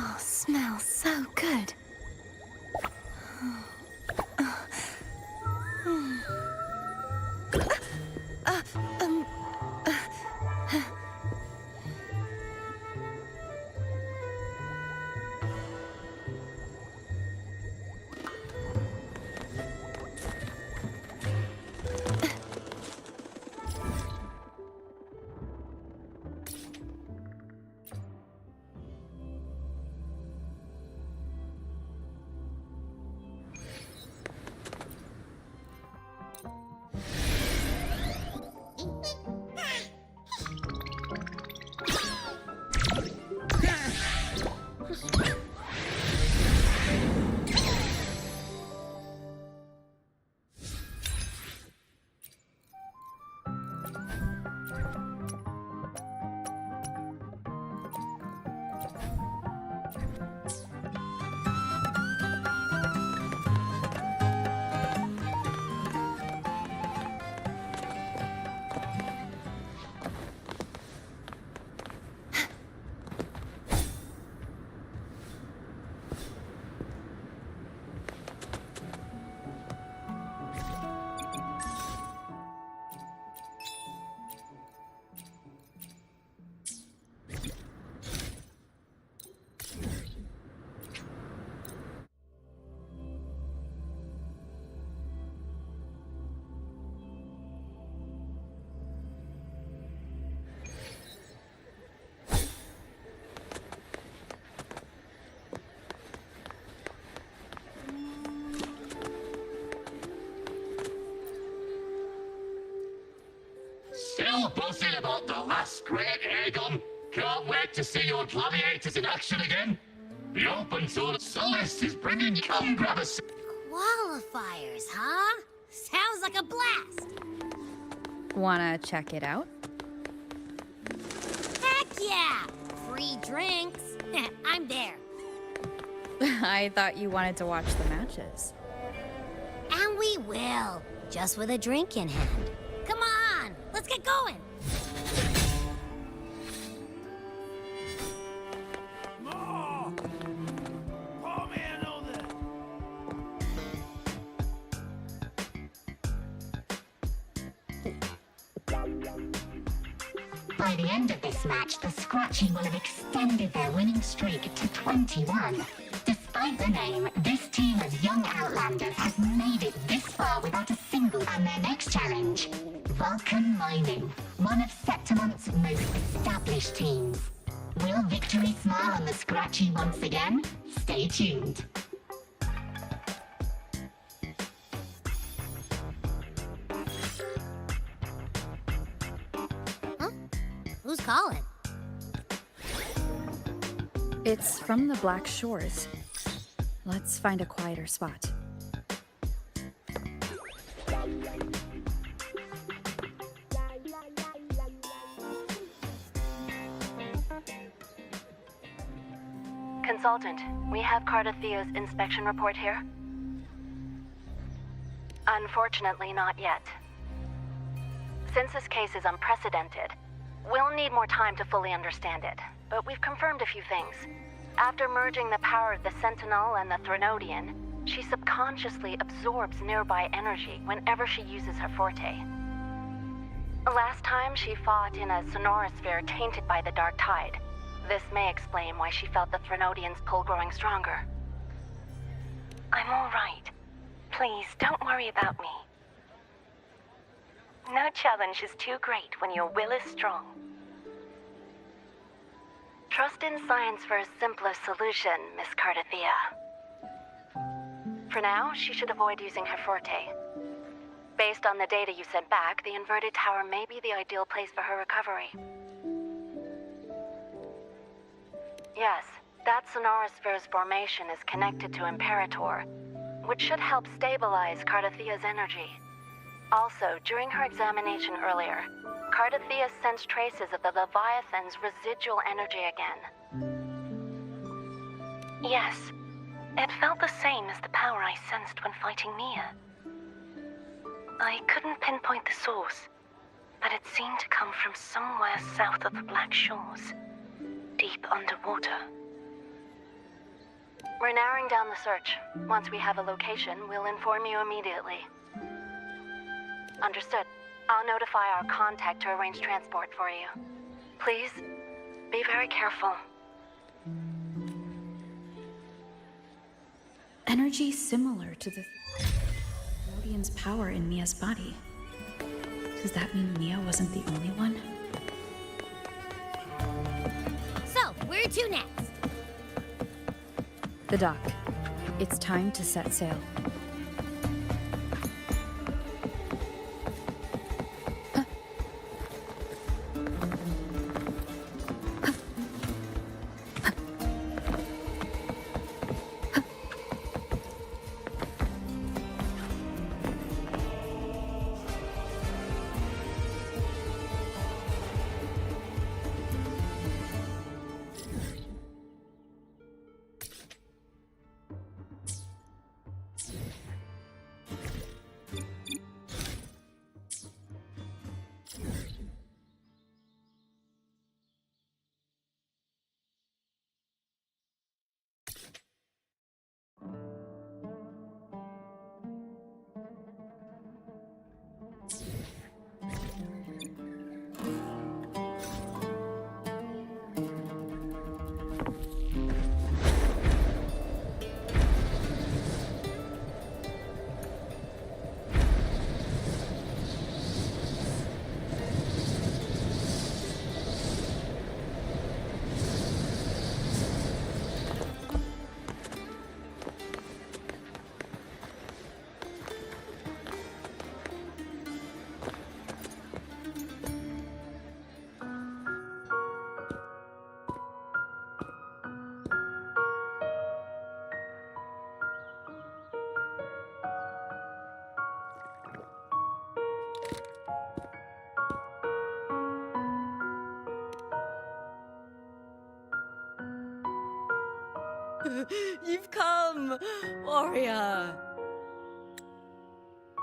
Oh, smells so good. Still buzzing about the last great airgun? Can't wait to see your gladiators in action again. The open tour Celeste is bringing you. Come grab a Qualifiers, huh? Sounds like a blast. Wanna check it out? Heck yeah! Free drinks. I'm there. I thought you wanted to watch the matches. And we will, just with a drink in hand. Come on, let's get going. More! Pour me another! By the end of this match, the Scratchy will have extended their winning streak to 21. Despite the name, this team of young Outlanders has made it this far without a single. And their next challenge, Vulcan Mining, one of Septimonth's most established teams. Will victory smile on the Scratchy once again? Stay tuned. Who's calling? It's from the Black Shores. Let's find a quieter spot. Consultant, we have Cardathea's inspection report here. Unfortunately, not yet. Since this case is unprecedented, we'll need more time to fully understand it, but we've confirmed a few things. After merging the power of the Sentinel and the Threnodian, she subconsciously absorbs nearby energy whenever she uses her forte. Last time she fought in a sonorosphere tainted by the Dark Tide. This may explain why she felt the Threnodian's pull growing stronger. I'm all right. Please, don't worry about me. No challenge is too great when your will is strong. Trust in science for a simpler solution, Miss Cardathea. For now, she should avoid using her forte. Based on the data you sent back, the inverted tower may be the ideal place for her recovery. Yes, that sonorosphere's formation is connected to Imperator, which should help stabilize Cardathea's energy. Also, during her examination earlier, Cardathea sensed traces of the Leviathan's residual energy again. Yes, it felt the same as the power I sensed when fighting Mia. I couldn't pinpoint the source, but it seemed to come from somewhere south of the Black Shores, deep underwater. We're narrowing down the search. Once we have a location, we'll inform you immediately. Understood. I'll notify our contact to arrange transport for you. Please, be very careful. Energy similar to the Rodian's power in Mia's body. Does that mean Mia wasn't the only one? So, where to next? The dock. It's time to set sail. You've come, warrior.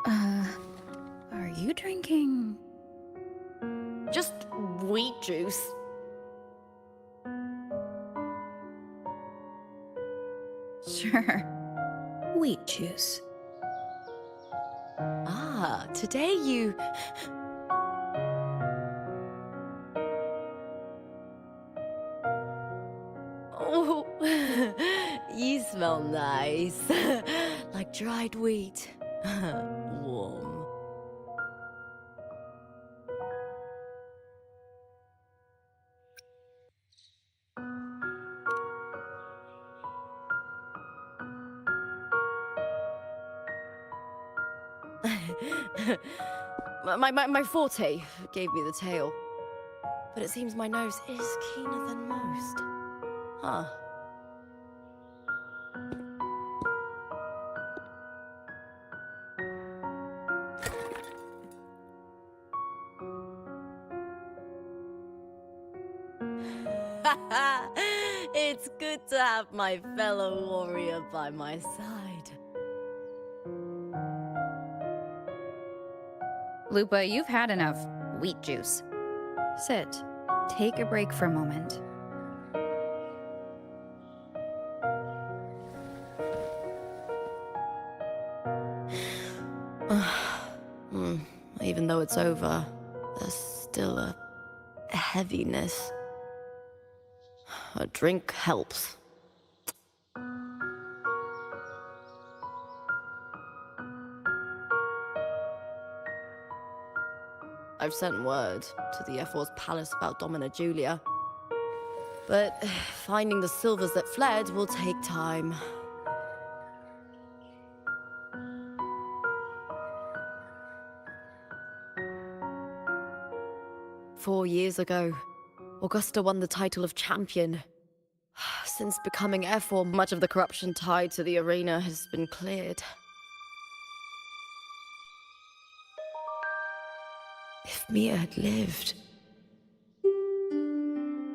Are you drinking? Just wheat juice. Sure. Wheat juice. Ah, today you... Oh, you smell nice. Like dried wheat. Warm. My forte gave me the tail. But it seems my nose is keener than most. Huh. It's good to have my fellow warrior by my side. Lupa, you've had enough wheat juice. Sit. Take a break for a moment. Even though it's over, there's still a heaviness. A drink helps. I've sent word to the F4's palace about Domina Julia. But finding the silvers that fled will take time. "4 years ago, Augusta won the title of champion. Since becoming F4, much of the corruption tied to the arena has been cleared. If Mia had lived,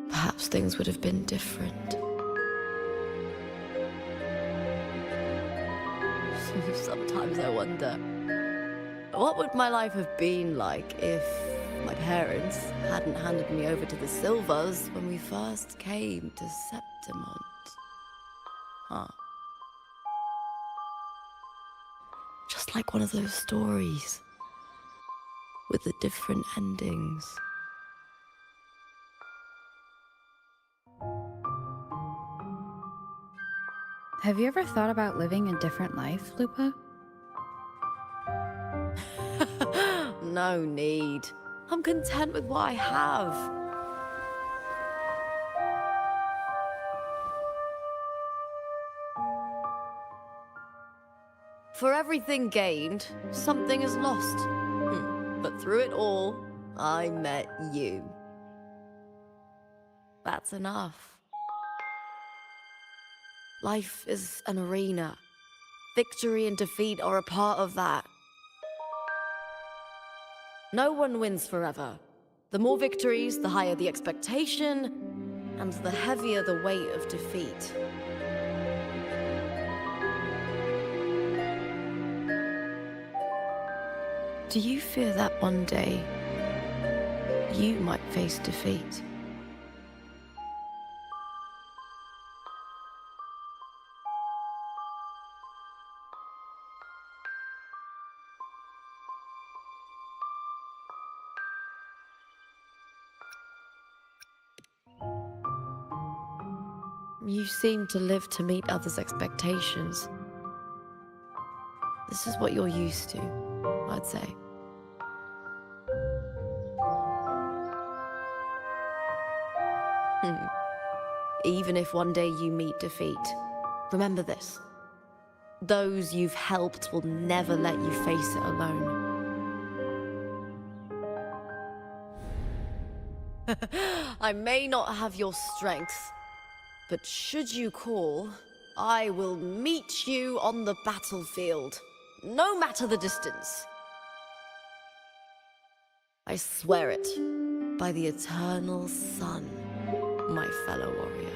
perhaps things would have been different. Sometimes I wonder, what would my life have been like if my parents hadn't handed me over to the Silvers when we first came to Septimont? Huh. Just like one of those stories with the different endings. Have you ever thought about living a different life, Lupa? No need. I'm content with what I have. For everything gained, something is lost. But through it all, I met you. That's enough. Life is an arena. Victory and defeat are a part of that. No one wins forever. The more victories, the higher the expectation, and the heavier the weight of defeat. Do you fear that one day you might face defeat? You seem to live to meet others' expectations. This is what you're used to, I'd say. Even if one day you meet defeat, remember this. Those you've helped will never let you face it alone. I may not have your strength, but should you call, I will meet you on the battlefield, no matter the distance. I swear it, by the eternal sun, my fellow warrior.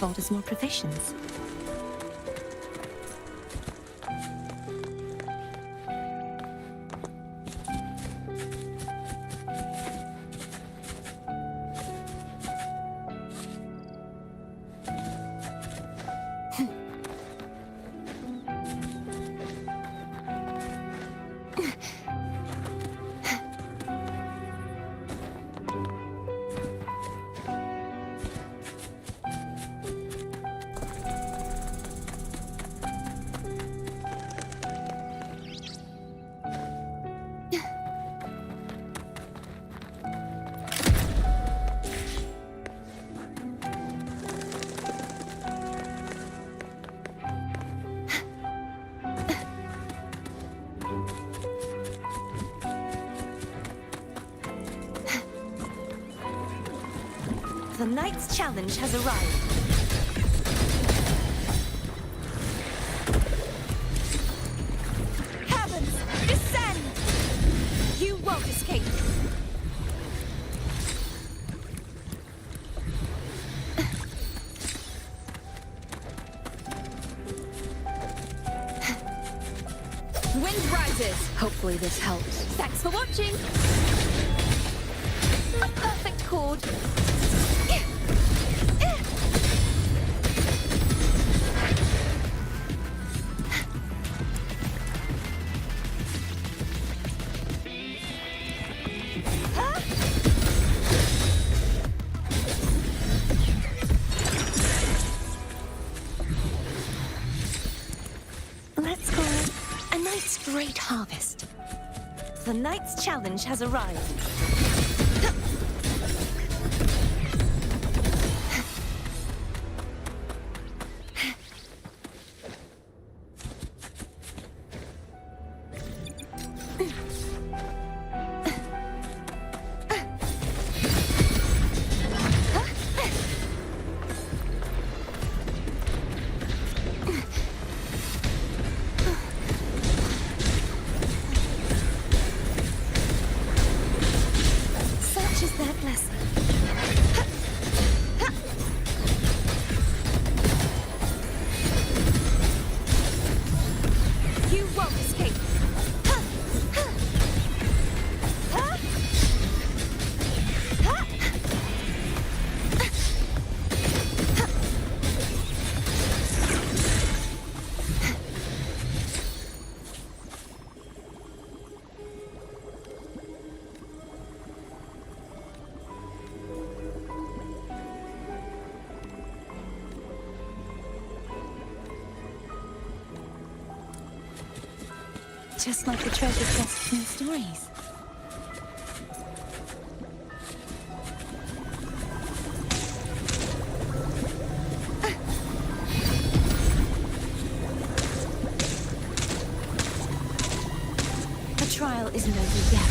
scaffolders more provisions. The Knight's Challenge has arrived. Heavens, descend! You won't escape. Wind rises. Hopefully this helps. Thanks for watching. A perfect chord. Let's call it a nice great harvest. The Knight's Challenge has arrived. Such is their blessing. You won't escape. Just like the treasure chests in the stories. The trial isn't over yet.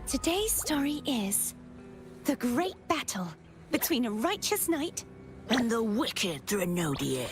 Today's story is the great battle between a righteous knight and the wicked Threnodian.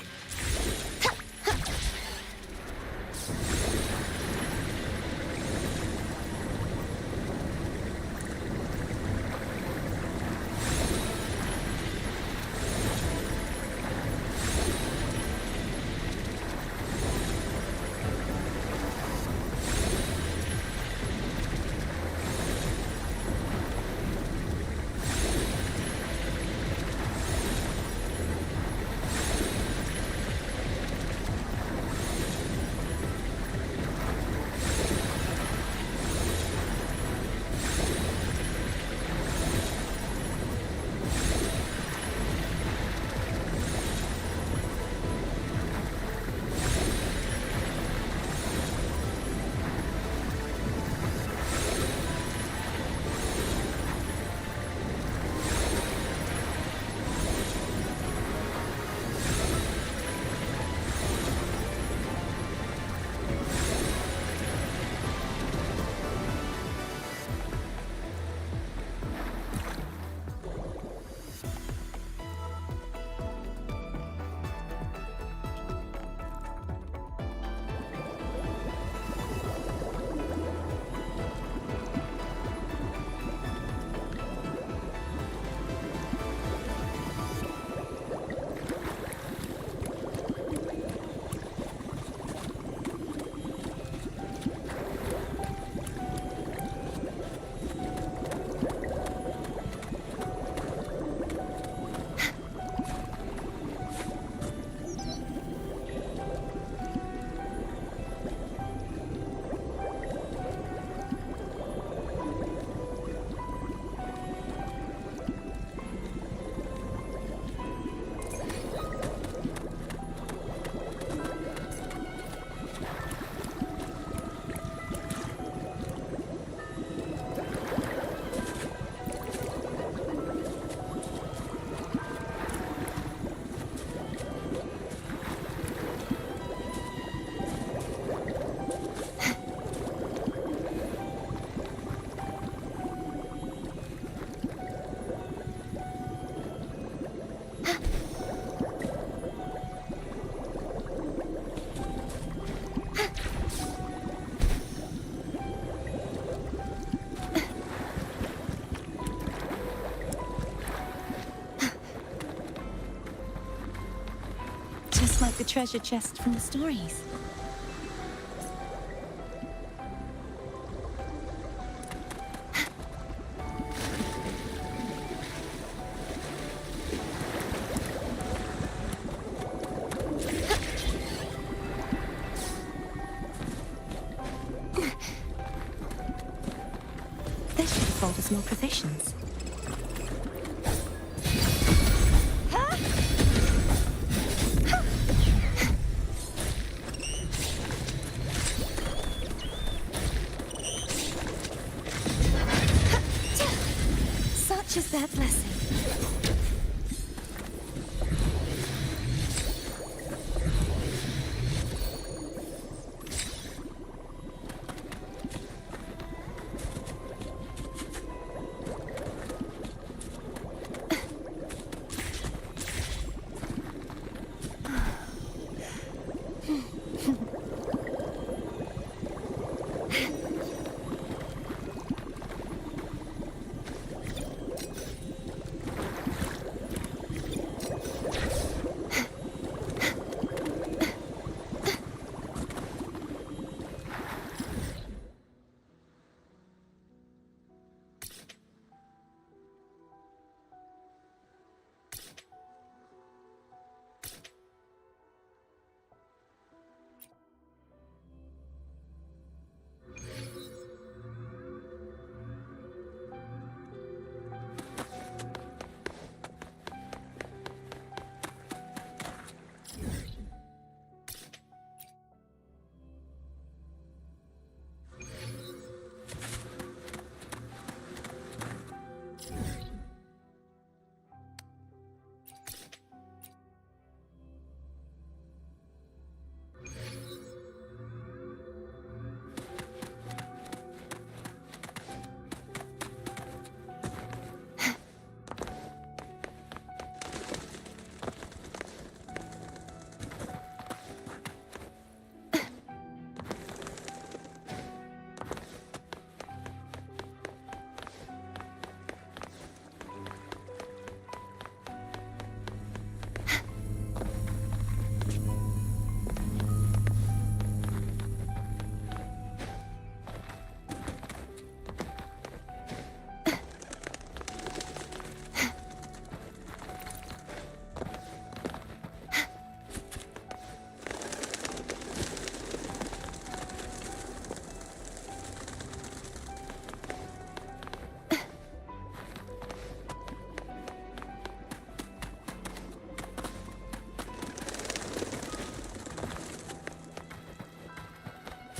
Just like the treasure chest from the stories. This should afford us more provisions. Such is their blessing.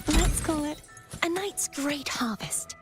Let's call it a night's great harvest.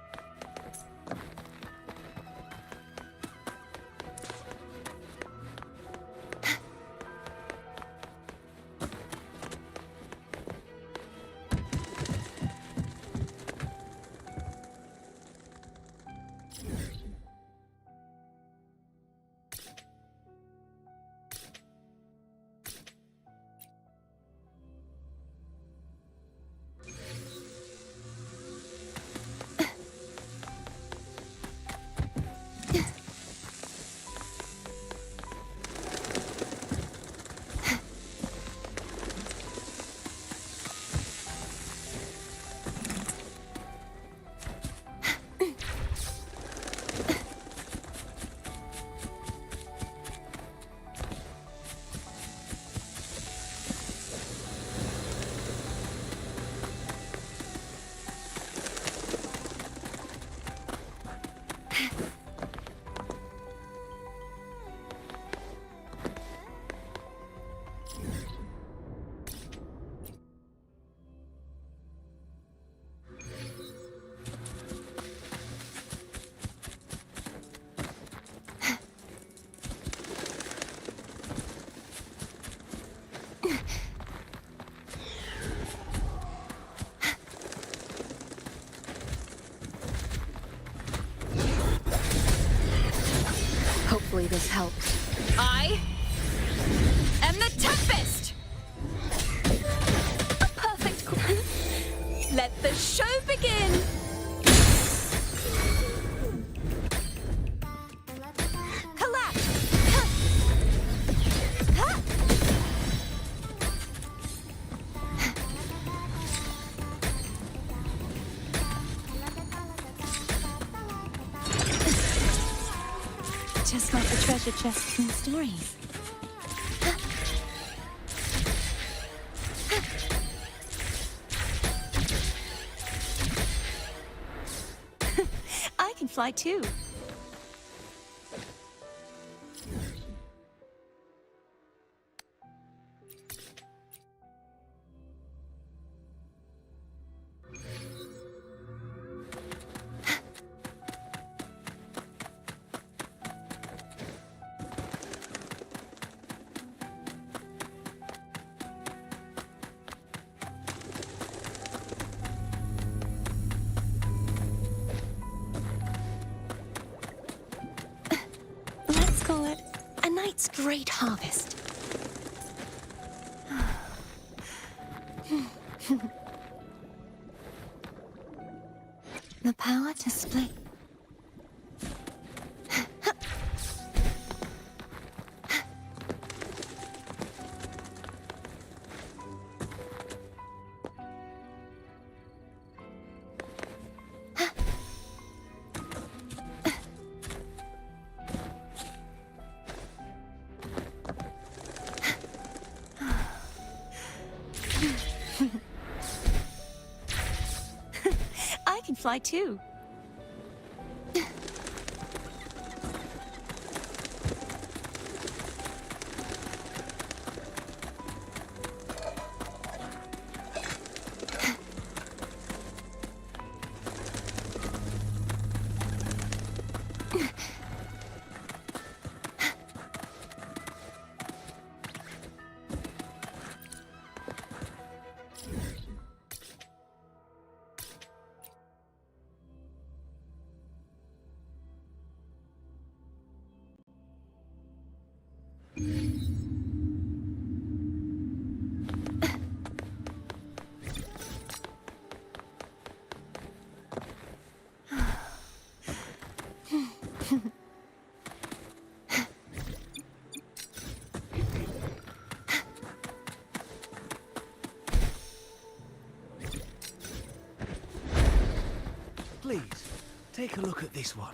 Hopefully this helps. I am the Tempest! A perfect call. Let the show begin! Collapse! treasure chests and stories. I can fly too. Let's call it a night's great harvest. The power to split. I can fly too. Please, take a look at this one.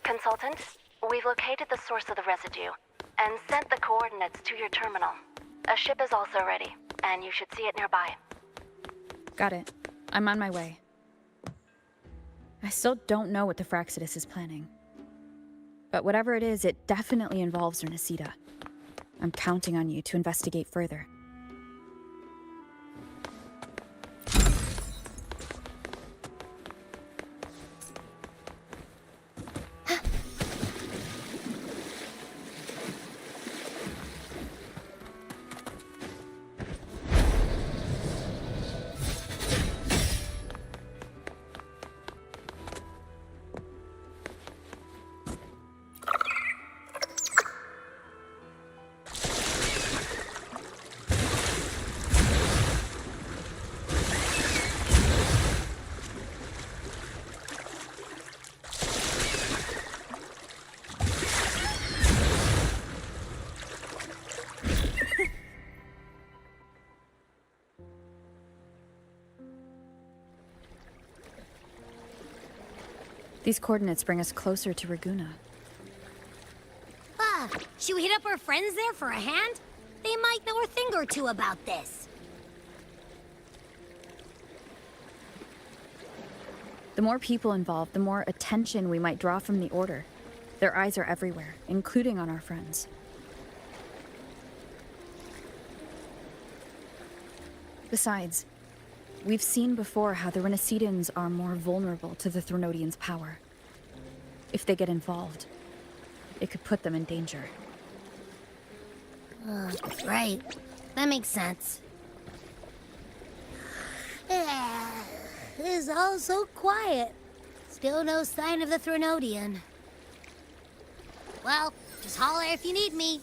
Consultant, we've located the source of the residue and sent the coordinates to your terminal. A ship is also ready, and you should see it nearby. Got it. I'm on my way. I still don't know what the Fraxidus is planning. But whatever it is, it definitely involves Renesita. I'm counting on you to investigate further. These coordinates bring us closer to Raguna. Should we hit up our friends there for a hand? They might know a thing or two about this. The more people involved, the more attention we might draw from the Order. Their eyes are everywhere, including on our friends. Besides, we've seen before how the Renesitans are more vulnerable to the Threnodians' power. If they get involved, it could put them in danger. Right. That makes sense. It's all so quiet. Still no sign of the Threnodian. Well, just holler if you need me.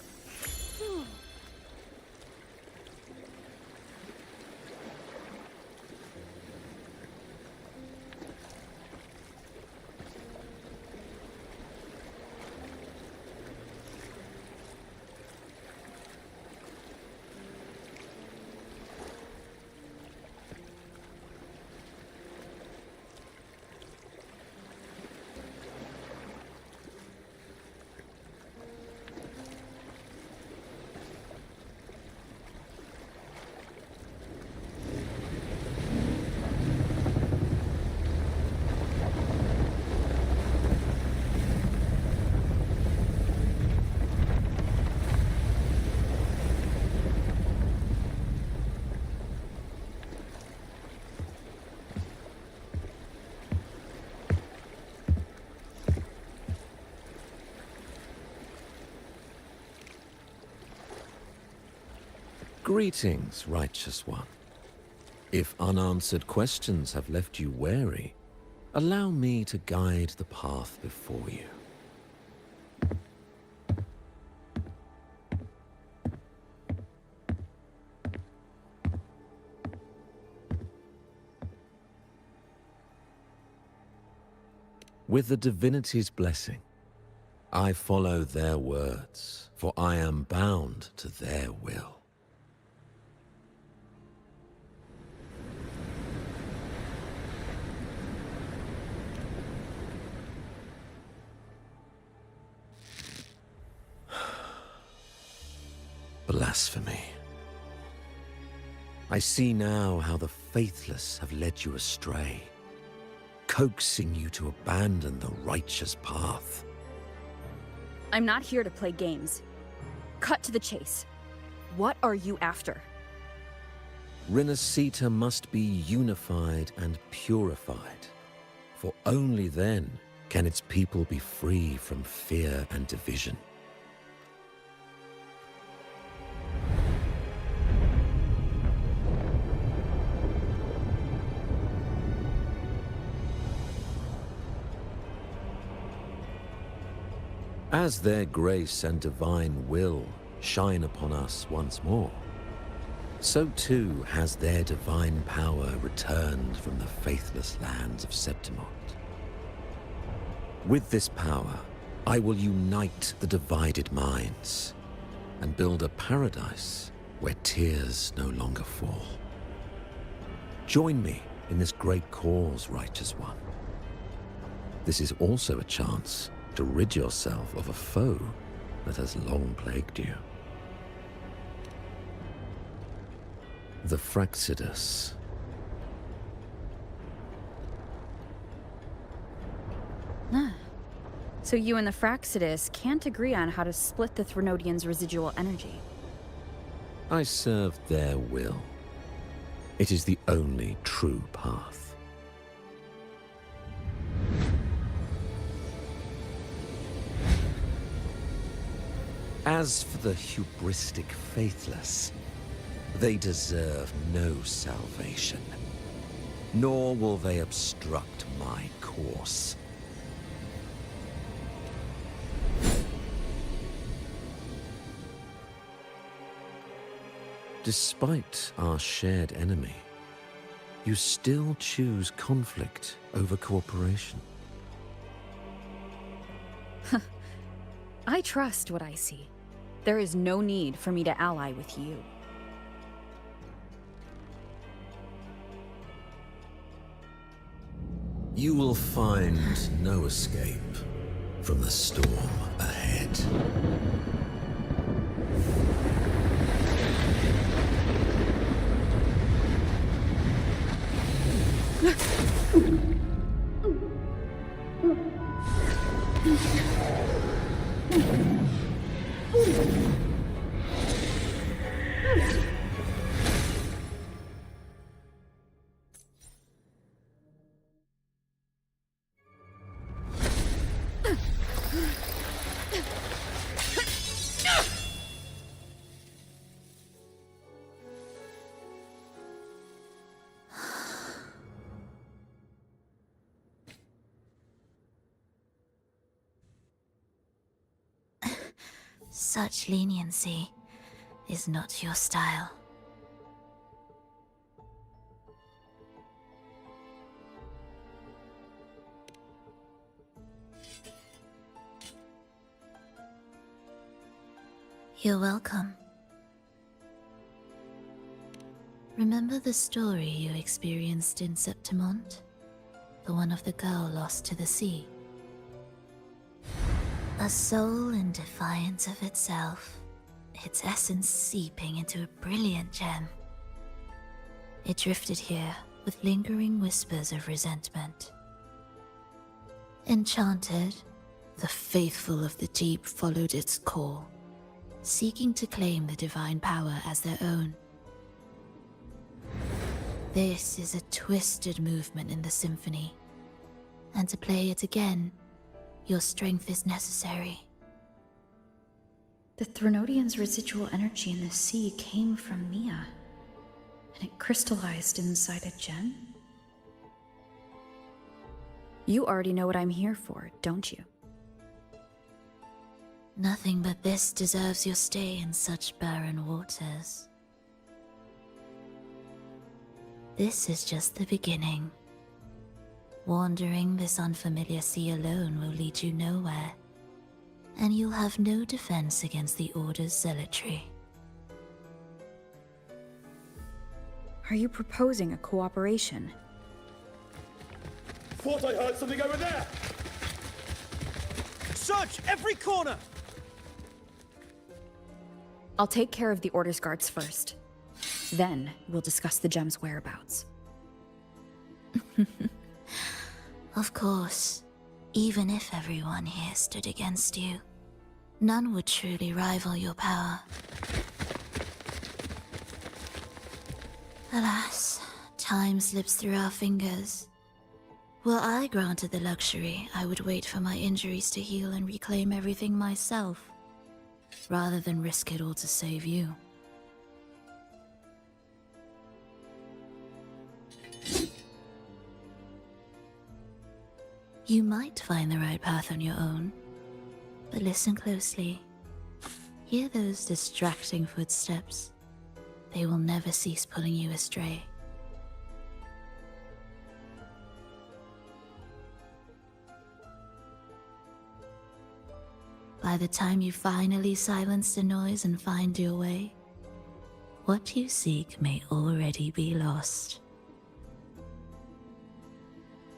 Greetings, righteous one. If unanswered questions have left you wary, allow me to guide the path before you. With the divinity's blessing, I follow their words, for I am bound to their will. Blasphemy. I see now how the faithless have led you astray, coaxing you to abandon the righteous path. I'm not here to play games. Cut to the chase. What are you after? Renacita must be unified and purified, for only then can its people be free from fear and division. As their grace and divine will shine upon us once more, so too has their divine power returned from the faithless lands of Septimont. With this power, I will unite the divided minds and build a paradise where tears no longer fall. Join me in this great cause, righteous one. This is also a chance to rid yourself of a foe that has long plagued you. The Fraxidus. So you and the Fraxidus can't agree on how to split the Threnodians' residual energy. I serve their will. It is the only true path. As for the hubristic faithless, they deserve no salvation, nor will they obstruct my course. Despite our shared enemy, you still choose conflict over cooperation. I trust what I see. There is no need for me to ally with you. You will find no escape from the storm ahead. Such leniency is not your style. You're welcome. Remember the story you experienced in Septimont? The one of the girl lost to the sea? A soul in defiance of itself, its essence seeping into a brilliant gem. It drifted here with lingering whispers of resentment. Enchanted, the faithful of the deep followed its call, seeking to claim the divine power as their own. This is a twisted movement in the symphony, and to play it again, your strength is necessary. The Threnodian's residual energy in the sea came from Mia, and it crystallized inside a gem? You already know what I'm here for, don't you? Nothing but this deserves your stay in such barren waters. This is just the beginning. Wandering this unfamiliar sea alone will lead you nowhere, and you'll have no defense against the Order's zealotry. Are you proposing a cooperation? Thought I heard something over there! Search every corner! I'll take care of the Order's guards first. Then we'll discuss the gem's whereabouts. Of course, even if everyone here stood against you, none would truly rival your power. Alas, time slips through our fingers. Were I granted the luxury, I would wait for my injuries to heal and reclaim everything myself, rather than risk it all to save you. You might find the right path on your own, but listen closely. Hear those distracting footsteps. They will never cease pulling you astray. By the time you finally silence the noise and find your way, what you seek may already be lost.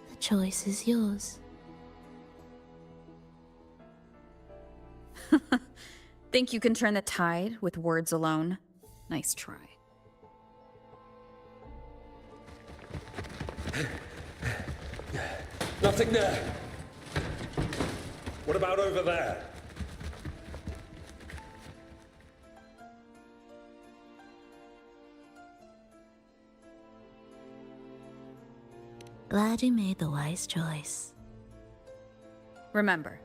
The choice is yours. Think you can turn the tide with words alone? Nice try. Nothing there! What about over there? Glad you made the wise choice. Remember,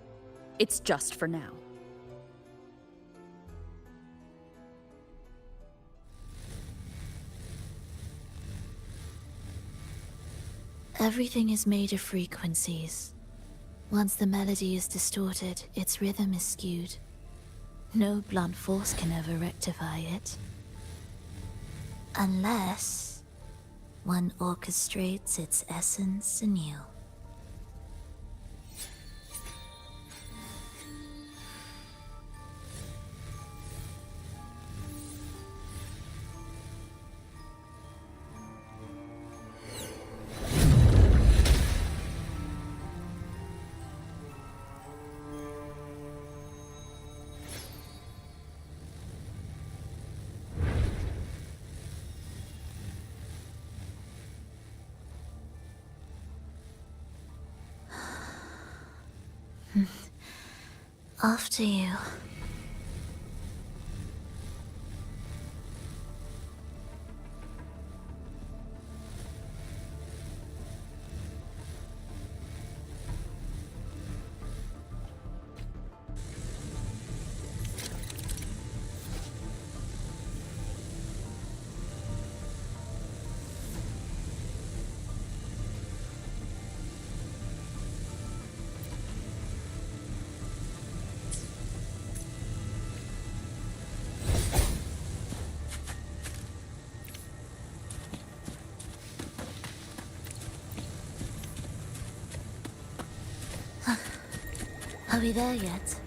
it's just for now. Everything is made of frequencies. Once the melody is distorted, its rhythm is skewed. No blunt force can ever rectify it. Unless one orchestrates its essence anew. After you. Are we there yet?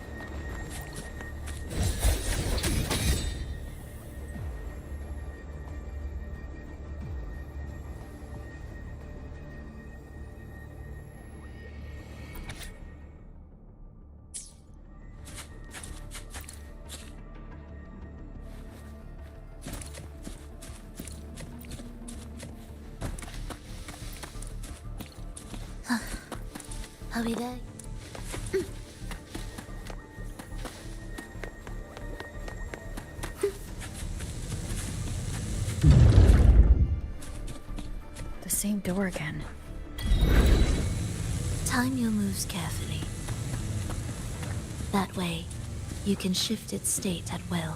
Are we there? The same door again. Time your moves carefully. That way, you can shift its state at will.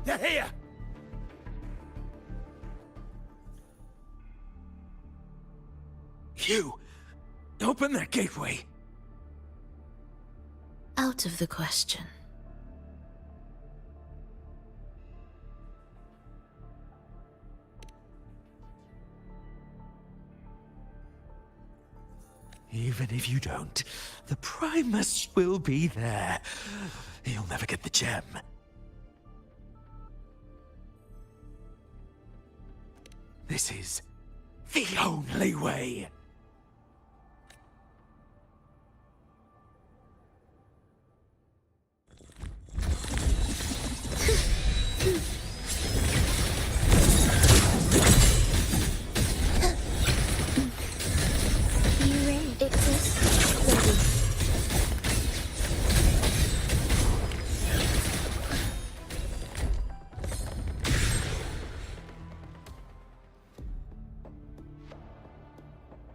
They're here! You! Open that gateway! Out of the question. Even if you don't, the Primus will be there. You'll never get the gem. This is the only way.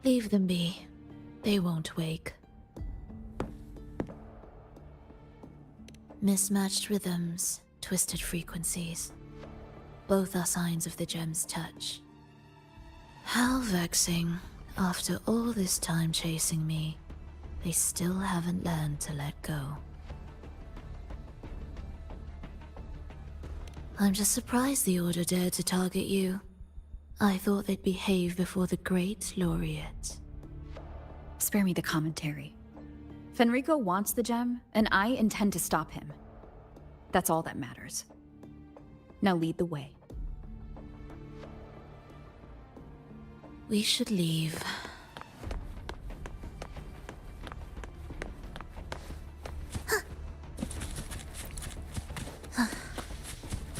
Leave them be. They won't wake. Mismatched rhythms, twisted frequencies. Both are signs of the gem's touch. How vexing. After all this time chasing me, they still haven't learned to let go. I'm just surprised the Order dared to target you. I thought they'd behave before the great laureate. Spare me the commentary. Fenrico wants the gem, and I intend to stop him. That's all that matters. Now lead the way. We should leave.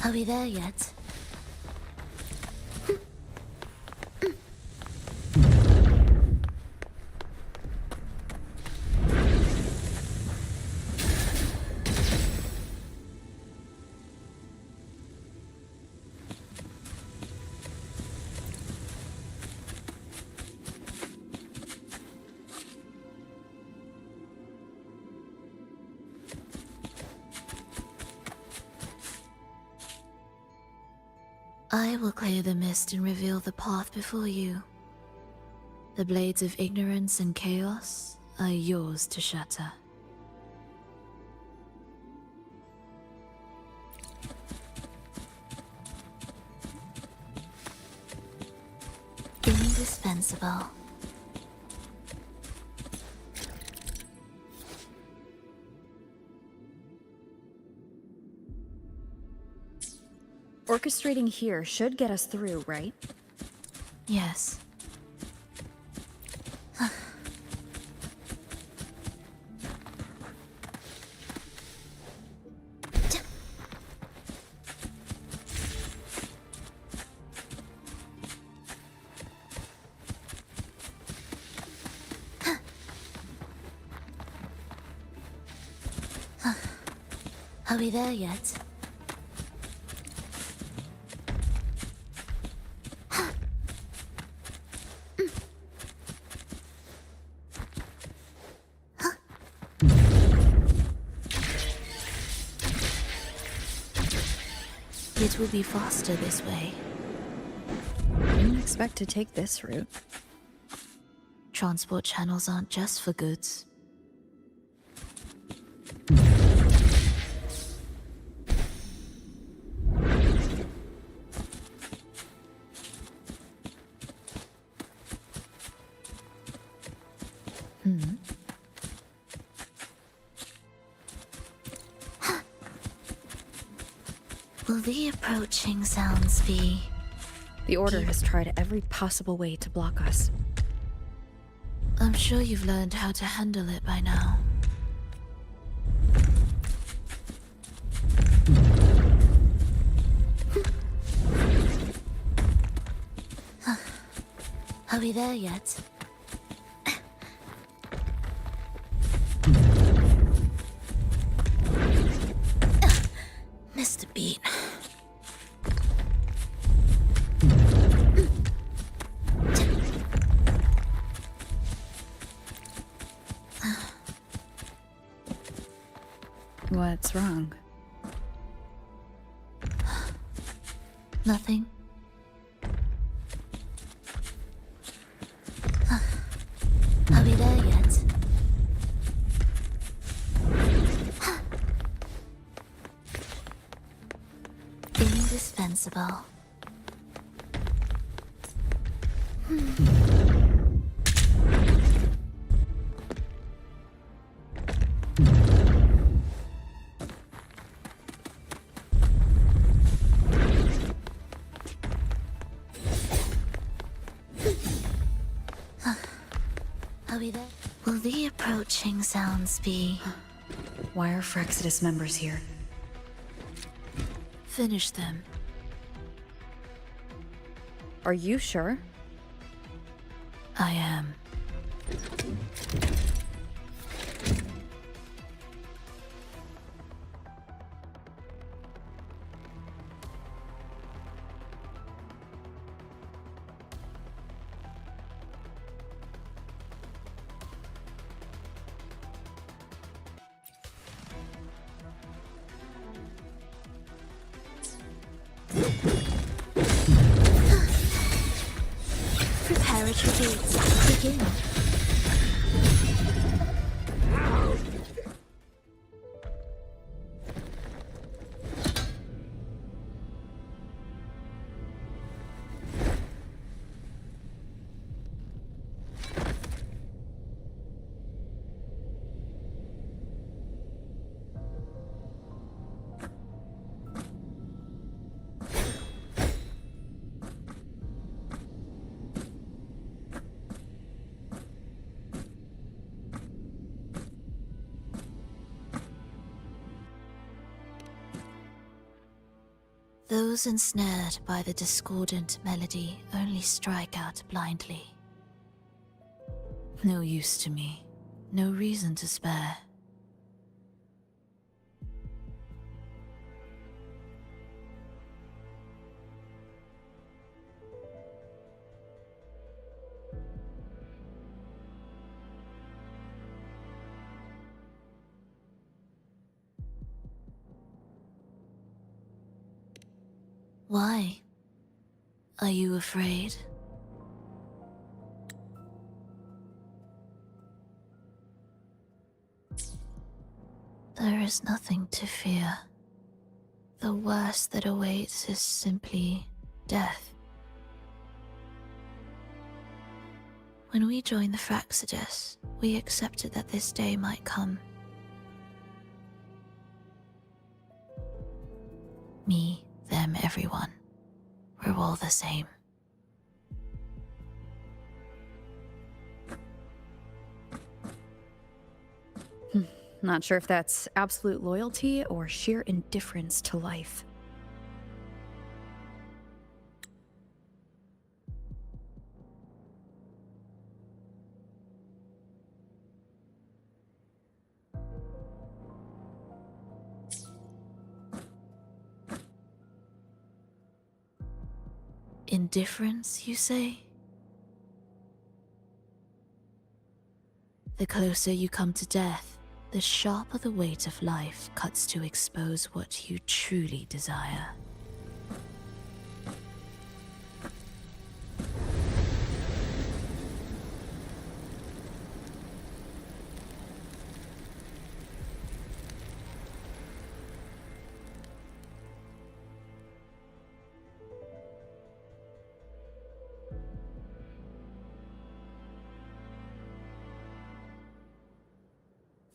Are we there yet? I will clear the mist and reveal the path before you. The blades of ignorance and chaos are yours to shatter. Indispensable. Orchestrating here should get us through, right? Yes. Are we there yet? It will be faster this way. Didn't expect to take this route. Transport channels aren't just for goods. Will the approaching sounds be... The Order has tried every possible way to block us. I'm sure you've learned how to handle it by now. Are we there yet? Missed a beat. What's wrong? Nothing. Are we there yet? Indispensable. Are we there? Will the approaching sounds be... Why are Frexidus members here? Finish them. Are you sure? I am. Prepare retreat. Begin. Those ensnared by the discordant melody only strike out blindly. No use to me, no reason to spare. Why? Are you afraid? There is nothing to fear. The worst that awaits is simply death. When we joined the Frexidus, we accepted that this day might come. Me, them, everyone. We're all the same. Not sure if that's absolute loyalty or sheer indifference to life. Indifference, you say? The closer you come to death, the sharper the weight of life cuts to expose what you truly desire.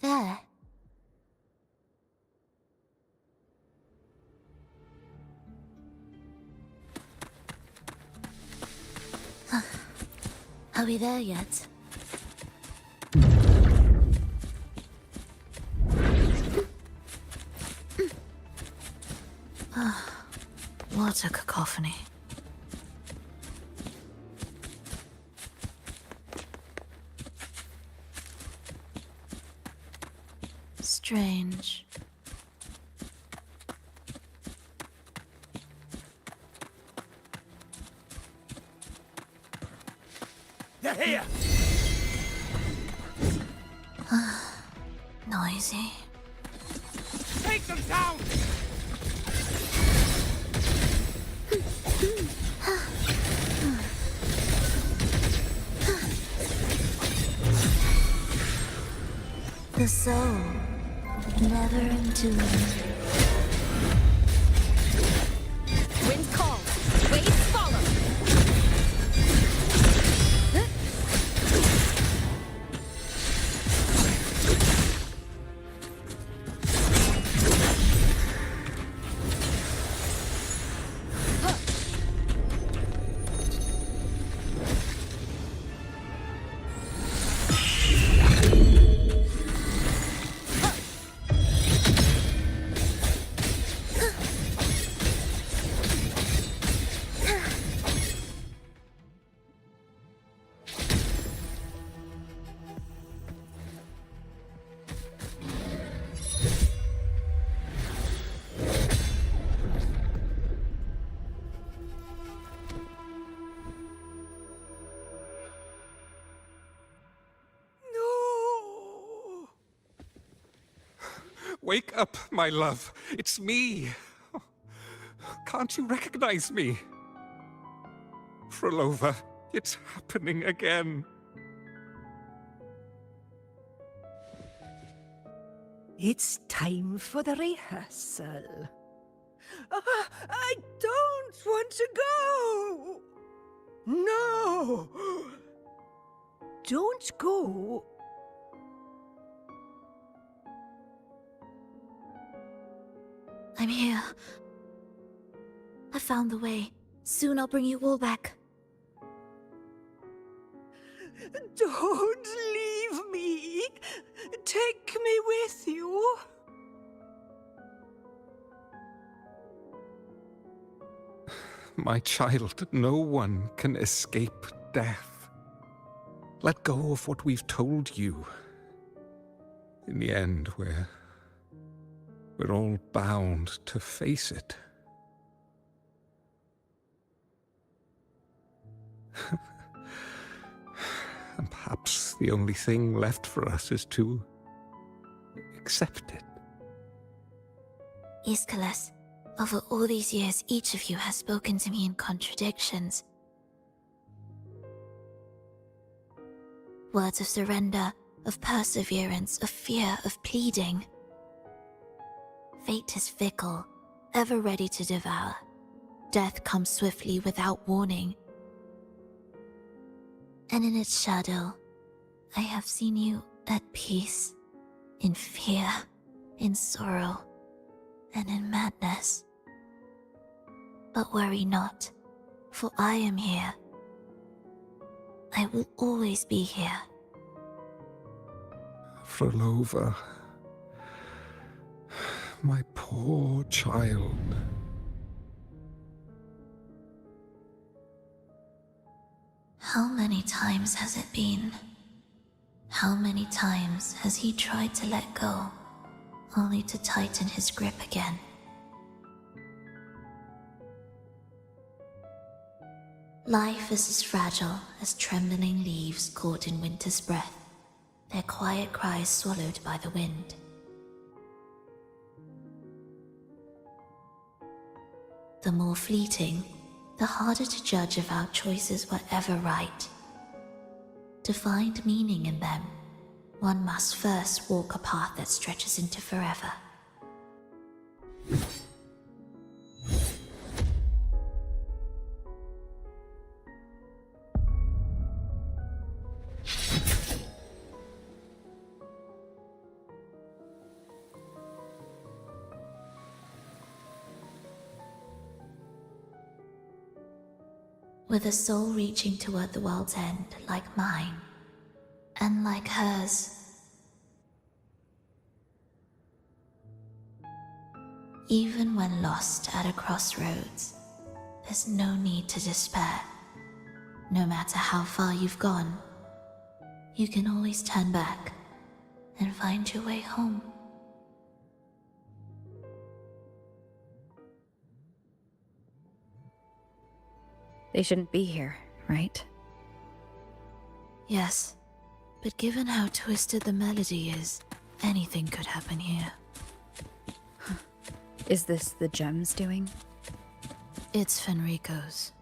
There. Are we there yet? What a cacophony. Strange. They're here! Noisy. Take them down! The soul, never entombed. Wind calls, waves follow. Wake up, my love. It's me. Can't you recognize me? Frolova, it's happening again. It's time for the rehearsal. I don't want to go! No! Don't go! I'm here. I found the way. Soon I'll bring you all back. Don't leave me! Take me with you! My child, no one can escape death. Let go of what we've told you. In the end, we're all bound to face it. And perhaps the only thing left for us is to accept it. Aeschylus, over all these years, each of you has spoken to me in contradictions. Words of surrender, of perseverance, of fear, of pleading. Fate is fickle, ever ready to devour. Death comes swiftly without warning. And in its shadow, I have seen you at peace, in fear, in sorrow, and in madness. But worry not, for I am here. I will always be here. Frolova, my poor child. How many times has it been? How many times has he tried to let go, only to tighten his grip again? Life is as fragile as trembling leaves caught in winter's breath, their quiet cries swallowed by the wind. The more fleeting, the harder to judge if our choices were ever right. To find meaning in them, one must first walk a path that stretches into forever. With a soul reaching toward the world's end like mine, and like hers. Even when lost at a crossroads, There's no need to despair. No matter how far you've gone, you can always turn back and find your way home. They shouldn't be here, right? Yes, but given how twisted the melody is, anything could happen here. Is this the gem's doing? It's Fenrico's.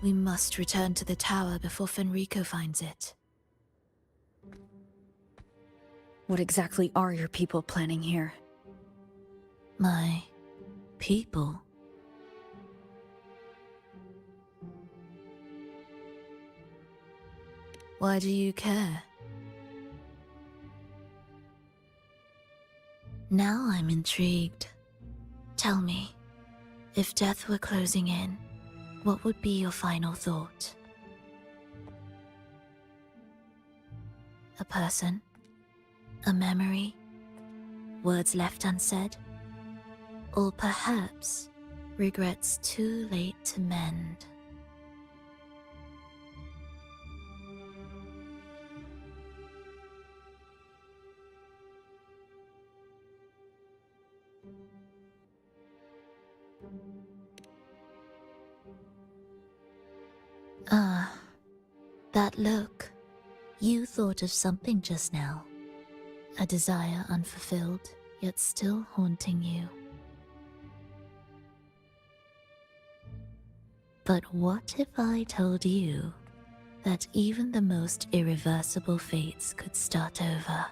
We must return to the tower before Fenrico finds it. What exactly are your people planning here? My people? Why do you care? Now I'm intrigued. Tell me, if death were closing in, what would be your final thought? A person? A memory? Words left unsaid? Or perhaps regrets too late to mend? Ah, that look. You thought of something just now. A desire unfulfilled, yet still haunting you. But what if I told you that even the most irreversible fates could start over?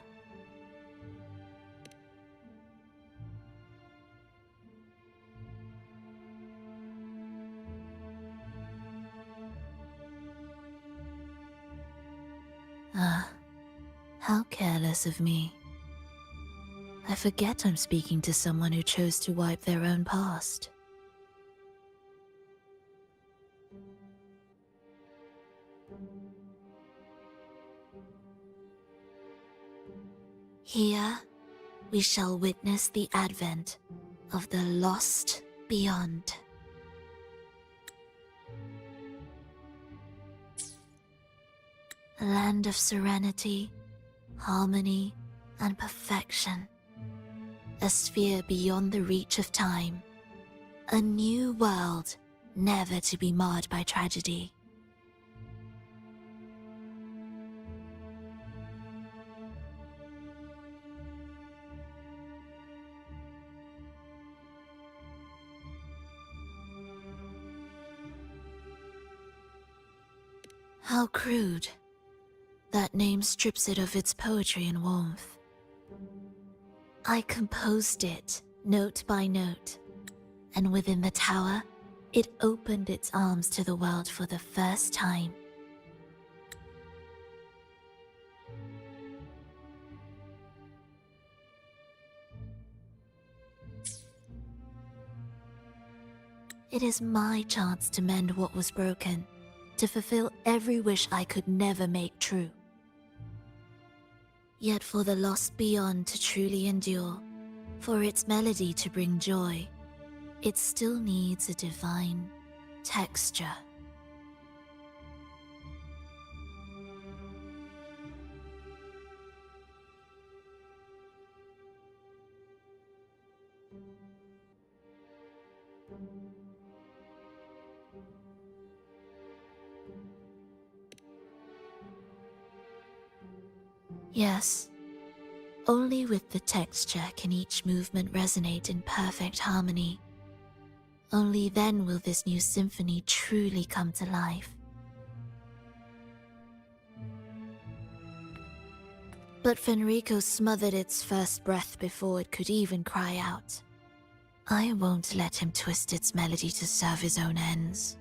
Ah, how careless of me. I forget I'm speaking to someone who chose to wipe their own past. Here, we shall witness the advent of the lost beyond. A land of serenity, harmony, and perfection. A sphere beyond the reach of time. A new world, never to be marred by tragedy. How crude. That name strips it of its poetry and warmth. I composed it, note by note, and within the tower, it opened its arms to the world for the first time. It is my chance to mend what was broken, to fulfill every wish I could never make true. Yet for the lost beyond to truly endure, for its melody to bring joy, it still needs a divine texture. Yes, only with the texture can each movement resonate in perfect harmony. Only then will this new symphony truly come to life. But Fenrico smothered its first breath before it could even cry out. I won't let him twist its melody to serve his own ends.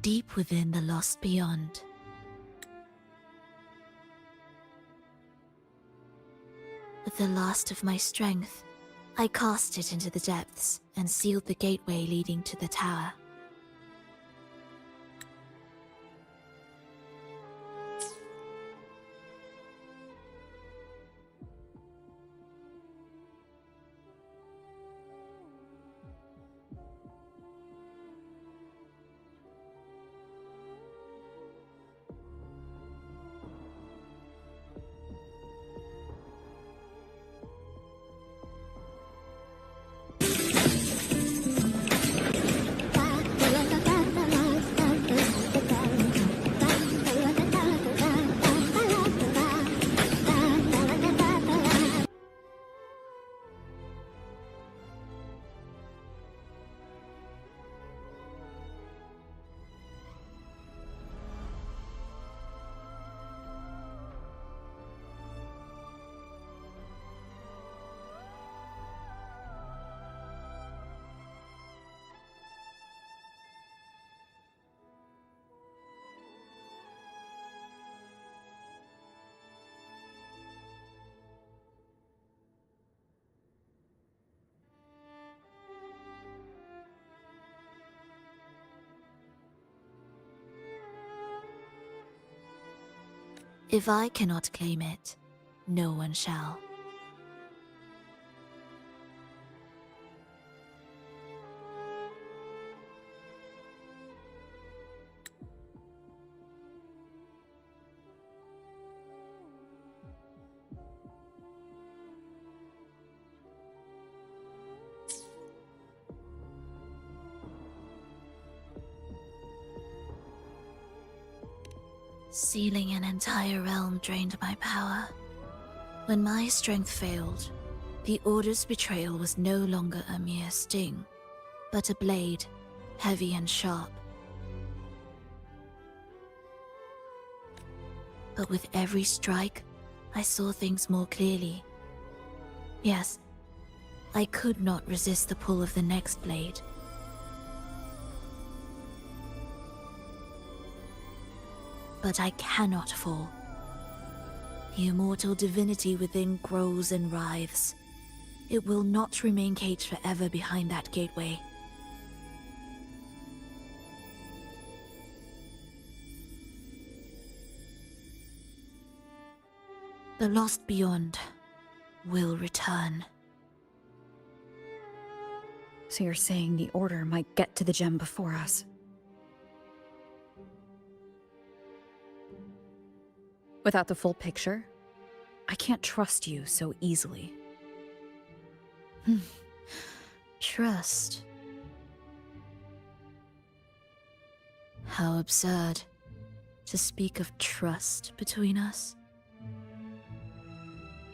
Deep within the lost beyond, with the last of my strength, I cast it into the depths and sealed the gateway leading to the tower. If I cannot claim it, no one shall. Sealing an entire realm drained my power. When my strength failed, the Order's betrayal was no longer a mere sting, but a blade, heavy and sharp. But with every strike, I saw things more clearly. Yes, I could not resist the pull of the next blade. But I cannot fall. The immortal divinity within grows and writhes. It will not remain caged forever behind that gateway. The lost beyond will return. So you're saying the Order might get to the gem before us? Without the full picture, I can't trust you so easily. Trust. How absurd to speak of trust between us.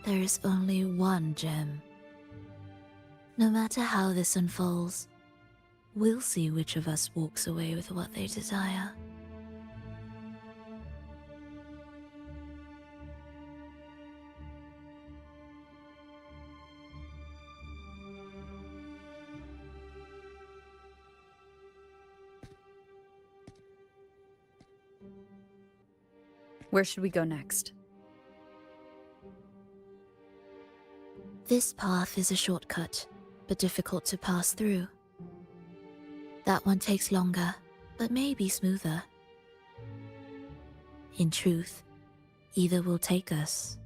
There is only one gem. No matter how this unfolds, we'll see which of us walks away with what they desire. Where should we go next? This path is a shortcut, but difficult to pass through. That one takes longer, but may be smoother. In truth, either will take us.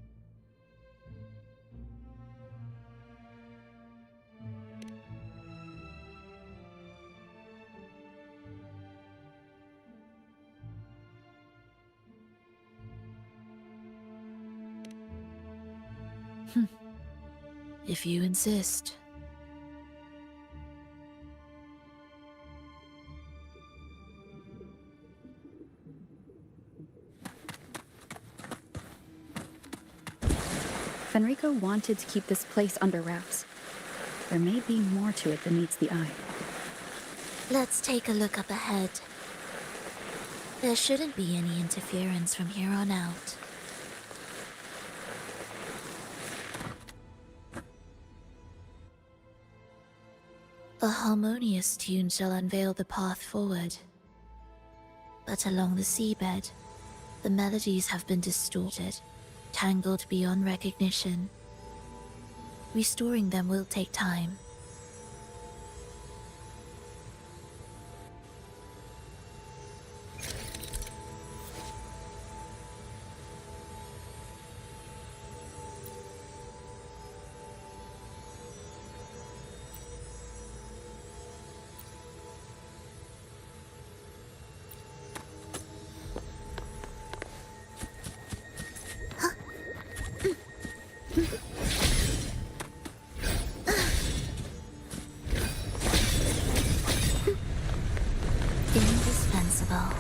If you insist. Fenrico wanted to keep this place under wraps. There may be more to it than meets the eye. Let's take a look up ahead. There shouldn't be any interference from here on out. A harmonious tune shall unveil the path forward. But along the seabed, the melodies have been distorted, tangled beyond recognition. Restoring them will take time. Indispensable.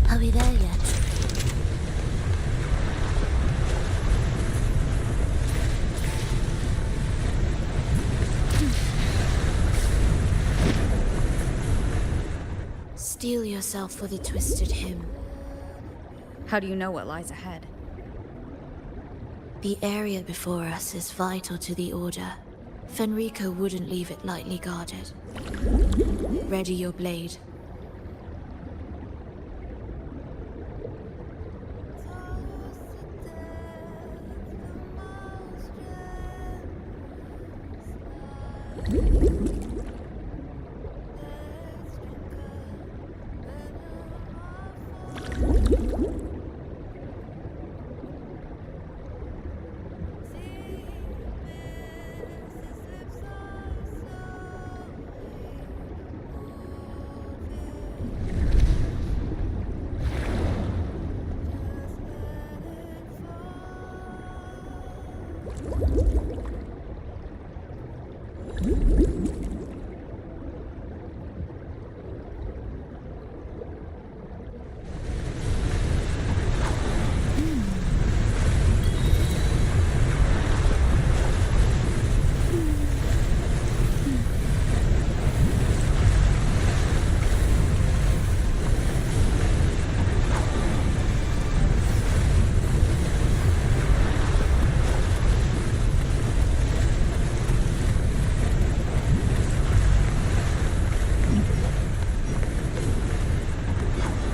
Are we there yet? Steel yourself for the twisted hymn. How do you know what lies ahead? The area before us is vital to the Order. Fenrico wouldn't leave it lightly guarded. Ready your blade.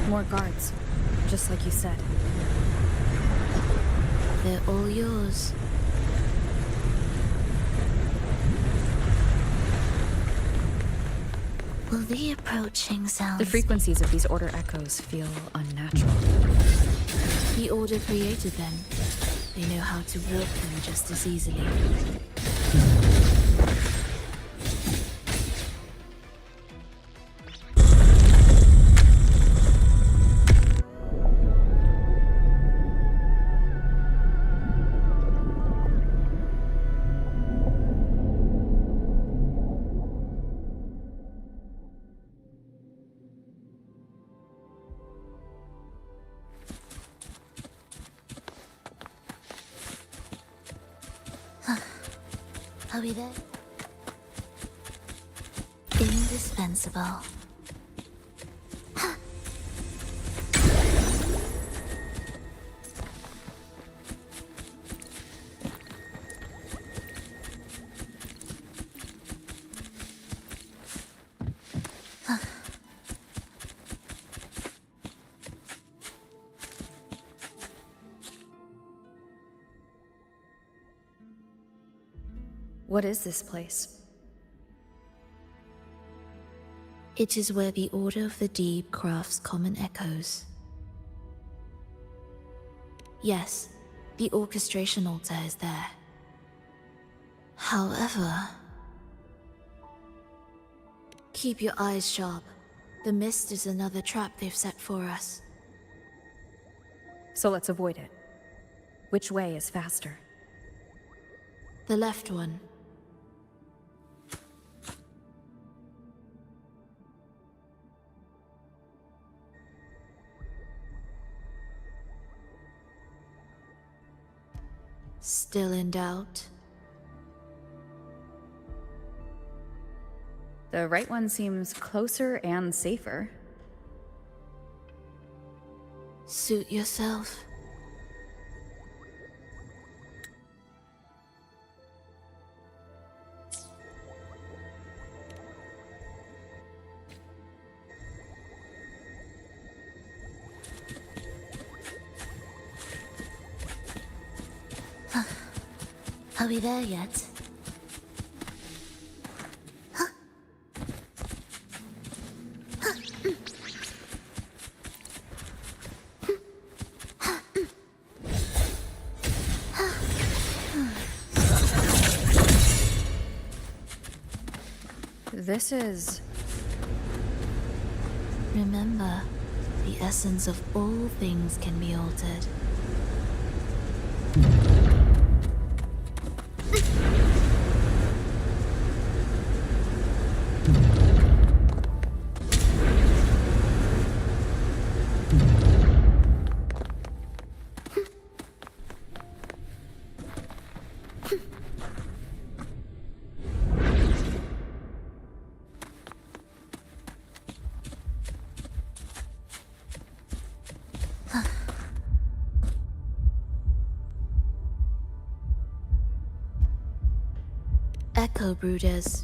More guards, just like you said. They're all yours. Will the approaching sounds... The frequencies of these Order echoes feel unnatural. The Order created them. They know how to warp them just as easily. Are we there? Indispensable. What is this place? It is where the Order of the Deep crafts common echoes. Yes, the orchestration altar is there. However... Keep your eyes sharp. The mist is another trap they've set for us. So let's avoid it. Which way is faster? The left one. Still in doubt? The right one seems closer and safer. Suit yourself. Are we there yet? This is... Remember, the essence of all things can be altered. Echo Brooders.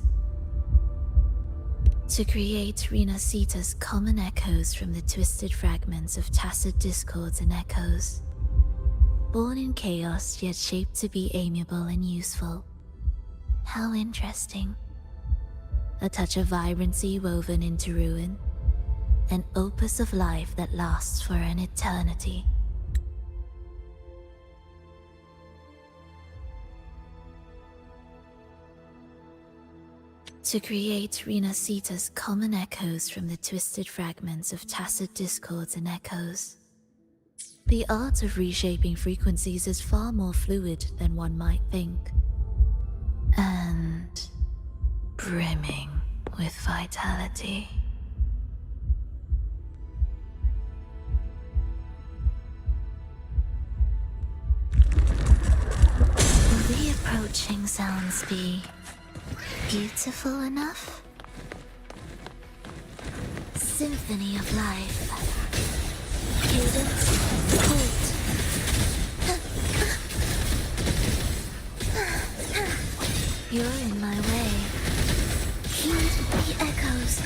To create Rena Sita's common echoes from the twisted fragments of tacit discords and echoes. Born in chaos, yet shaped to be amiable and useful. How interesting. A touch of vibrancy woven into ruin. An opus of life that lasts for an eternity. To create Rena Sita's common echoes from the twisted fragments of tacit discords and echoes. The art of reshaping frequencies is far more fluid than one might think. And brimming with vitality. Will the approaching sounds be beautiful enough? Symphony of life. Cadence, halt. You're in my way. Heed the echoes.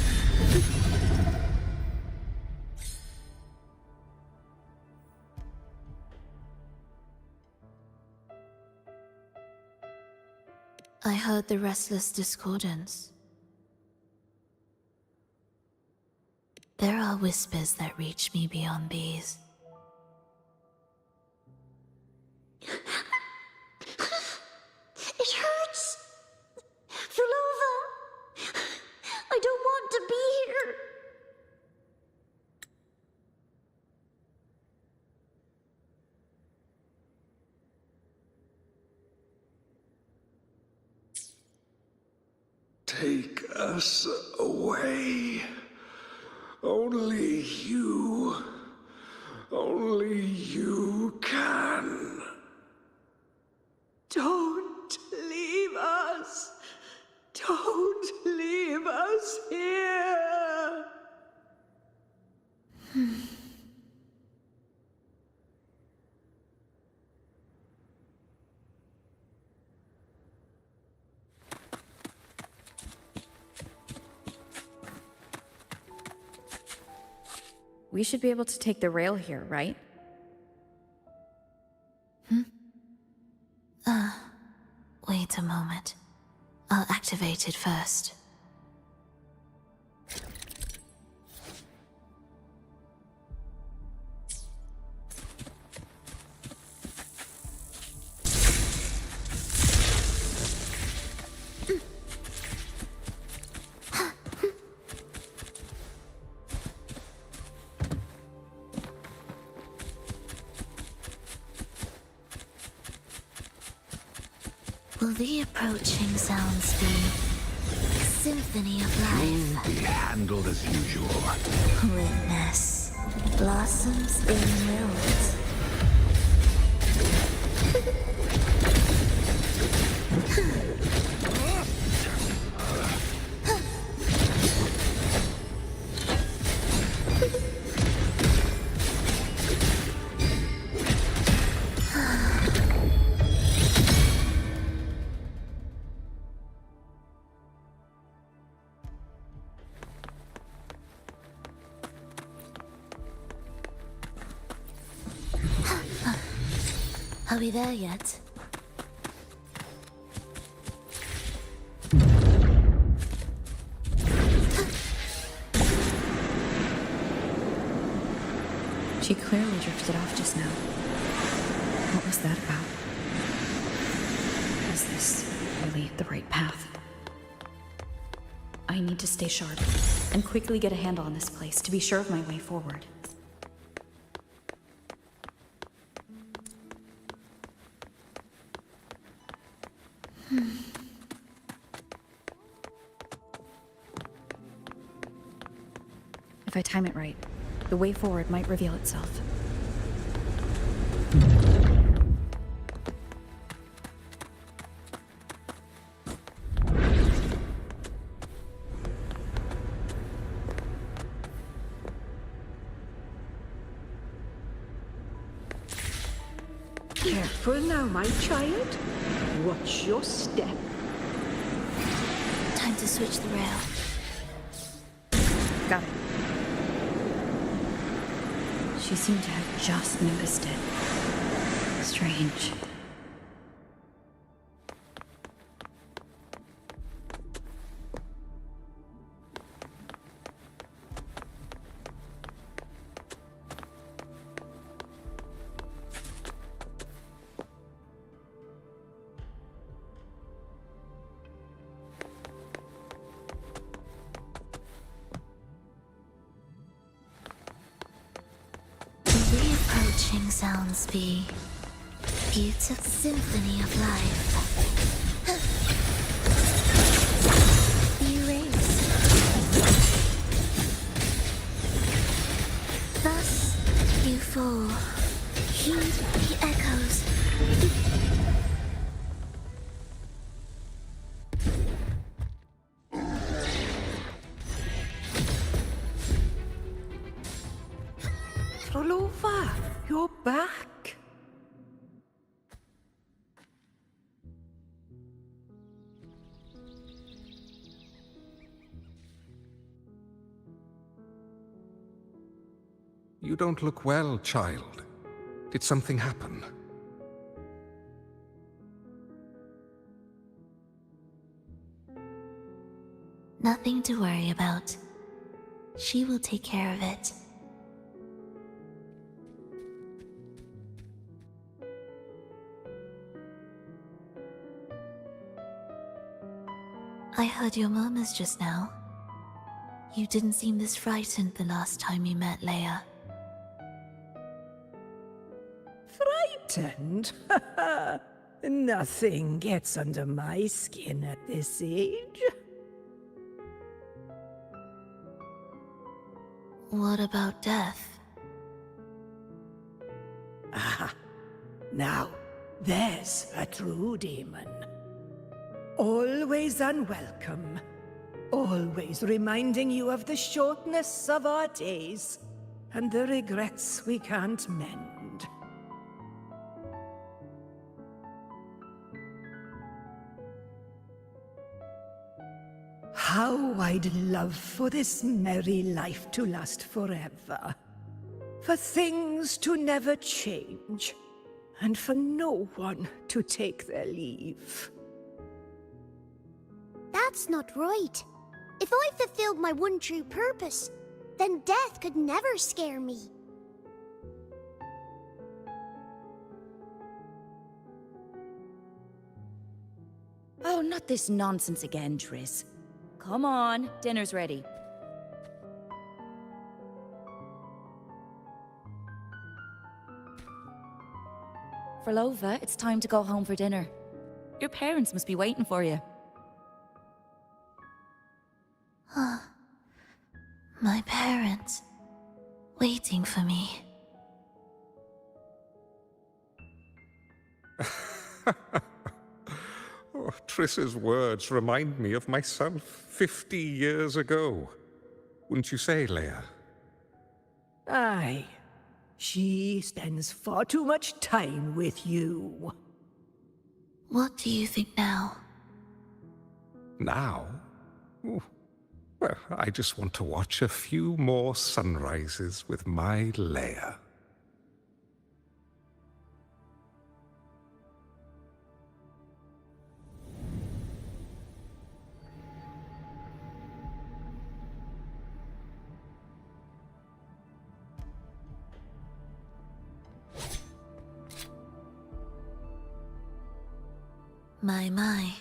I heard the restless discordance. There are whispers that reach me beyond these. It hurts! Vulova! I don't want to be here! Take us away. Only you can. Don't leave us. Don't leave us here. We should be able to take the rail here, right? Wait a moment. I'll activate it first. Will the approaching sounds be symphony of life? Be handled as usual. Witness blossoms in wilt. Are we there yet? She clearly drifted off just now. What was that about? Is this really the right path? I need to stay sharp and quickly get a handle on this place to be sure of my way forward. If I time it right, the way forward might reveal itself. Careful now, my child. Watch your step. Time to switch the rail. Got it. She seemed to have just noticed it. Strange. The approaching Falling sounds be beautiful symphony of life. Erase. Thus you fall. Heed the echoes. Rolova, you're back. You don't look well, child. Did something happen? Nothing to worry about. She will take care of it. I heard your murmurs just now. You didn't seem this frightened the last time you met Leia. Frightened? Nothing gets under my skin at this age. What about death? Ah, now, there's a true demon. Always unwelcome. Always reminding you of the shortness of our days and the regrets we can't mend. How I'd love for this merry life to last forever. For things to never change, and for no one to take their leave. That's not right. If I fulfilled my one true purpose, then death could never scare me. Oh, not this nonsense again, Triss. Come on, dinner's ready. Frolova, it's time to go home for dinner. Your parents must be waiting for you. My parents, waiting for me. Oh, Triss's words remind me of myself 50 years ago. Wouldn't you say, Leia? Aye. She spends far too much time with you. What do you think now? Now? Ooh. Well, I just want to watch a few more sunrises with my Leia. My.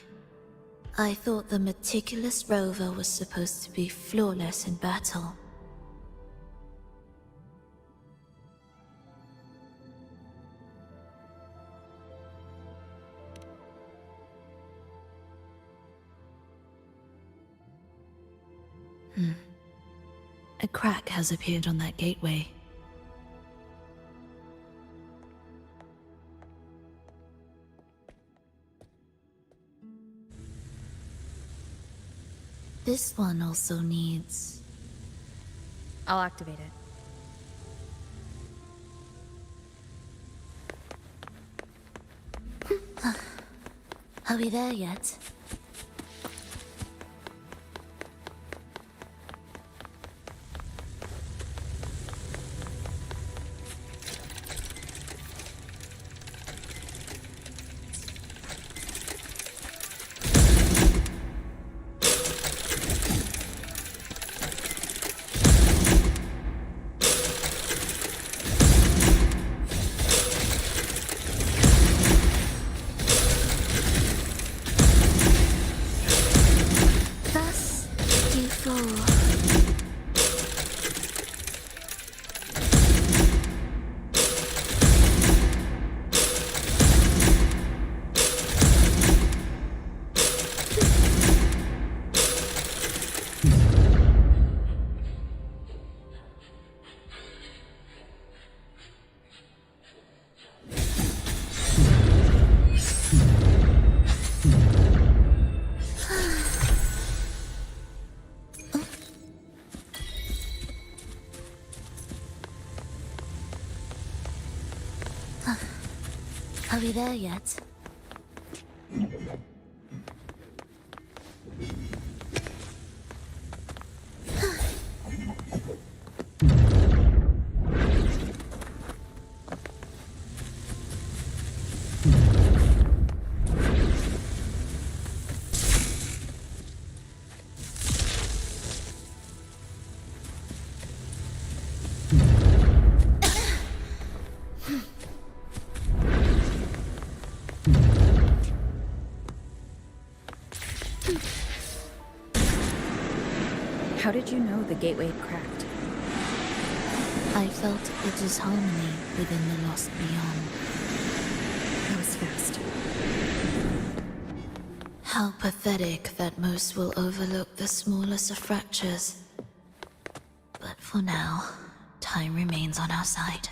I thought the meticulous rover was supposed to be flawless in battle. A crack has appeared on that gateway. This one also needs... I'll activate it. Are we there yet? we there yet? How did you know the gateway had cracked? I felt a disharmony within the lost beyond. That was fast. How pathetic that most will overlook the smallest of fractures. But for now, time remains on our side.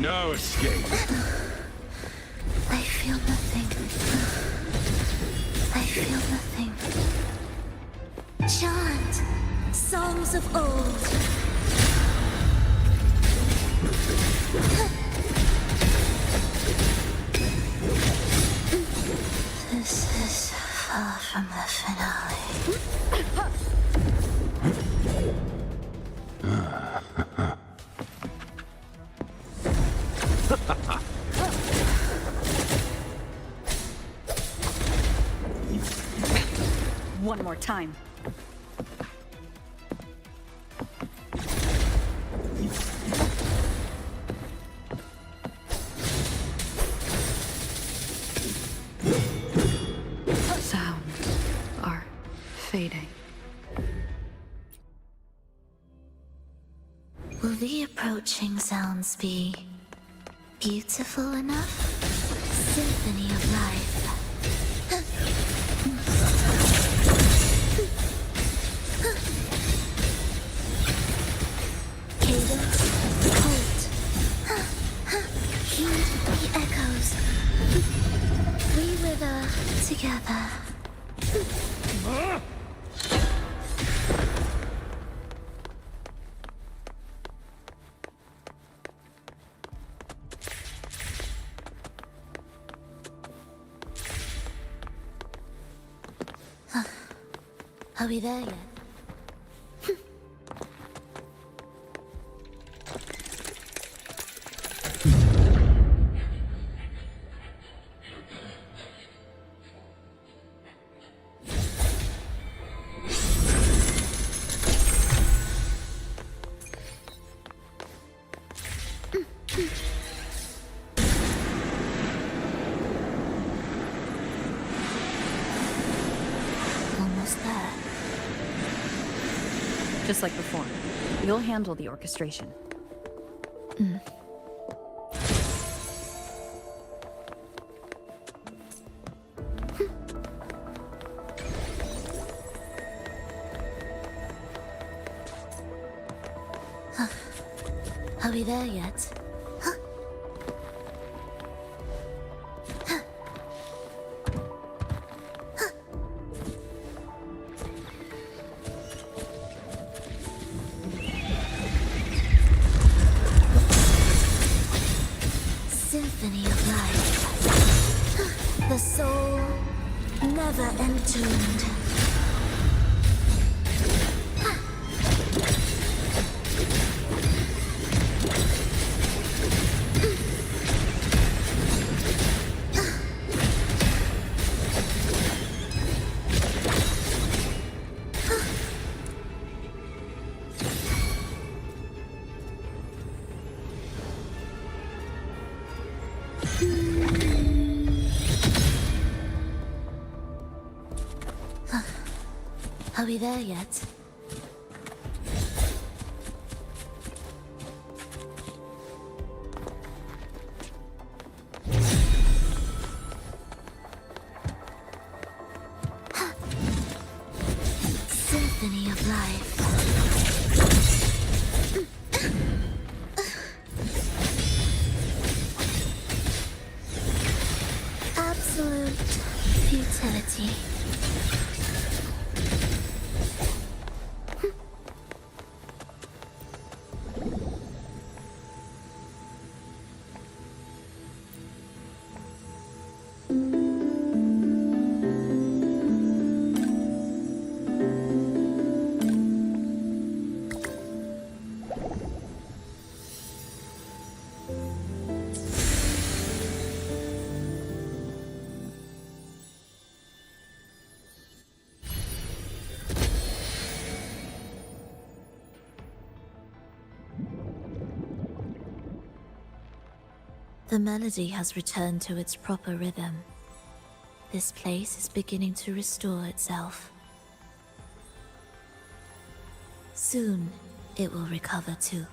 No escape. I feel nothing. I feel nothing. Chant songs of old. This is far from the finale. One more time. Sounds are fading. Will the approaching sounds be beautiful enough? Symphony of life. Cadence, halt. Heed the echoes. We wither together. Are we there yet? Almost there. Just like before. You'll handle the orchestration. Are we there yet? Symphony of life. The soul never entombed. Are we there yet? Symphony of life. Absolute futility. The melody has returned to its proper rhythm. This place is beginning to restore itself. Soon, it will recover too.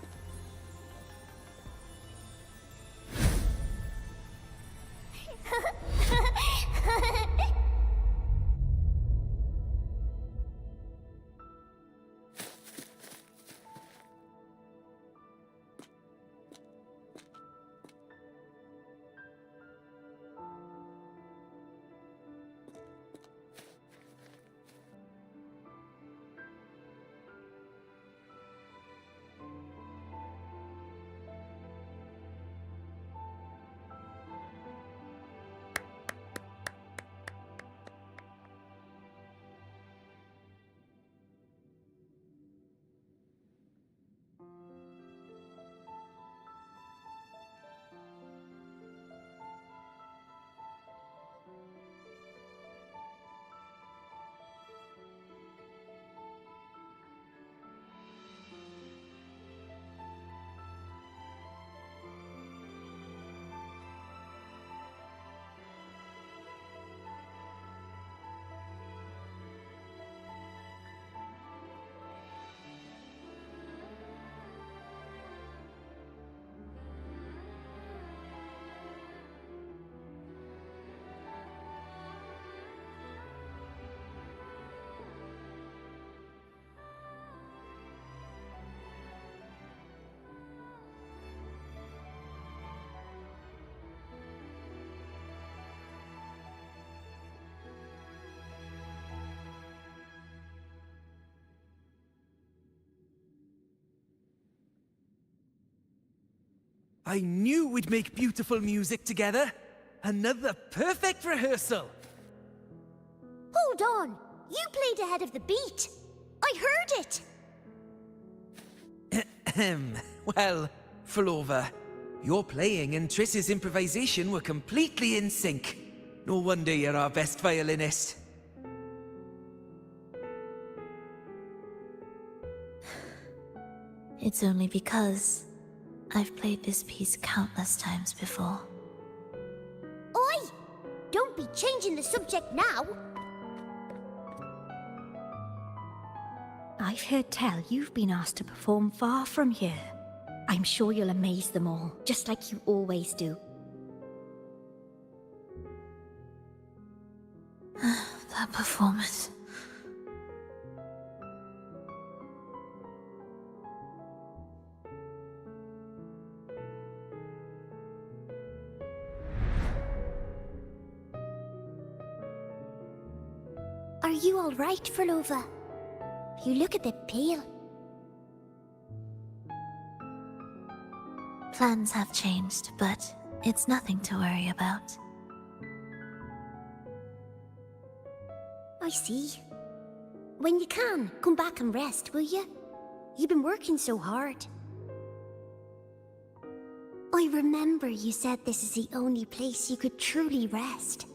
I knew we'd make beautiful music together. Another perfect rehearsal. Hold on! You played ahead of the beat! I heard it! Well, Flova, your playing and Triss's improvisation were completely in sync. No wonder you're our best violinist. It's only because I've played this piece countless times before. Oi! Don't be changing the subject now! I've heard tell you've been asked to perform far from here. I'm sure you'll amaze them all, just like you always do. That performance. Are you alright, Flova? You look a bit pale. Plans have changed, but it's nothing to worry about. I see. When you can, come back and rest, will you? You've been working so hard. I remember you said this is the only place you could truly rest.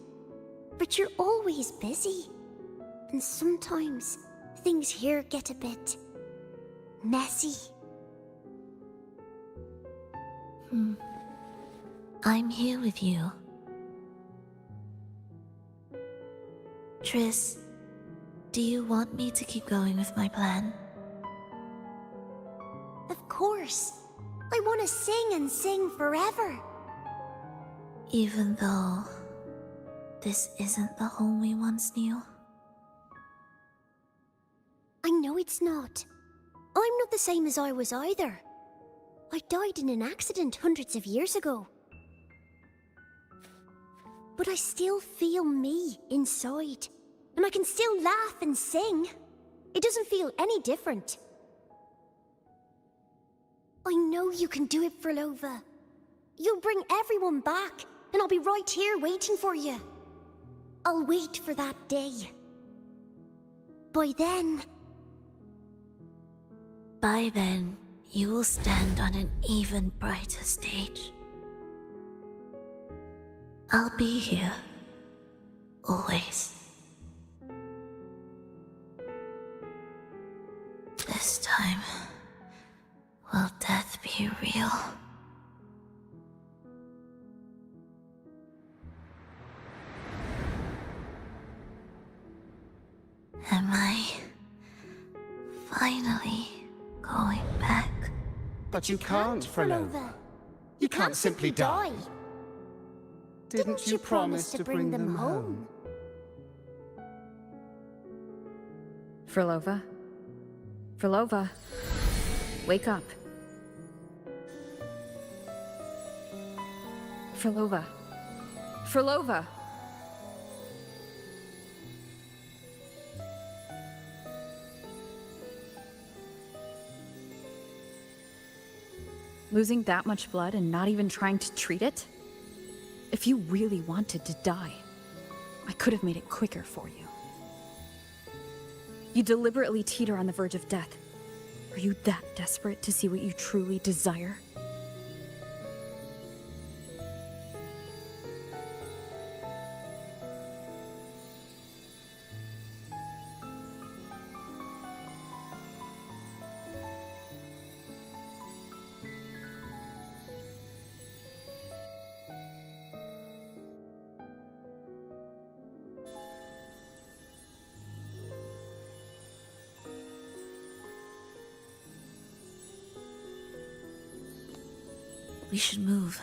But you're always busy. And sometimes things here get a bit messy. I'm here with you. Triss, do you want me to keep going with my plan? Of course. I want to sing and sing forever. Even though this isn't the home we once knew? I know it's not. I'm not the same as I was either. I died in an accident hundreds of years ago. But I still feel me inside. And I can still laugh and sing. It doesn't feel any different. I know you can do it, Frolova. You'll bring everyone back, and I'll be right here waiting for you. I'll wait for that day. By then, you will stand on an even brighter stage. I'll be here. Always. This time, will death be real? Am I finally going back? But you can't, Frolova. You can't simply die. Didn't you promise to bring them home? Frolova? Frolova? Wake up. Frolova. Frolova! Losing that much blood and not even trying to treat it? If you really wanted to die, I could have made it quicker for you. You deliberately teeter on the verge of death. Are you that desperate to see what you truly desire? We should move.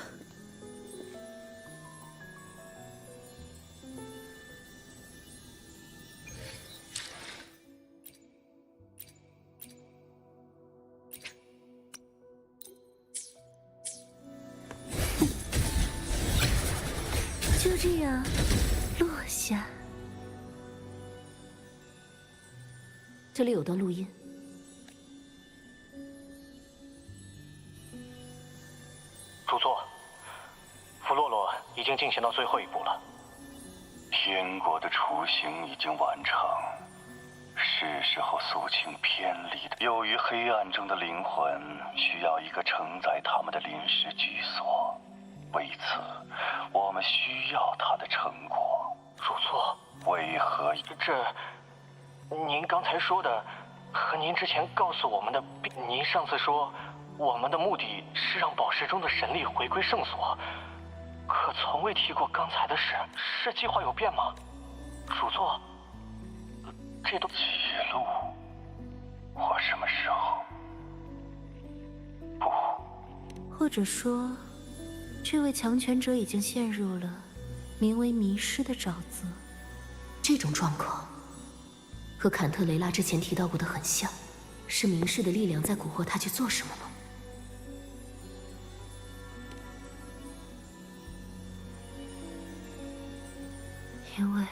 就这样落下。这里有段录音。主座，弗洛洛已经进行到最后一步了。天国的雏形已经完成，是时候肃清偏离的。由于黑暗中的灵魂需要一个承载他们的临时居所，为此，我们需要他的成果。主座，为何？您刚才说的，和您之前告诉我们的，您上次说。我们的目的是让宝石中的神力回归圣所，可从未提过刚才的事。是计划有变吗？主座，这都记录。我什么时候？不。或者说，这位强权者已经陷入了名为迷失的沼泽。这种状况和坎特雷拉之前提到过的很像，是明世的力量在蛊惑他去做什么吗？因为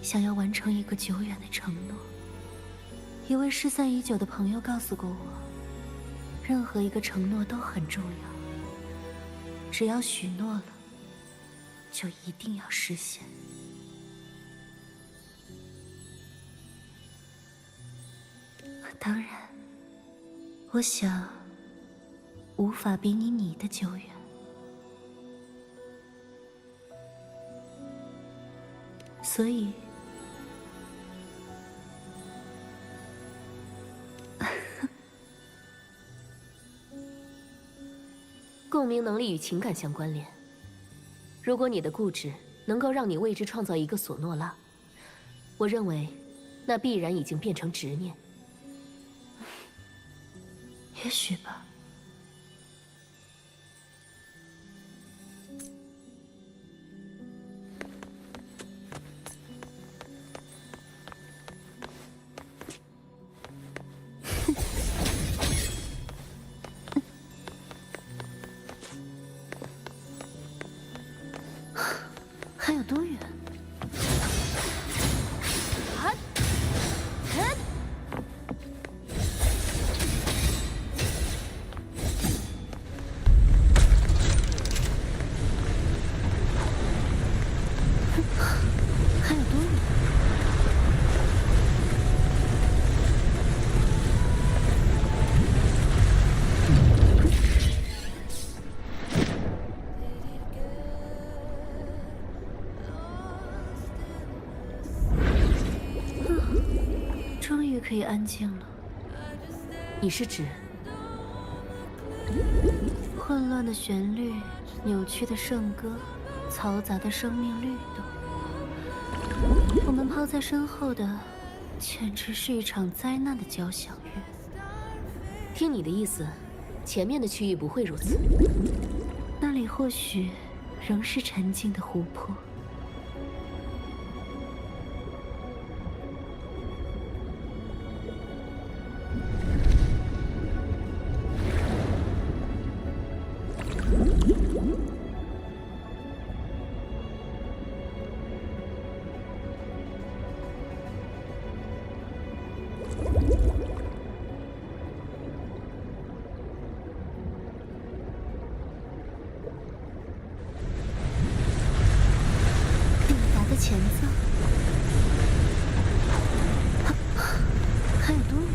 想要完成一个久远的承诺，一位失散已久的朋友告诉过我，任何一个承诺都很重要，只要许诺了，就一定要实现。当然，我想无法比你的久远。所以，共鸣能力与情感相关联。如果你的固执能够让你为之创造一个索诺拉，我认为，那必然已经变成执念。也许吧。还有多远？还有多远？终于可以安静了。你是指混乱的旋律、扭曲的圣歌、嘈杂的生命律动，我们抛在身后的，简直是一场灾难的交响乐。听你的意思，前面的区域不会如此。那里或许仍是沉静的湖泊。前奏，还有多远？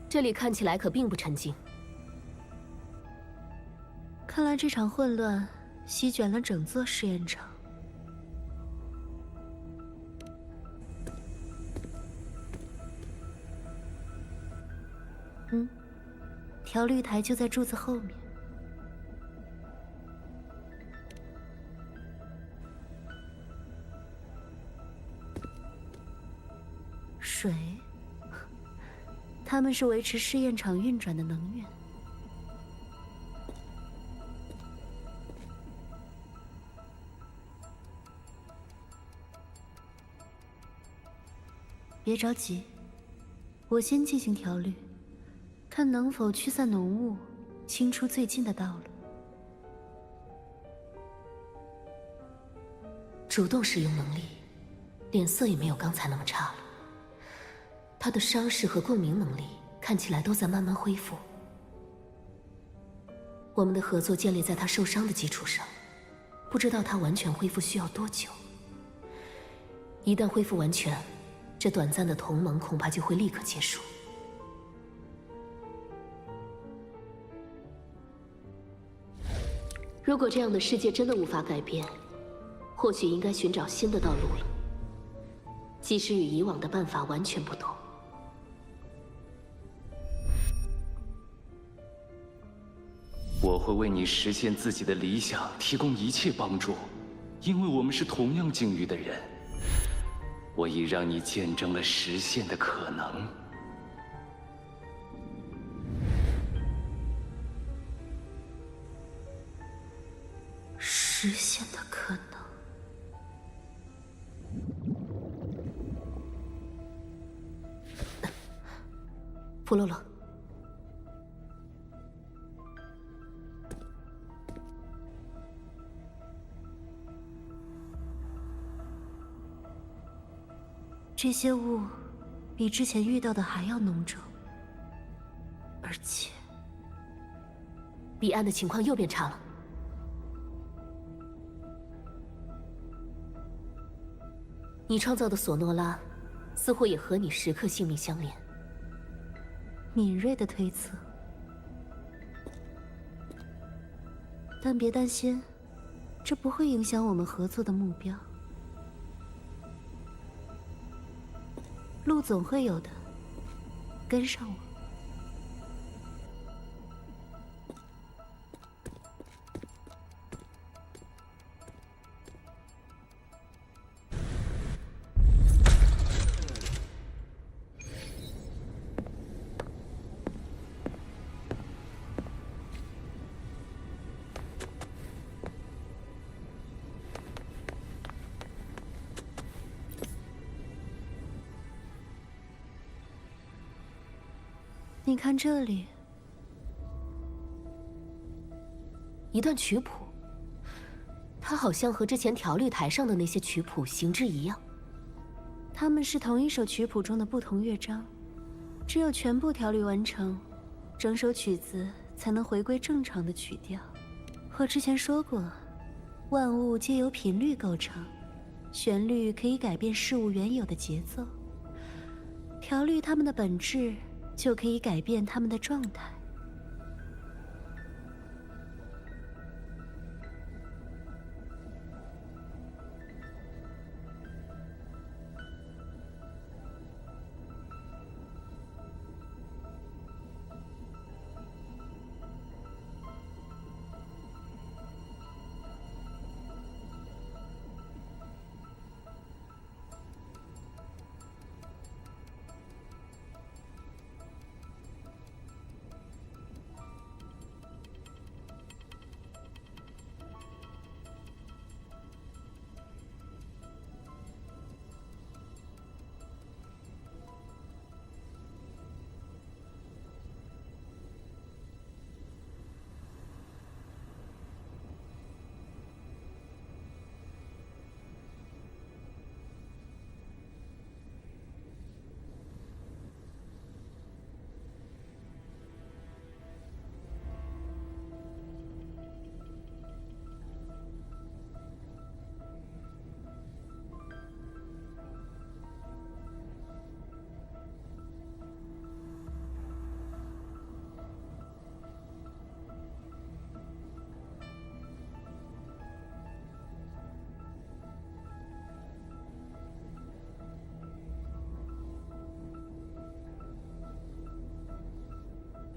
这里看起来可并不沉静。看来这场混乱席卷了整座试验场。调律台就在柱子后面。水，它们是维持试验场运转的能源。别着急，我先进行调律，看能否驱散浓雾，清出最近的道路。主动使用能力，脸色也没有刚才那么差了。他的伤势和共鸣能力看起来都在慢慢恢复。我们的合作建立在他受伤的基础上，不知道他完全恢复需要多久。一旦恢复完全，这短暂的同盟恐怕就会立刻结束。如果这样的世界真的无法改变，或许应该寻找新的道路了，即使与以往的办法完全不同。我会为你实现自己的理想提供一切帮助，因为我们是同样境遇的人。我已让你见证了实现的可能。实现的可能。弗洛洛，这些雾比之前遇到的还要浓重，而且彼岸的情况又变差了。你创造的索诺拉似乎也和你时刻性命相连。敏锐的推测，但别担心，这不会影响我们合作的目标。路总会有的，跟上我。你看这里，一段曲谱，它好像和之前调律台上的那些曲谱形制一样。它们是同一首曲谱中的不同乐章，只有全部调律完成，整首曲子才能回归正常的曲调。我之前说过，万物皆由频率构成，旋律可以改变事物原有的节奏，调律它们的本质，就可以改变它们的状态。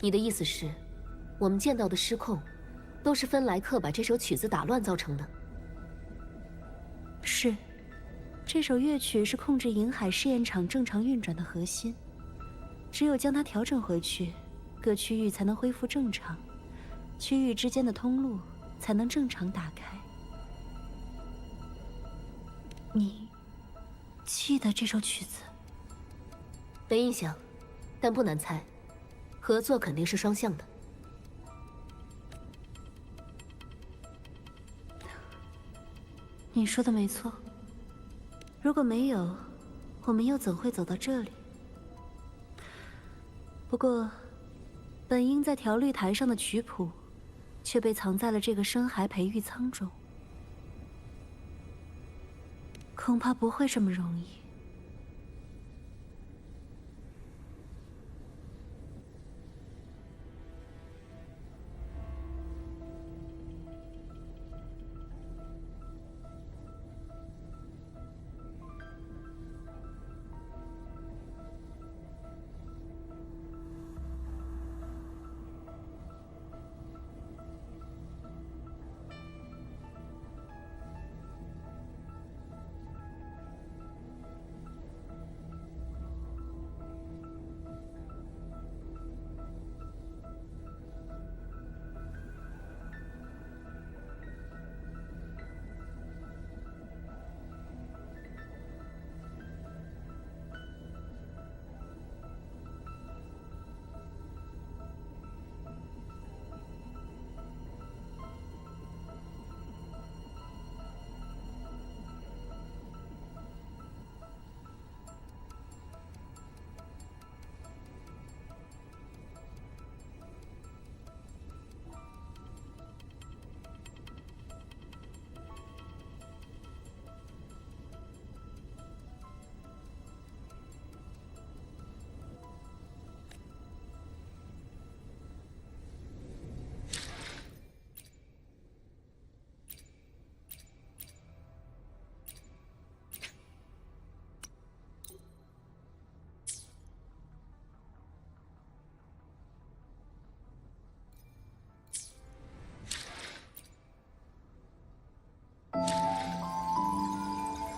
你的意思是，我们见到的失控，都是芬莱克把这首曲子打乱造成的？是，这首乐曲是控制银海试验场正常运转的核心，只有将它调整回去，各区域才能恢复正常，区域之间的通路才能正常打开。你记得这首曲子？没印象，但不难猜。合作肯定是双向的。你说的没错。如果没有，我们又怎会走到这里？不过，本应在调律台上的曲谱，却被藏在了这个深海培育舱中。恐怕不会这么容易。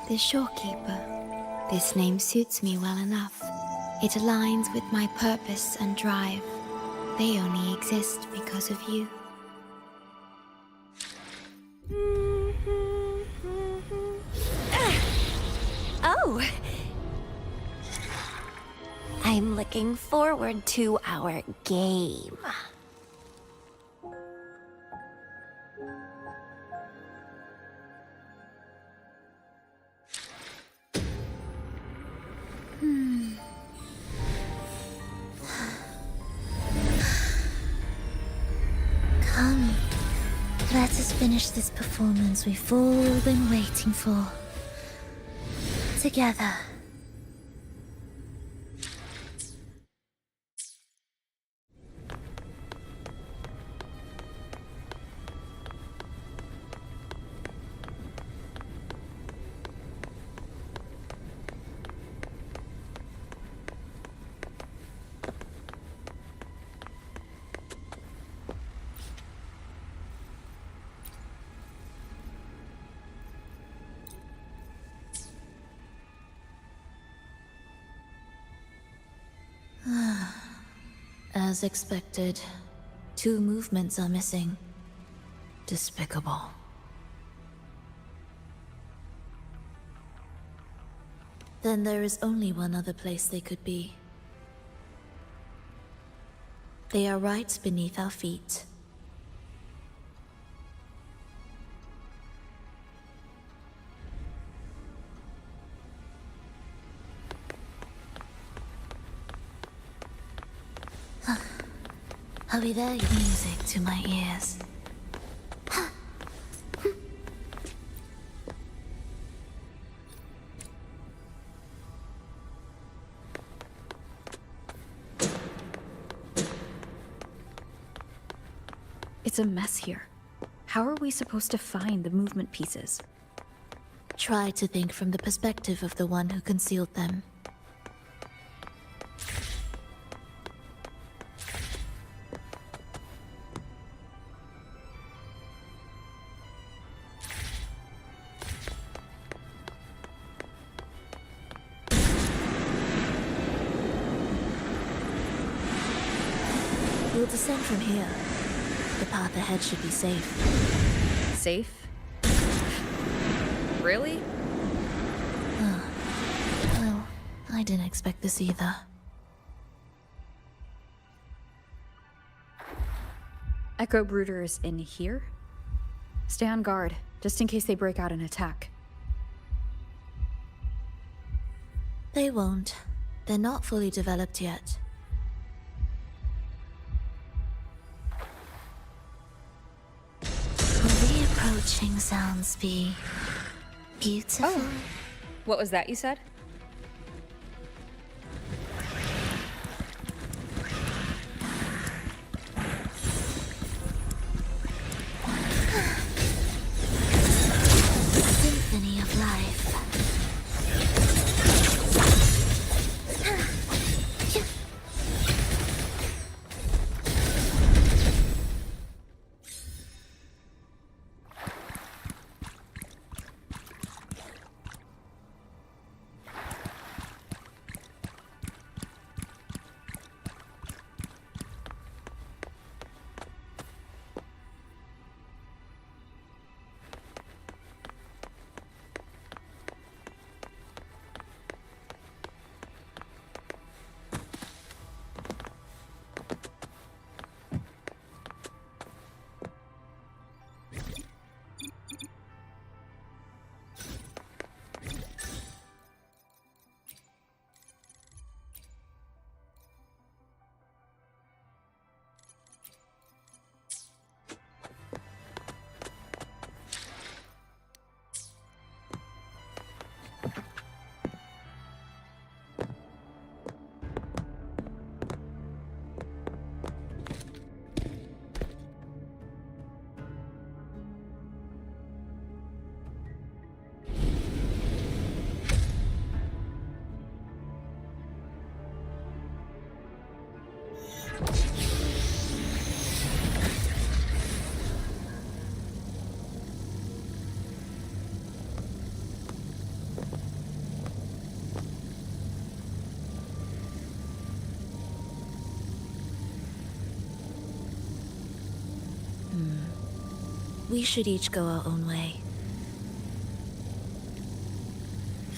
The Shorekeeper. This name suits me well enough. It aligns with my purpose and drive. They only exist because of you. Oh! I'm looking forward to our game. Come, let us finish this performance we've all been waiting for. Together. As expected, 2 movements are missing. Despicable. Then there is only one other place they could be. They are right beneath our feet. I'll be there, music to my ears. It's a mess here. How are we supposed to find the movement pieces? Try to think from the perspective of the one who concealed them. We'll descend from here. The path ahead should be safe. Safe? Really? Well, I didn't expect this either. Echo Brooders in here? Stay on guard, just in case they break out and attack. They won't. They're not fully developed yet. Will the approaching sounds be beautiful? Oh. What was that you said? Symphony of life. we should each go our own way.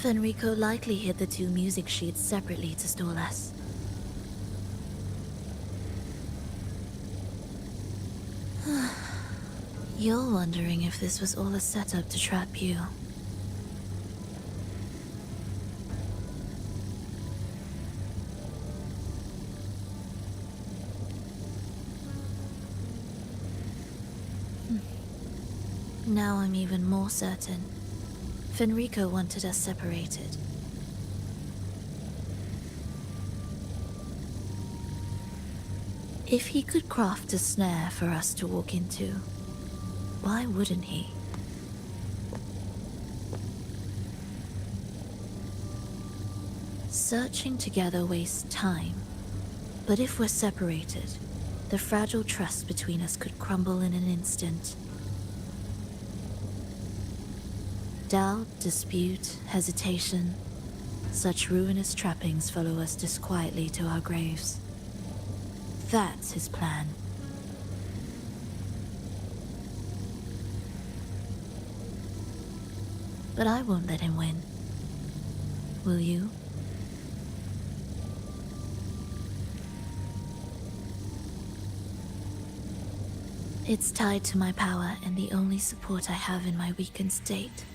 Fenrico likely hid the two music sheets separately to stall us. You're wondering if this was all a setup to trap you. Now I'm even more certain. Fenrico wanted us separated. If he could craft a snare for us to walk into, why wouldn't he? Searching together wastes time, but if we're separated, the fragile trust between us could crumble in an instant. Doubt, dispute, hesitation, such ruinous trappings follow us disquietly to our graves. That's his plan. But I won't let him win. Will you? It's tied to my power and the only support I have in my weakened state.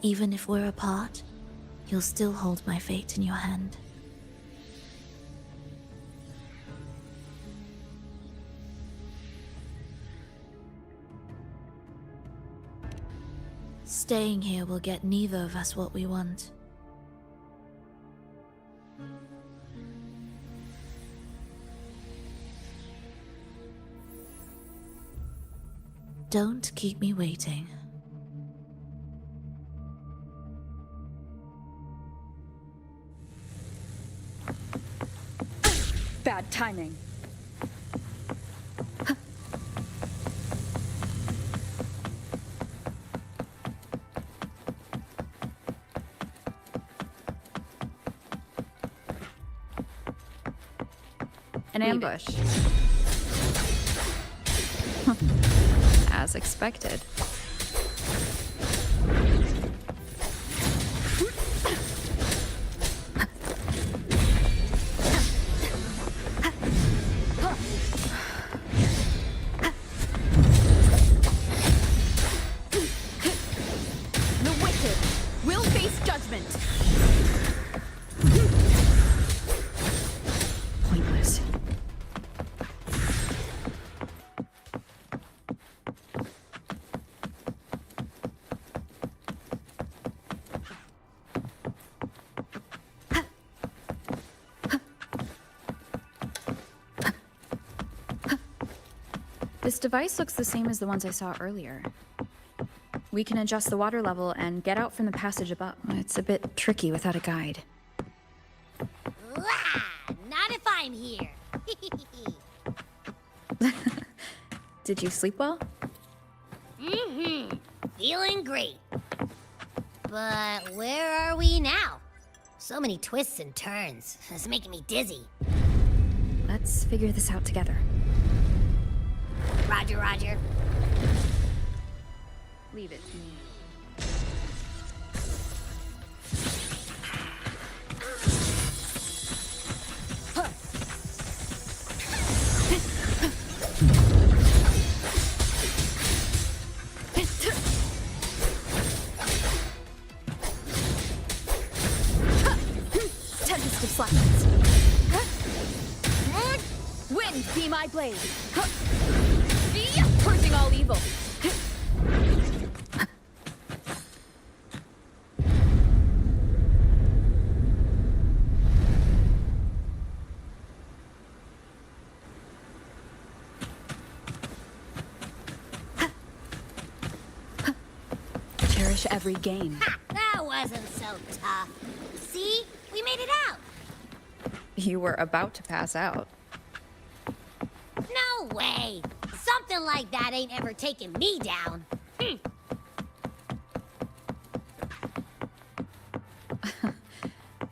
Even if we're apart, you'll still hold my fate in your hand. Staying here will get neither of us what we want. Don't keep me waiting. Bad timing. An ambush. As expected. This device looks the same as the ones I saw earlier. We can adjust the water level and get out from the passage above. It's a bit tricky without a guide. Not if I'm here. Did you sleep well? Feeling great. But where are we now? So many twists and turns. It's making me dizzy. Let's figure this out together. Roger, roger. Leave it to me. Tempest of slackness. Wind be my blade. Purging all evil. Cherish every gain. Ha! That wasn't so tough. See? We made it out. You were about to pass out. No way! Something like that ain't ever taken me down.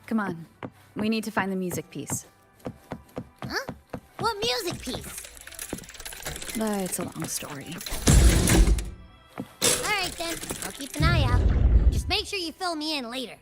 Come on. We need to find the music piece. Huh? What piece. It's a long story. Alright then, I'll keep an eye out. Just make sure you fill me in later.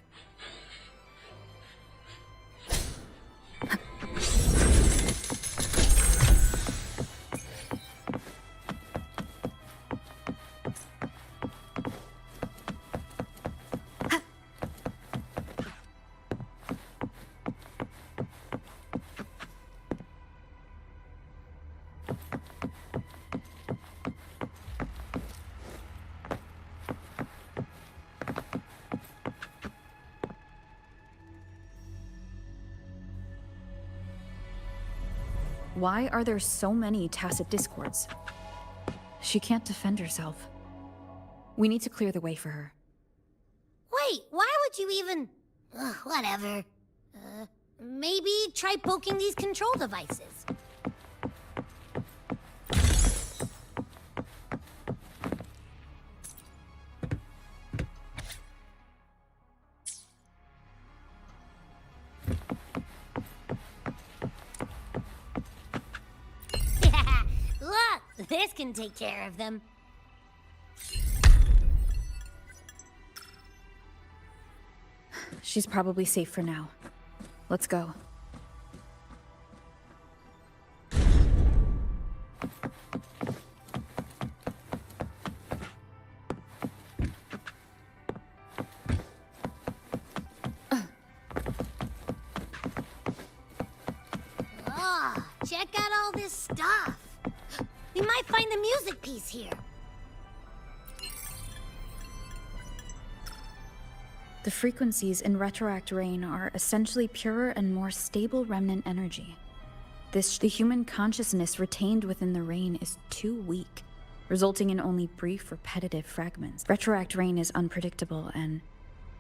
Why are there so many tacit discords? She can't defend herself. We need to clear the way for her. Wait, why would you even... whatever. Maybe try poking these control devices. Look, this can take care of them. She's probably safe for now. Let's go. Oh, check out all this stuff. We might find the music piece here. The frequencies in Retroact Rain are essentially purer and more stable remnant energy. The human consciousness retained within the rain is too weak, resulting in only brief, repetitive fragments. Retroact Rain is unpredictable and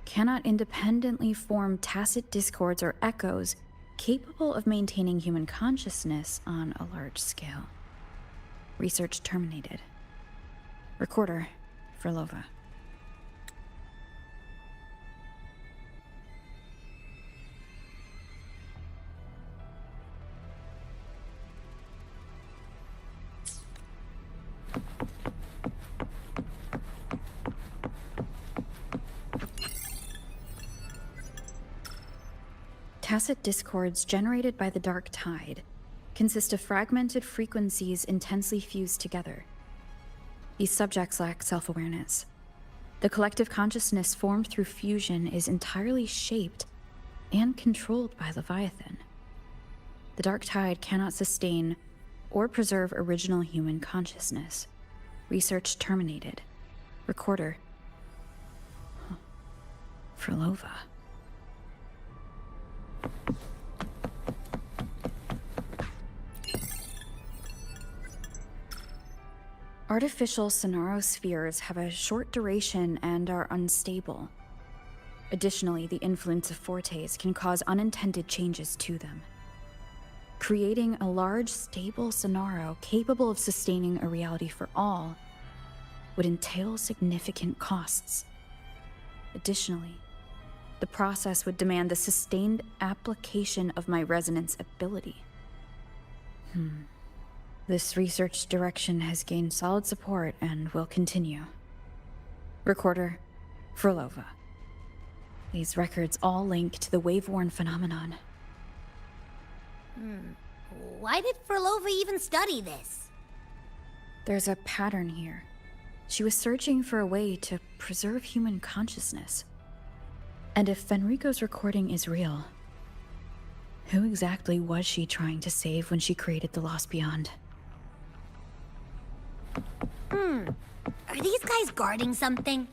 cannot independently form tacit discords or echoes capable of maintaining human consciousness on a large scale. Research terminated. Recorder, Frolova. Tacit discords generated by the Dark Tide consist of fragmented frequencies intensely fused together. These subjects lack self-awareness. The collective consciousness formed through fusion is entirely shaped and controlled by Leviathan. The Dark Tide cannot sustain or preserve original human consciousness. Research terminated. Recorder. Frolova. Artificial sonarospheres have a short duration and are unstable. Additionally, the influence of fortes can cause unintended changes to them. Creating a large, stable sonaro capable of sustaining a reality for all would entail significant costs. Additionally, the process would demand the sustained application of my resonance ability. This research direction has gained solid support and will continue. Recorder, Frolova. These records all link to the wave-worn phenomenon. Why did Frolova even study this? There's a pattern here. She was searching for a way to preserve human consciousness. And if Fenrico's recording is real, who exactly was she trying to save when she created the Lost Beyond? Are these guys guarding something?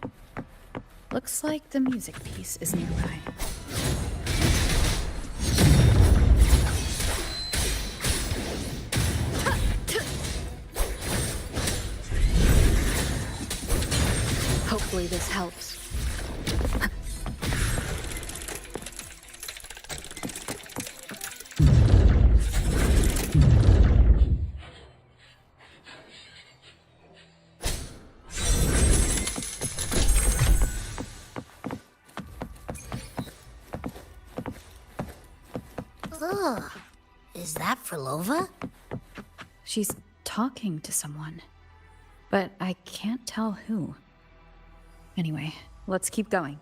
Looks like the music piece is nearby. Hopefully this helps. Ugh. Is that Frolova? She's talking to someone, but I can't tell who. Anyway, let's keep going.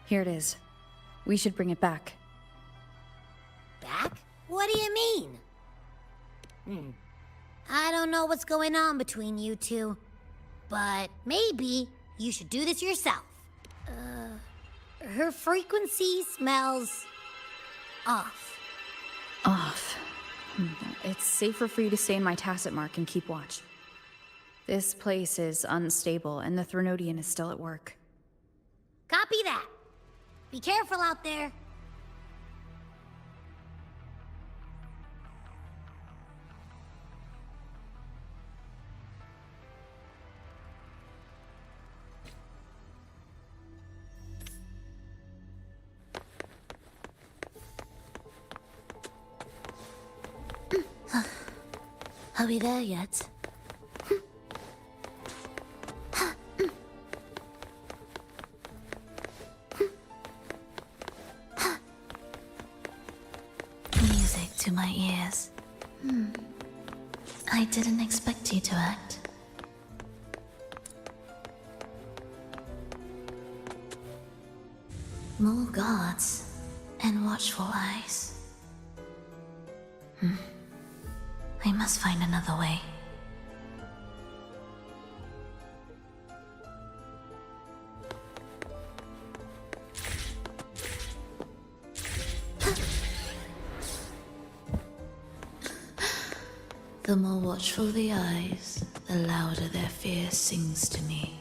Here it is. We should bring it back. Back? What do you mean? I don't know what's going on between you two, but maybe you should do this yourself. Her frequency smells off. Off. It's safer for you to stay in my tacit mark and keep watch. This place is unstable, and the Threnodian is still at work. Copy that. Be careful out there. Are we there yet? Music to my ears. I didn't expect you to act. More guards and watchful eyes. I must find another way. The more watchful the eyes, the louder their fear sings to me.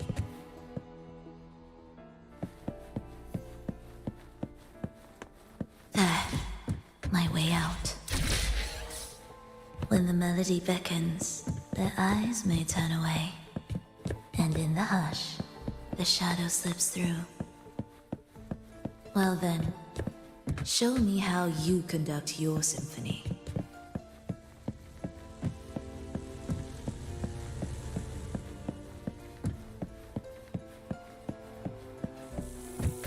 There, my way out. When the melody beckons, their eyes may turn away, and in the hush, the shadow slips through. Well then, show me how you conduct your symphony.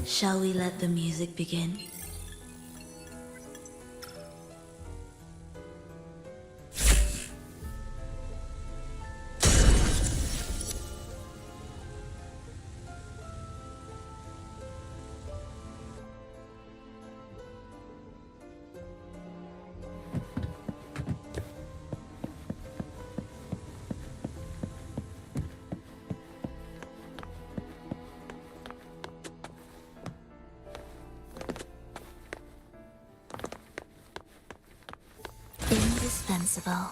Shall we let the music begin? Indispensable.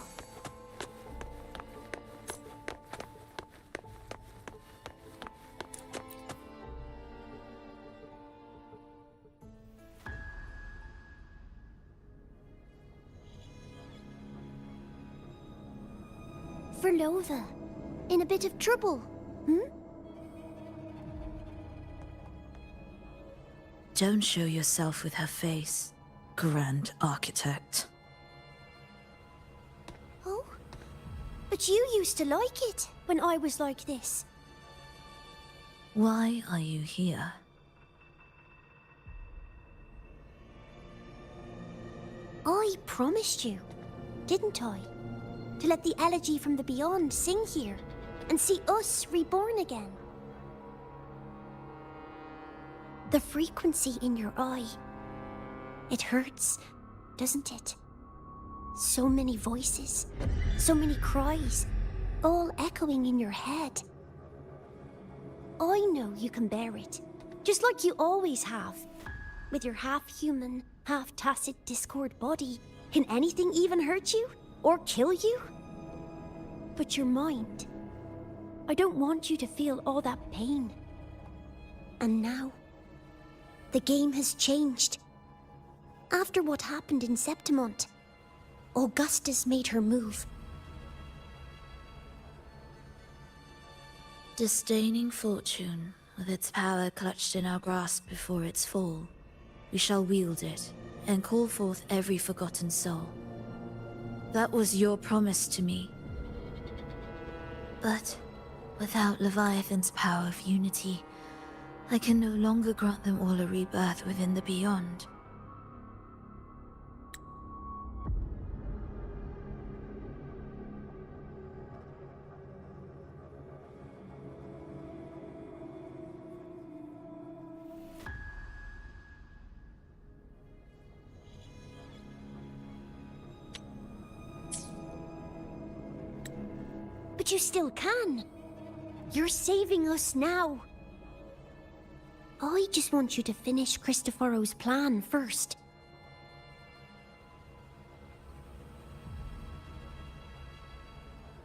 Verlova, in a bit of trouble, Don't show yourself with her face, Grand Architect. Oh? But you used to like it when I was like this. Why are you here? I promised you, didn't I? To let the elegy from the beyond sing here and see us reborn again. The frequency in your eye. It hurts, doesn't it? So many voices, so many cries, all echoing in your head. I know you can bear it, just like you always have. With your half-human, half-tacit Discord body, can anything even hurt you? Or kill you? But your mind, I don't want you to feel all that pain. And now, the game has changed. After what happened in Septimont, Augusta's made her move. Disdaining fortune, with its power clutched in our grasp before its fall, we shall wield it and call forth every forgotten soul. That was your promise to me. But without Leviathan's power of unity, I can no longer grant them all a rebirth within the beyond. But you still can. You're saving us now. I just want you to finish Cristoforo's plan first.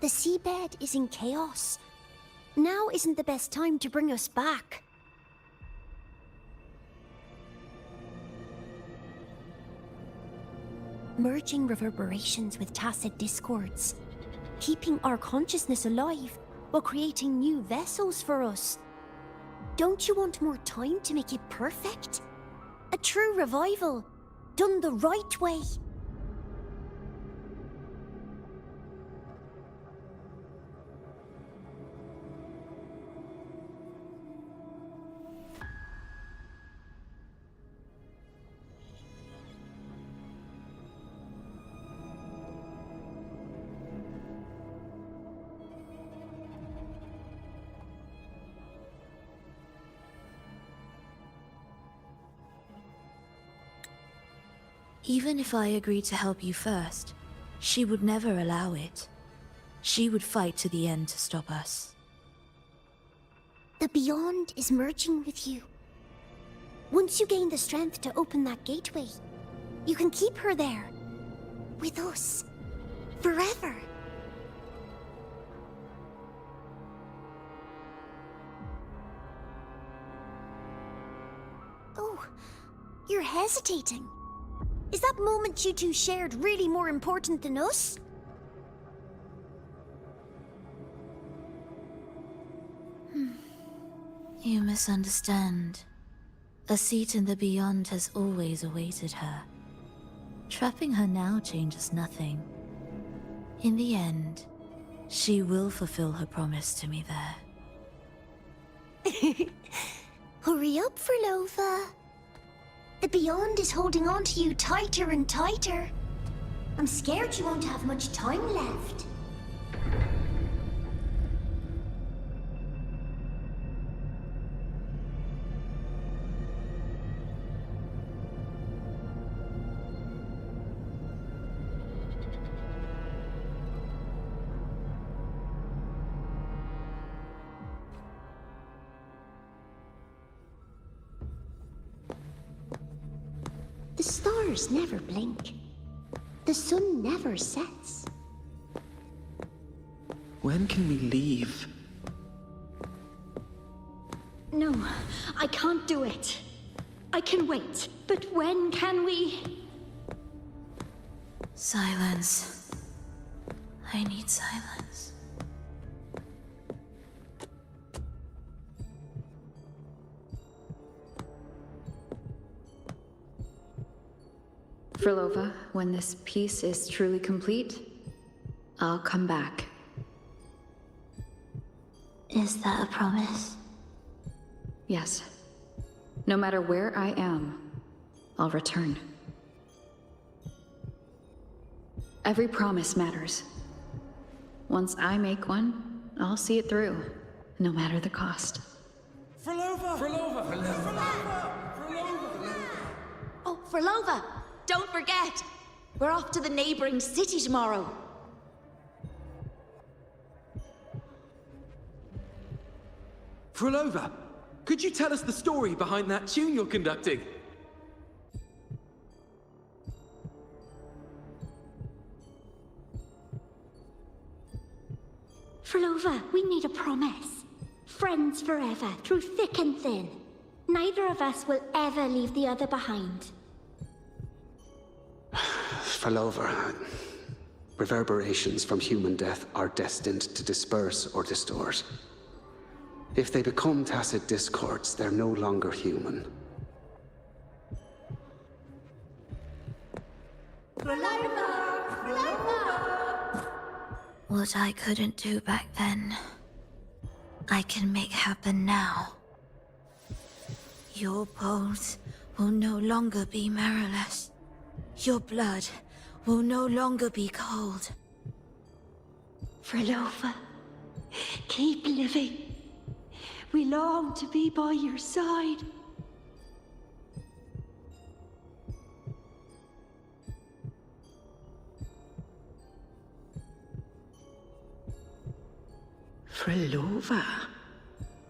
The seabed is in chaos. Now isn't the best time to bring us back. Merging reverberations with tacit discords. Keeping our consciousness alive while creating new vessels for us. Don't you want more time to make it perfect? A true revival, done the right way. Even if I agreed to help you first, she would never allow it. She would fight to the end to stop us. The Beyond is merging with you. Once you gain the strength to open that gateway, you can keep her there. With us. Forever. Oh, you're hesitating. Is that moment you two shared really more important than us? You misunderstand. A seat in the Beyond has always awaited her. Trapping her now changes nothing. In the end, she will fulfill her promise to me there. Hurry up, Furlova. The Beyond is holding on to you tighter and tighter. I'm scared you won't have much time left. The stars never blink. The sun never sets. When can we leave? No, I can't do it. I can wait, but when can we? Silence. I need silence. Furlova, when this piece is truly complete, I'll come back. Is that a promise? Yes. No matter where I am, I'll return. Every promise matters. Once I make one, I'll see it through, no matter the cost. Furlova! Furlova! Furlova! Oh, Furlova! Don't forget! We're off to the neighboring city tomorrow. Furlova, could you tell us the story behind that tune you're conducting? Furlova, we need a promise. Friends forever, through thick and thin. Neither of us will ever leave the other behind. Furlova, Reverberations from human death are destined to disperse or distort. If they become tacit discords, they're no longer human. What I couldn't do back then, I can make happen now. Your bones will no longer be marrowless. Your blood will no longer be cold. Frelova, keep living. We long to be by your side. Frelova,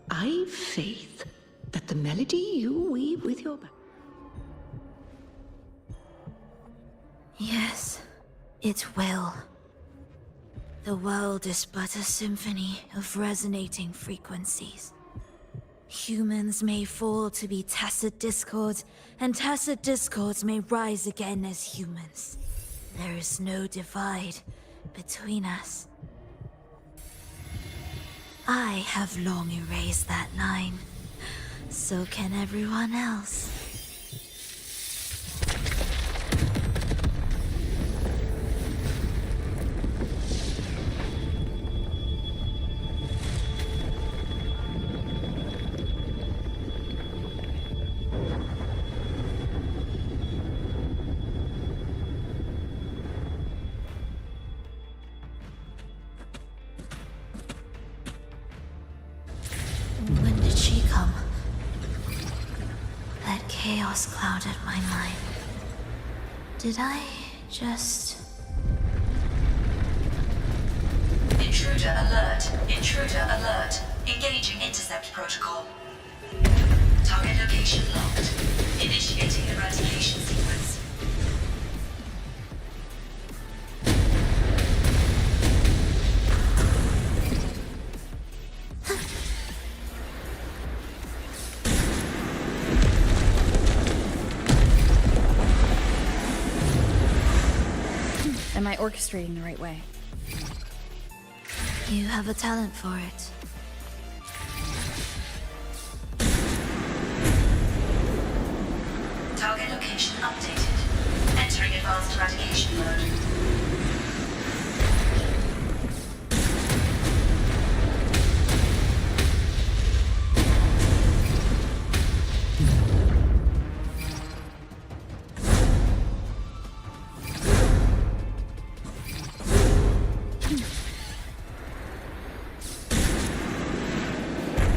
I've faith that the melody you weave with your back. Yes, it will. The world is but a symphony of resonating frequencies. Humans may fall to be tacit discords, and tacit discords may rise again as humans. There is no divide between us. I have long erased that line. So can everyone else. When did she come? That chaos clouded my mind. Did I just... Intruder alert! Intruder alert! Engaging intercept protocol. Target location locked. Initiating eradication sequence. Am I orchestrating the right way? You have a talent for it. Target location updated. Entering advanced eradication mode.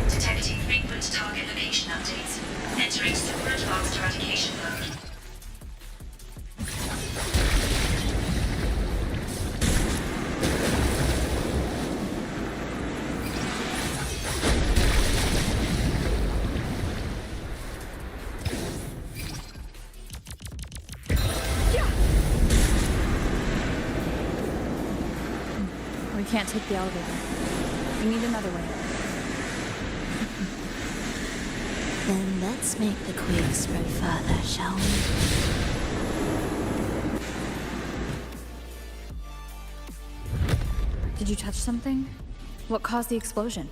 Detecting frequent target location updates. Entering super advanced eradication mode. We can't take the elevator. We need another way. Then let's make the quake spread further, shall we? Did you touch something? What caused the explosion?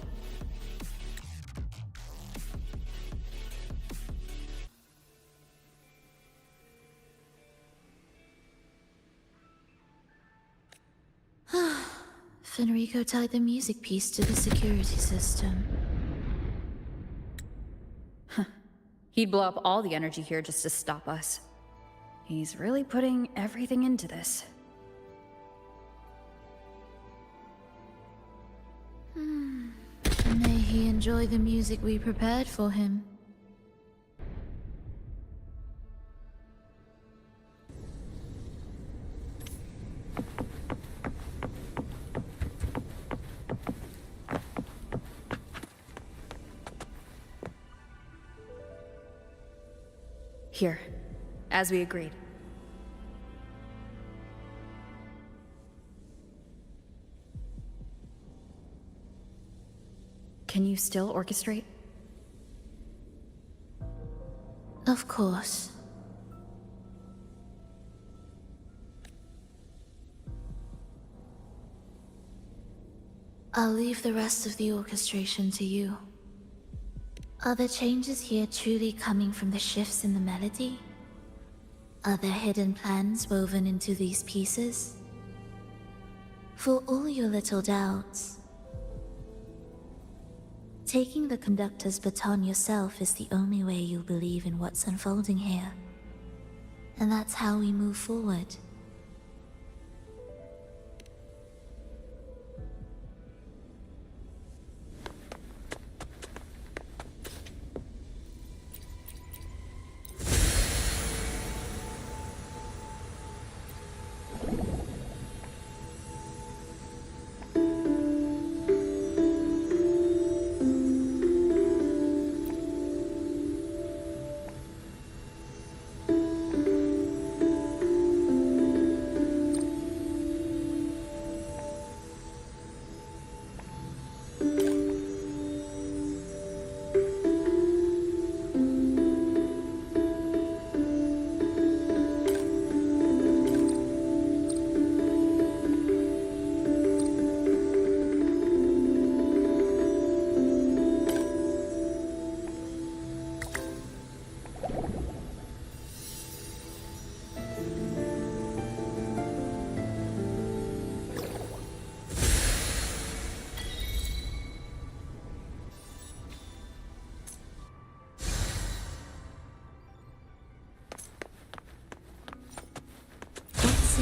Fenrico tied the music piece to the security system. He'd blow up all the energy here just to stop us. He's really putting everything into this. May he enjoy the music we prepared for him. Here, as we agreed. Can you still orchestrate? Of course. I'll leave the rest of the orchestration to you. Are the changes here truly coming from the shifts in the melody? Are there hidden plans woven into these pieces? For all your little doubts, taking the conductor's baton yourself is the only way you'll believe in what's unfolding here. And that's how we move forward.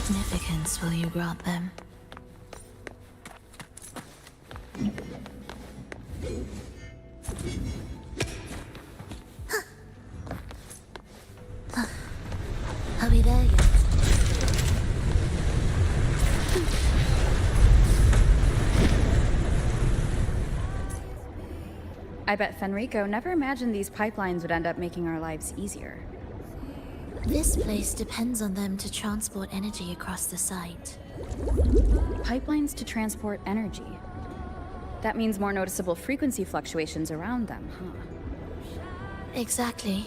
Significance will you grant them? Are we there yet? I bet Fenrico never imagined these pipelines would end up making our lives easier. This place depends on them to transport energy across the site. Pipelines to transport energy. That means more noticeable frequency fluctuations around them, huh? Exactly.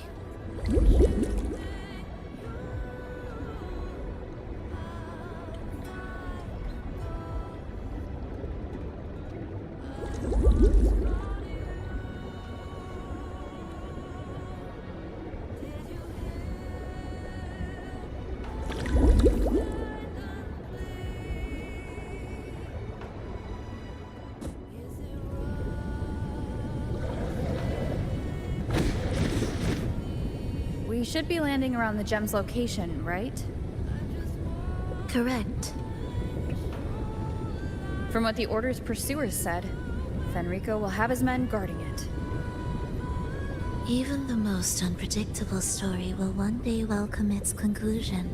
We should be landing around the gem's location, right? Correct. From what the Order's pursuers said, Fenrico will have his men guarding it. Even the most unpredictable story will one day welcome its conclusion.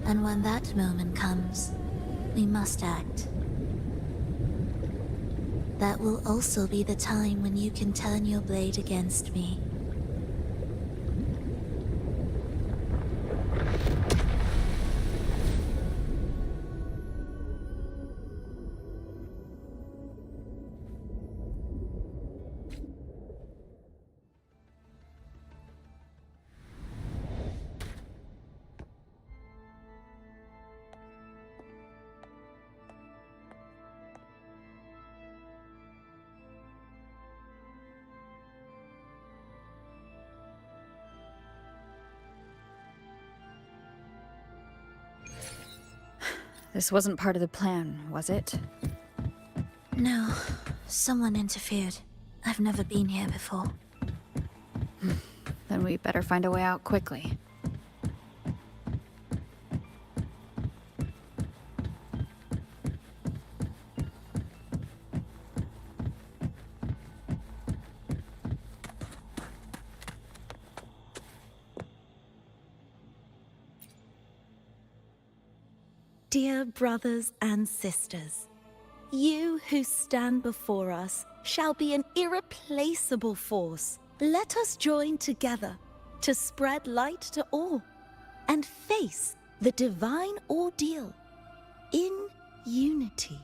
And when that moment comes, we must act. That will also be the time when you can turn your blade against me. This wasn't part of the plan, was it? No. Someone interfered. I've never been here before. Then we better find a way out quickly. Dear brothers and sisters, you who stand before us shall be an irreplaceable force. Let us join together to spread light to all and face the divine ordeal in unity.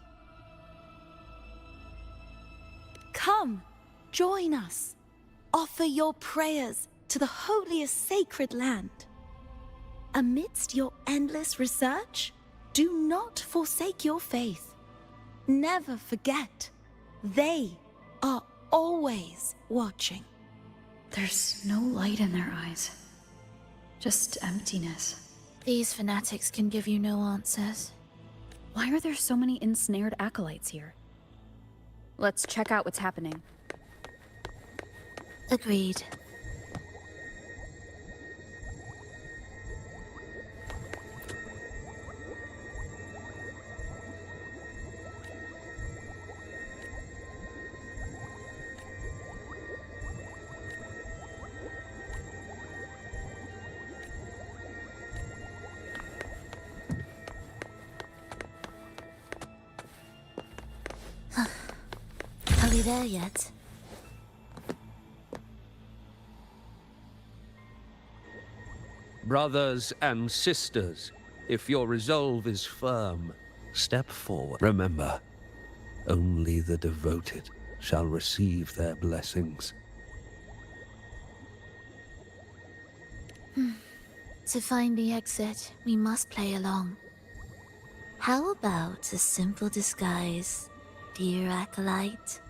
Come, join us. Offer your prayers to the holiest sacred land. Amidst your endless research, do not forsake your faith. never forget. They are always watching. There's no light in their eyes. Just emptiness. These fanatics can give you no answers. Why are there so many ensnared acolytes here? Let's check out what's happening. Agreed. Are we there yet? Brothers and sisters, if your resolve is firm, step forward. Remember, only the devoted shall receive their blessings. To find the exit, we must play along. How about a simple disguise, dear acolyte?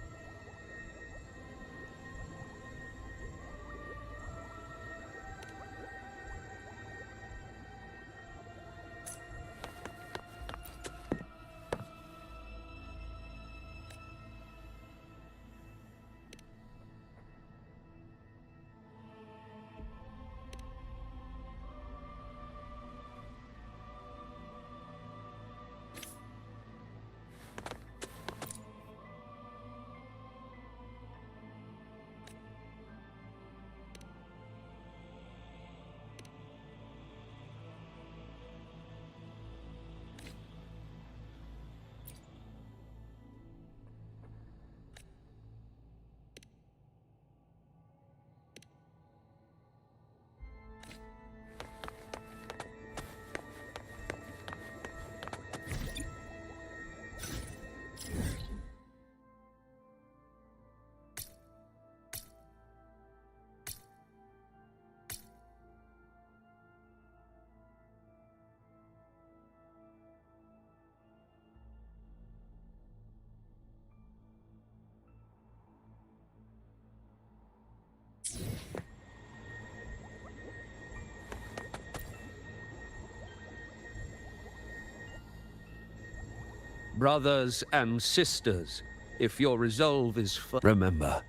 Brothers and sisters, if your resolve is firm, remember,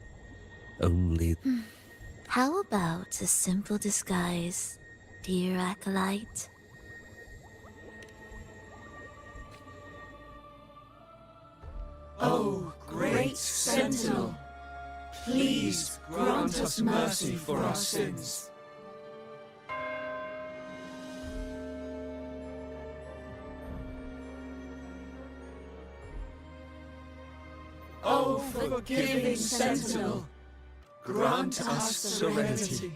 only... How about a simple disguise, dear acolyte? O great Sentinel, please grant us mercy for our sins. O forgiving Sentinel, grant us serenity.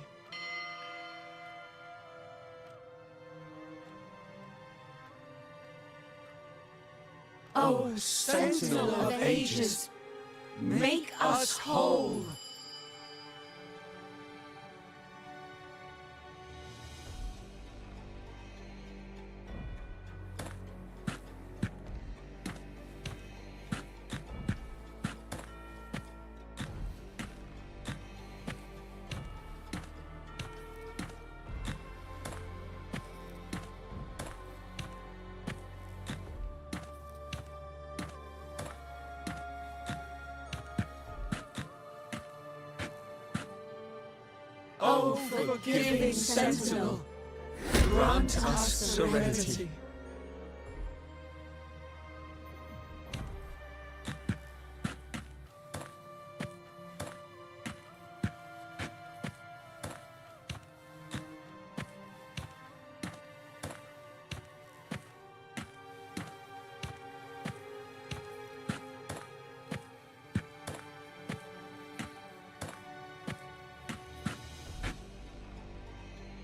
O Sentinel of ages, make us whole. O forgiving Sentinel, grant us serenity.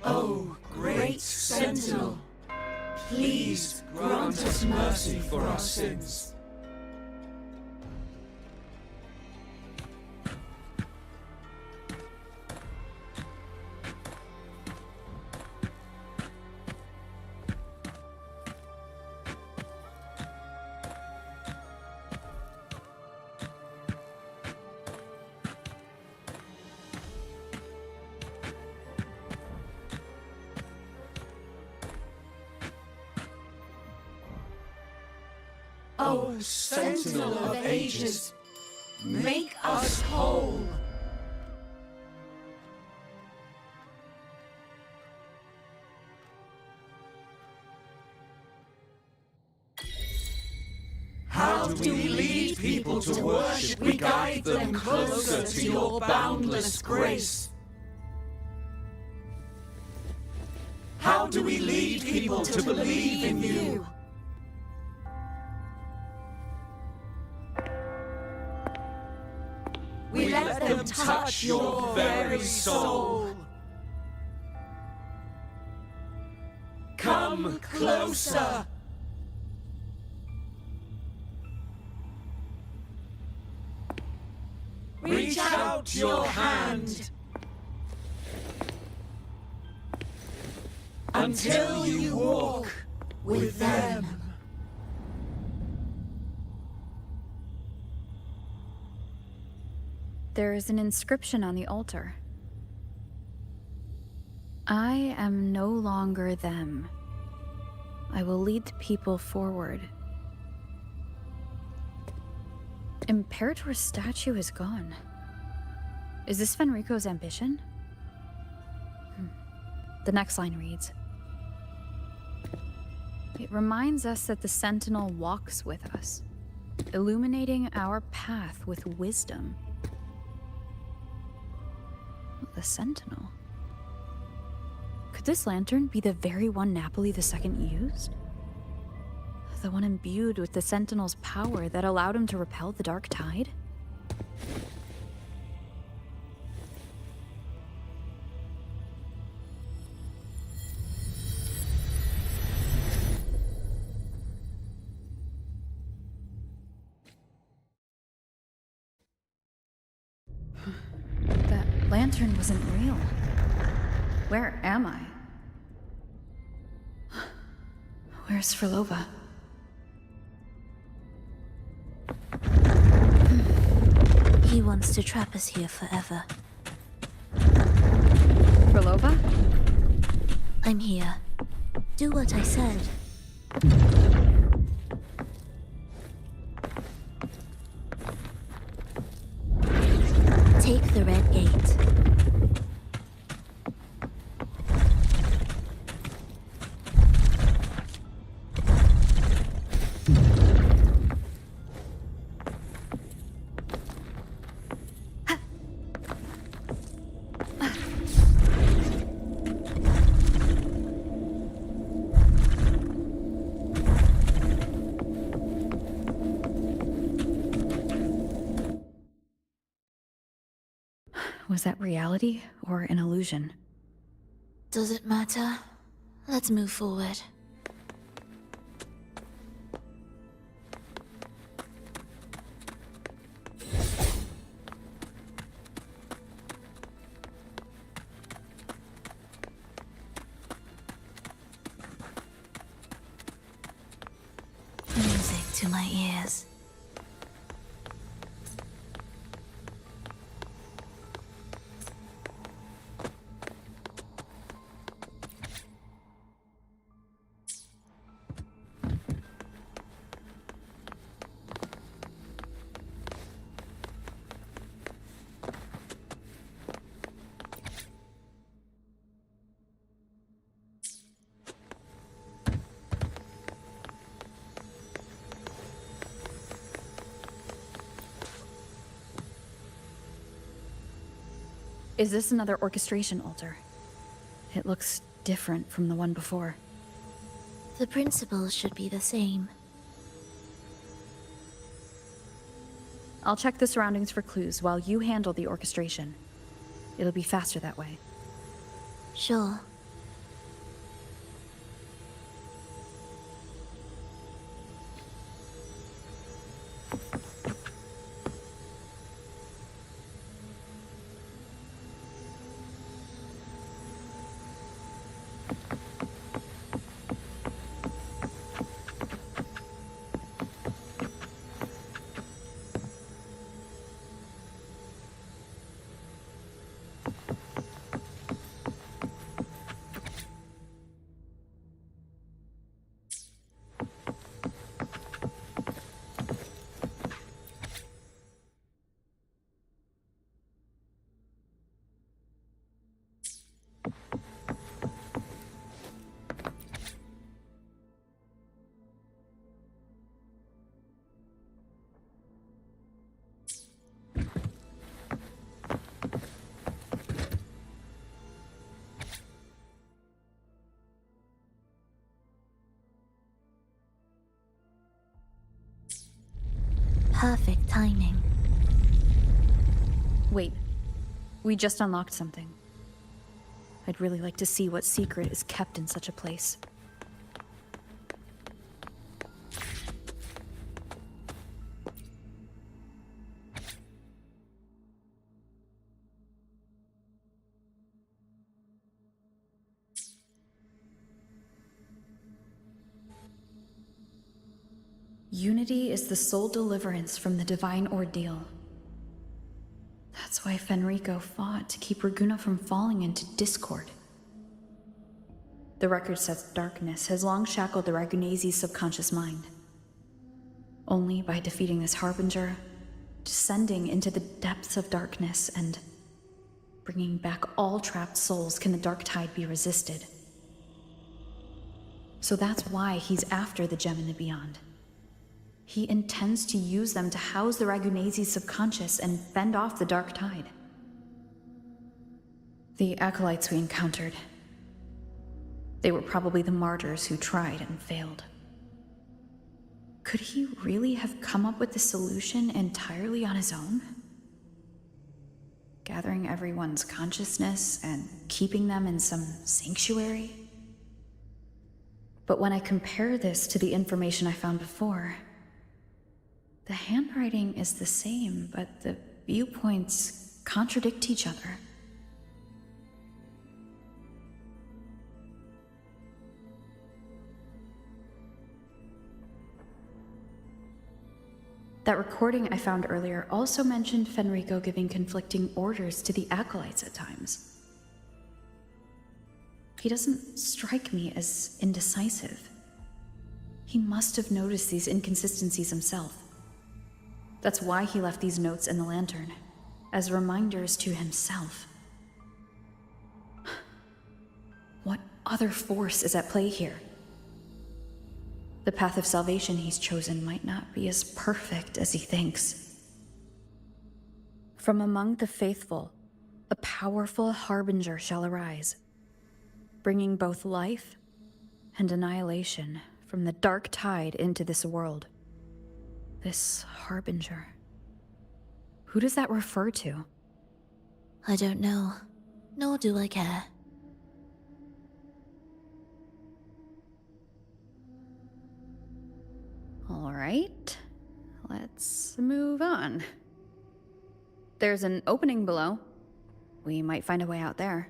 O great Sentinel, please grant us mercy for our sins. O Sentinel of Ages, make us whole. How do we lead people to worship? We guide them closer to your boundless grace. How do we lead people to believe in you? We let them touch your very soul. Come closer. Reach out your hand until you walk with them. There is an inscription on the altar. I am no longer them. I will lead the people forward. Imperator's statue is gone. Is this Fenrico's ambition? The next line reads, it reminds us that the Sentinel walks with us, illuminating our path with wisdom. The Sentinel? Could this lantern be the very one Napoli II used? The one imbued with the Sentinel's power that allowed him to repel the Dark Tide? That lantern wasn't real. Where am I? Where's Frolova? He wants to trap us here forever. Frolova? I'm here. Do what I said. Take the Red Gate. Was that reality or an illusion? Does it matter? Let's move forward. Music to my ears. Is this another orchestration altar? It looks different from the one before. The principles should be the same. I'll check the surroundings for clues while you handle the orchestration. It'll be faster that way. Sure. perfect timing. Wait, we just unlocked something. I'd really like to see what secret is kept in such a place. Unity is the sole deliverance from the divine ordeal. That's why Fenrico fought, to keep Raguna from falling into discord. The record says darkness has long shackled the Ragunese's subconscious mind. Only by defeating this harbinger, descending into the depths of darkness, and bringing back all trapped souls can the dark tide be resisted. So that's why he's after the gem in the beyond. He intends to use them to house the Ragunese's subconscious and fend off the dark tide. The acolytes we encountered, they were probably the martyrs who tried and failed. Could he really have come up with the solution entirely on his own? Gathering everyone's consciousness and keeping them in some sanctuary? But when I compare this to the information I found before, the handwriting is the same, but the viewpoints contradict each other. That recording I found earlier also mentioned Fenrico giving conflicting orders to the acolytes at times. He doesn't strike me as indecisive. He must have noticed these inconsistencies himself. That's why he left these notes in the lantern, as reminders to himself. What other force is at play here? The path of salvation he's chosen might not be as perfect as he thinks. From among the faithful, a powerful harbinger shall arise, bringing both life and annihilation from the dark tide into this world. This harbinger. Who does that refer to? I don't know, nor do I care. All right, let's move on. There's an opening below. We might find a way out there.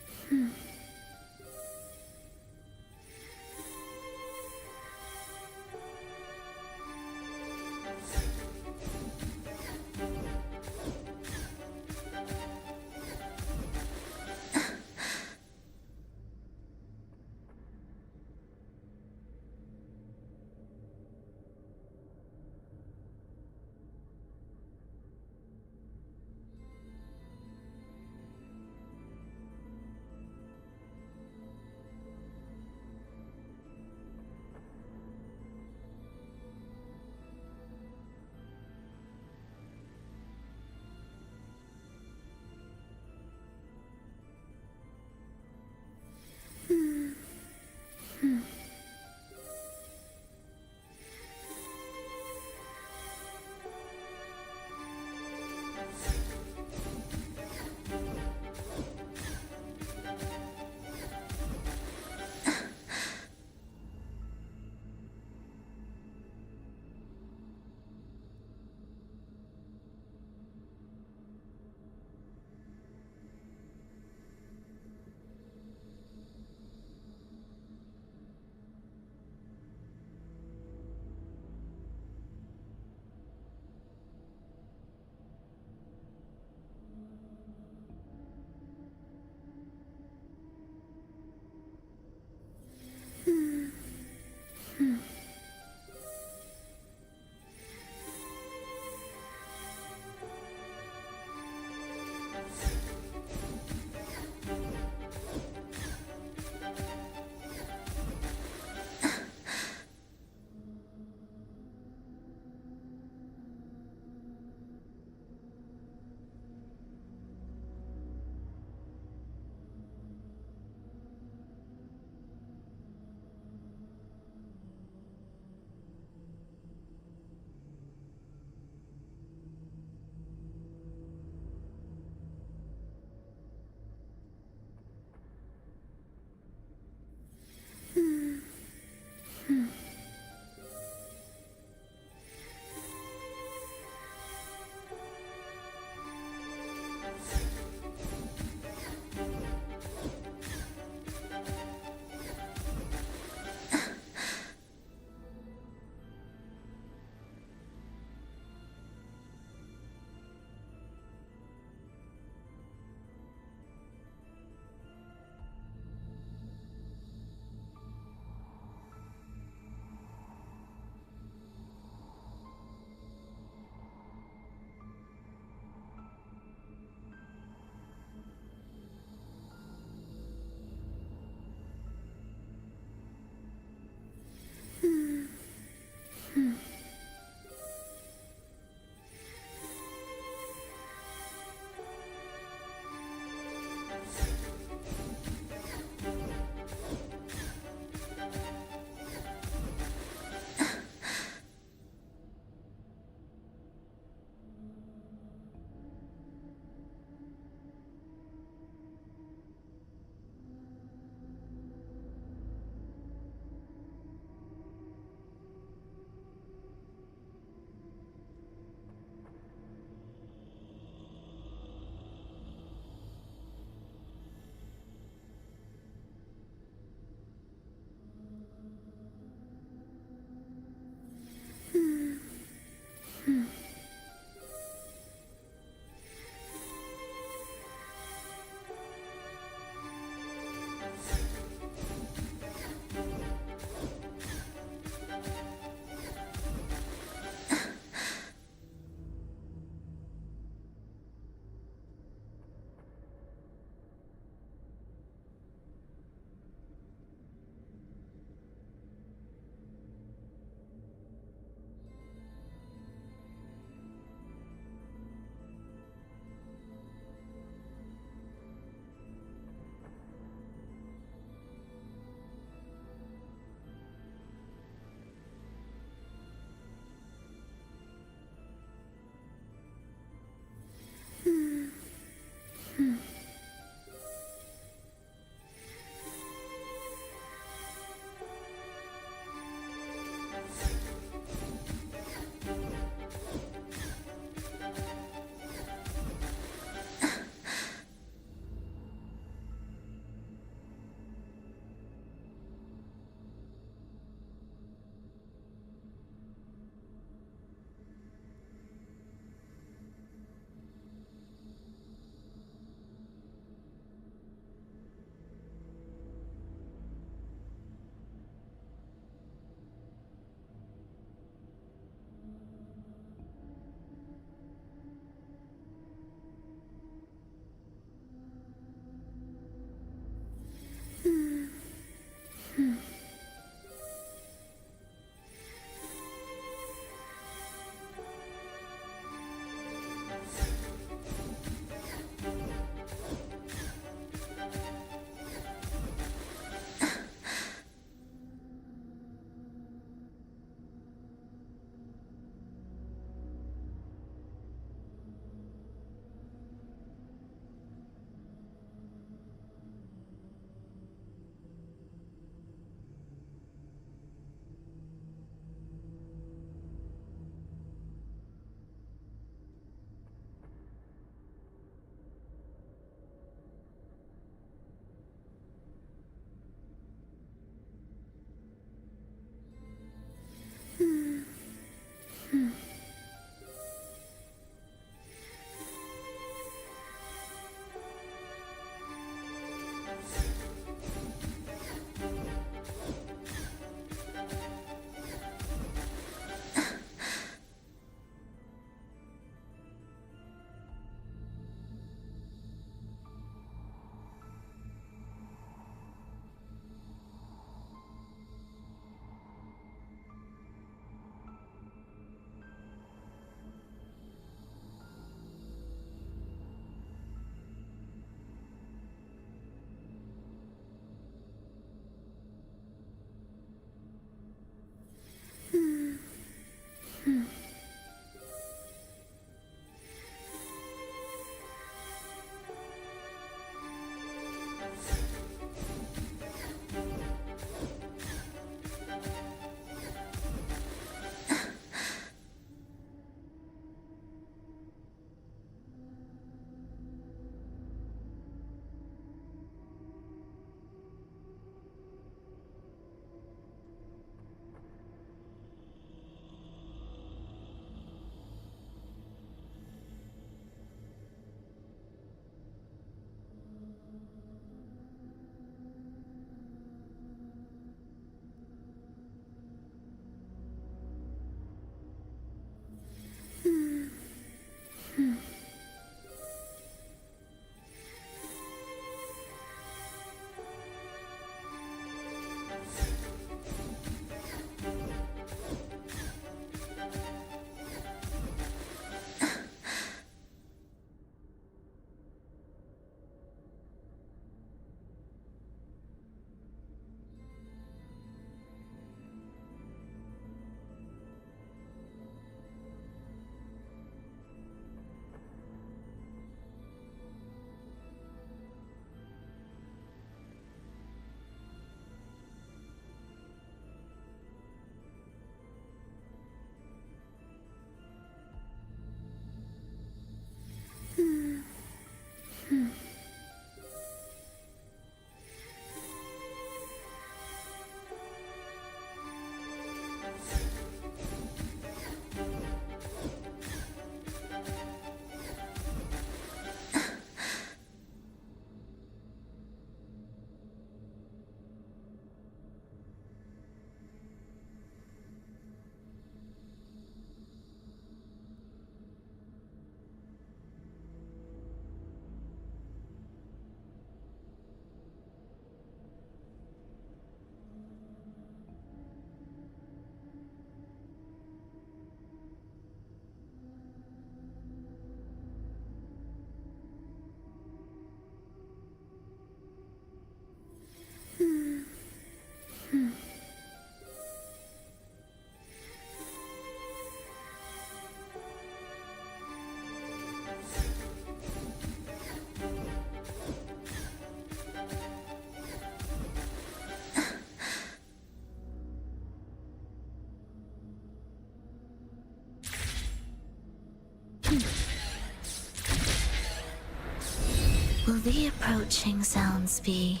Will the approaching sounds be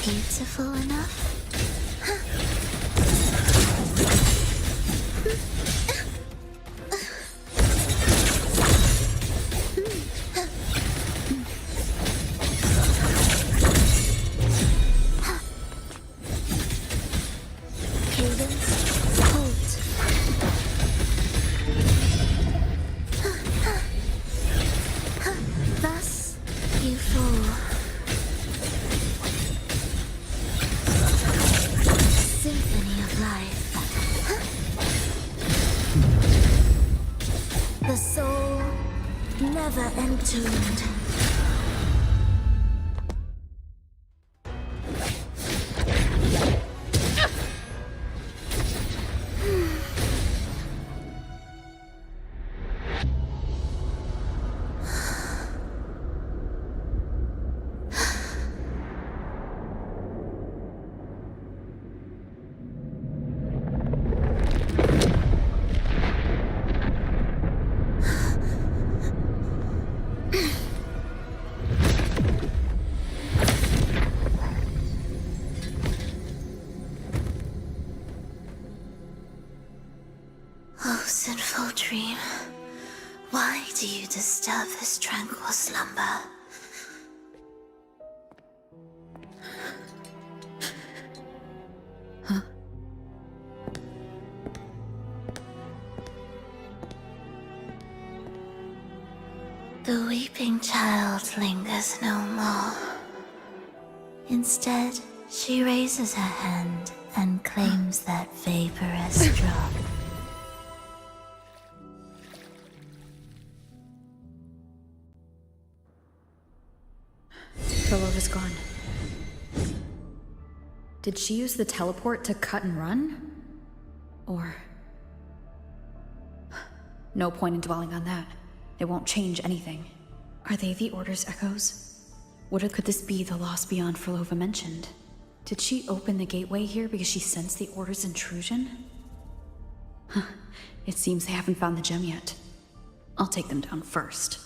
beautiful enough? Entombed. Sinful dream, why do you disturb this tranquil slumber? Huh? The weeping child lingers no more. Instead, she raises her hand and claims that vaporous drop. Philova's gone. Did she use the teleport to cut and run? Or... No point in dwelling on that. It won't change anything. Are they the Order's echoes? Could this be the lost beyond Philova mentioned? Did she open the gateway here because she sensed the Order's intrusion? Huh. It seems they haven't found the gem yet. I'll take them down first.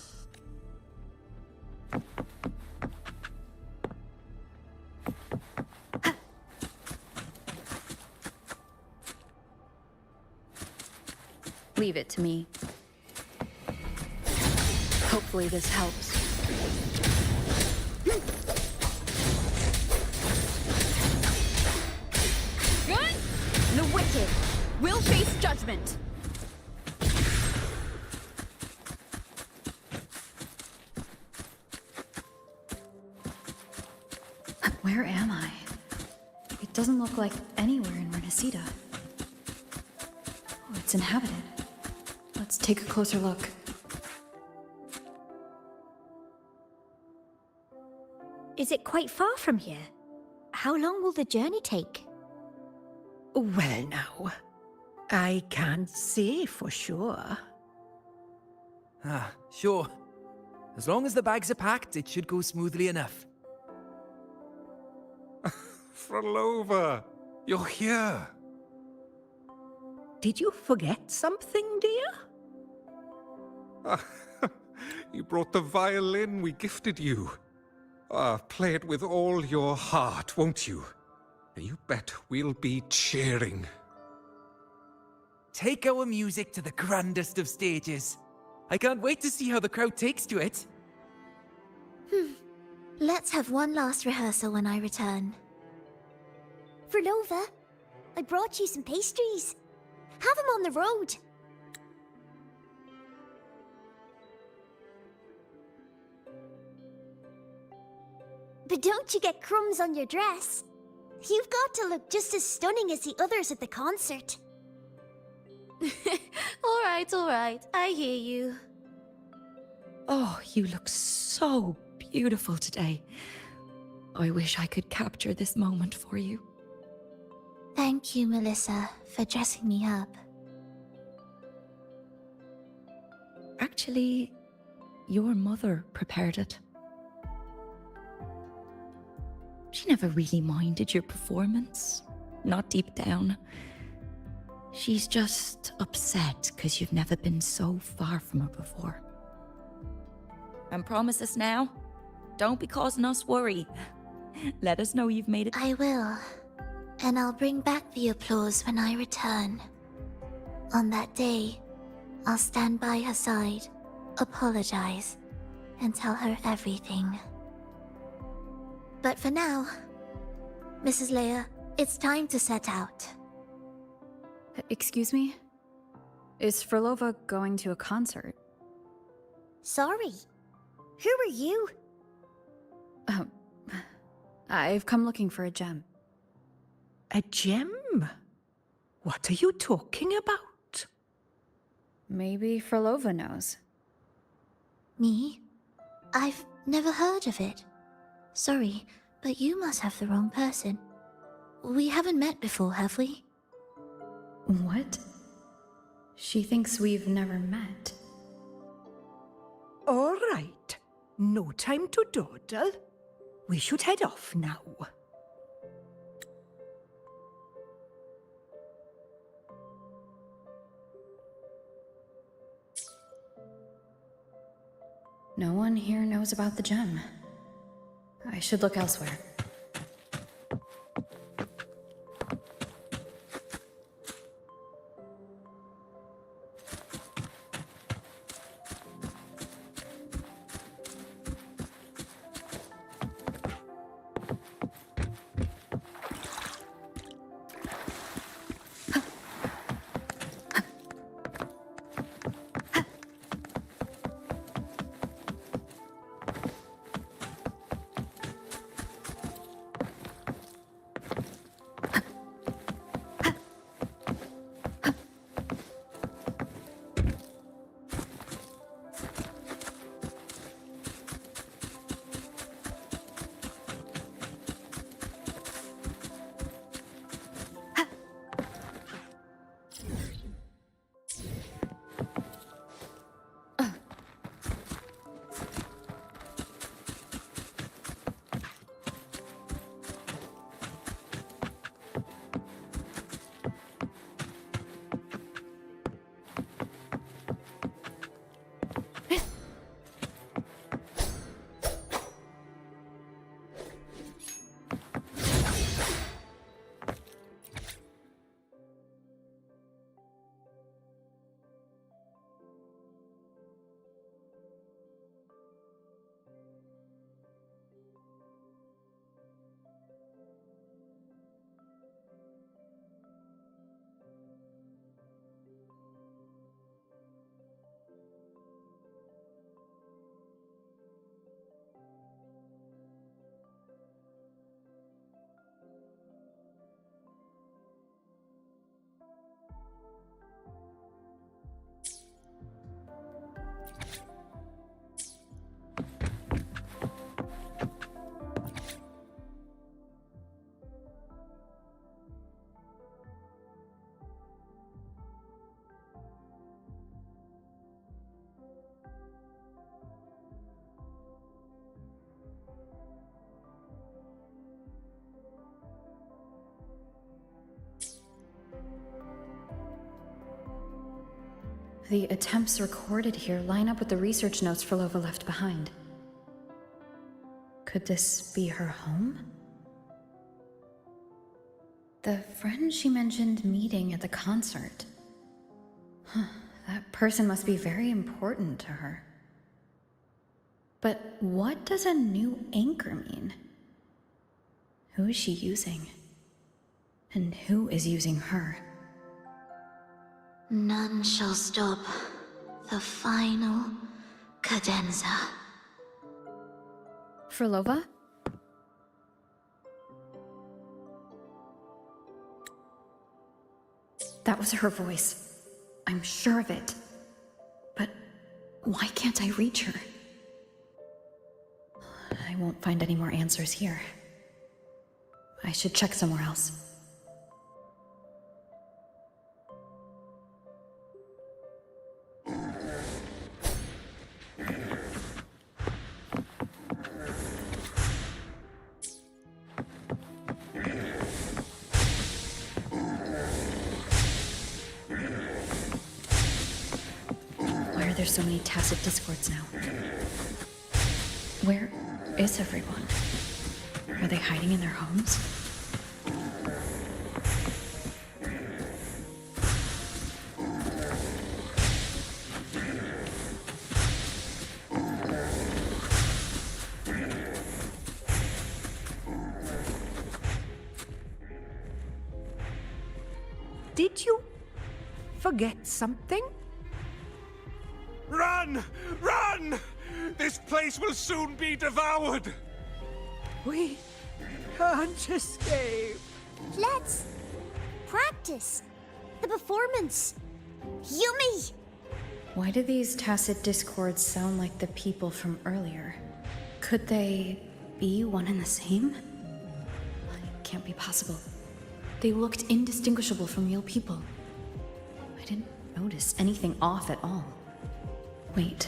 Leave it to me. Hopefully this helps. Good? The wicked will face judgment. Where am I? It doesn't look like anywhere in Renacida. Oh, it's inhabited. Let's take a closer look. Is it quite far from here? How long will the journey take? Well now, I can't say for sure. Ah, sure. As long as the bags are packed, it should go smoothly enough. Frolova, you're here. Did you forget something, dear? You brought the violin we gifted you. Play it with all your heart, won't you? You bet we'll be cheering. Take our music to the grandest of stages. I can't wait to see how the crowd takes to it. Let's have one last rehearsal when I return. Frolova, I brought you some pastries. Have them on the road. But don't you get crumbs on your dress. You've got to look just as stunning as the others at the concert. All right, I hear you. Oh, you look so beautiful today. I wish I could capture this moment for you. Thank you, Melissa, for dressing me up. Actually, your mother prepared it. She never really minded your performance, not deep down. She's just upset because you've never been so far from her before. And promise us now, Don't be causing us worry. Let us know you've made it. I will. And I'll bring back the applause when I return. On that day, I'll stand by her side, apologize, and tell her everything. But for now, Mrs. Leia, it's time to set out. Excuse me? Is Frolova going to a concert? Sorry. Who are you? I've come looking for a gem. A gem? What are you talking about? Maybe Frolova knows. Me? I've never heard of it. Sorry, but you must have the wrong person. We haven't met before, have we? What? She thinks we've never met. All right. No time to dawdle. We should head off now. No one here knows about the gem. I should look elsewhere. The attempts recorded here line up with the research notes Frolova left behind. Could this be her home? The friend she mentioned meeting at the concert. That person must be very important to her. But what does a new anchor mean? Who is she using? And who is using her? None shall stop the final cadenza. Frolova? That was her voice. I'm sure of it. But why can't I reach her? I won't find any more answers here. I should check somewhere else. Why are there so many tacit discords now? Where is everyone? Are they hiding in their homes? Did you forget something? Run! Run! This place will soon be devoured! We can't escape. Let's practice the performance. Yummy! Why do these tacit discords sound like the people from earlier? Could they be one and the same? It can't be possible. They looked indistinguishable from real people. I didn't notice anything off at all. Wait.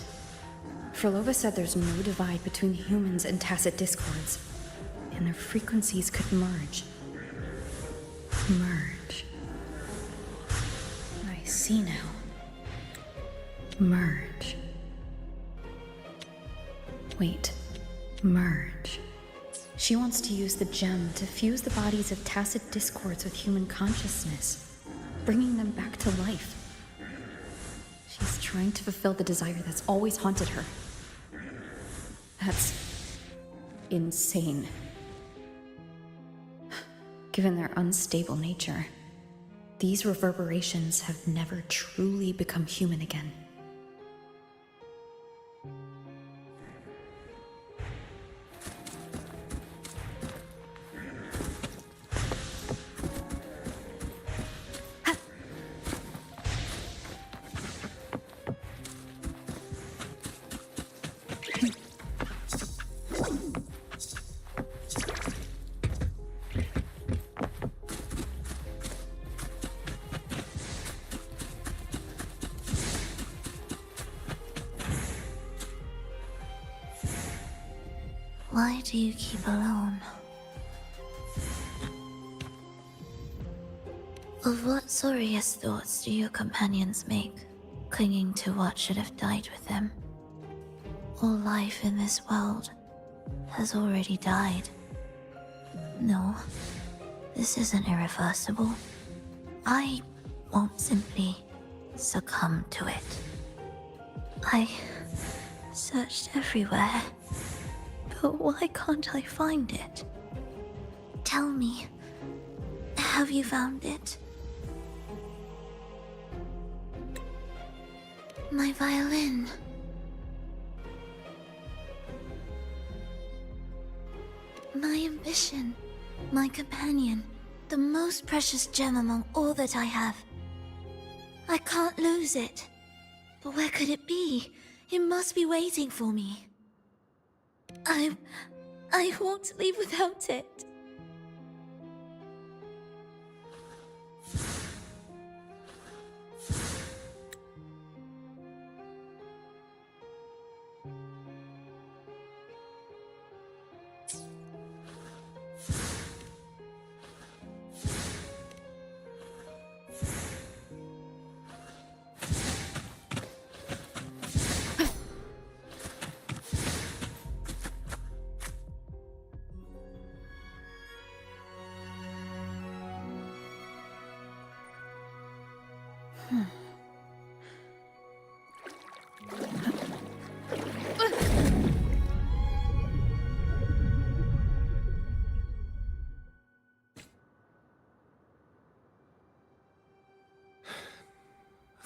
Frolova said there's no divide between humans and tacit discords, and their frequencies could merge. Merge. I see now. Merge. Wait. Merge. She wants to use the gem to fuse the bodies of tacit discords with human consciousness, bringing them back to life. She's trying to fulfill the desire that's always haunted her. That's insane. Given their unstable nature, these reverberations have never truly become human again. Why do you keep alone? Of what sorriest thoughts do your companions make, clinging to what should have died with them? All life in this world has already died. No, this isn't irreversible. I won't simply succumb to it. I searched everywhere. But why can't I find it? Tell me, have you found it? My violin. My ambition. My companion. The most precious gem among all that I have. I can't lose it. But where could it be? It must be waiting for me. I won't leave without it.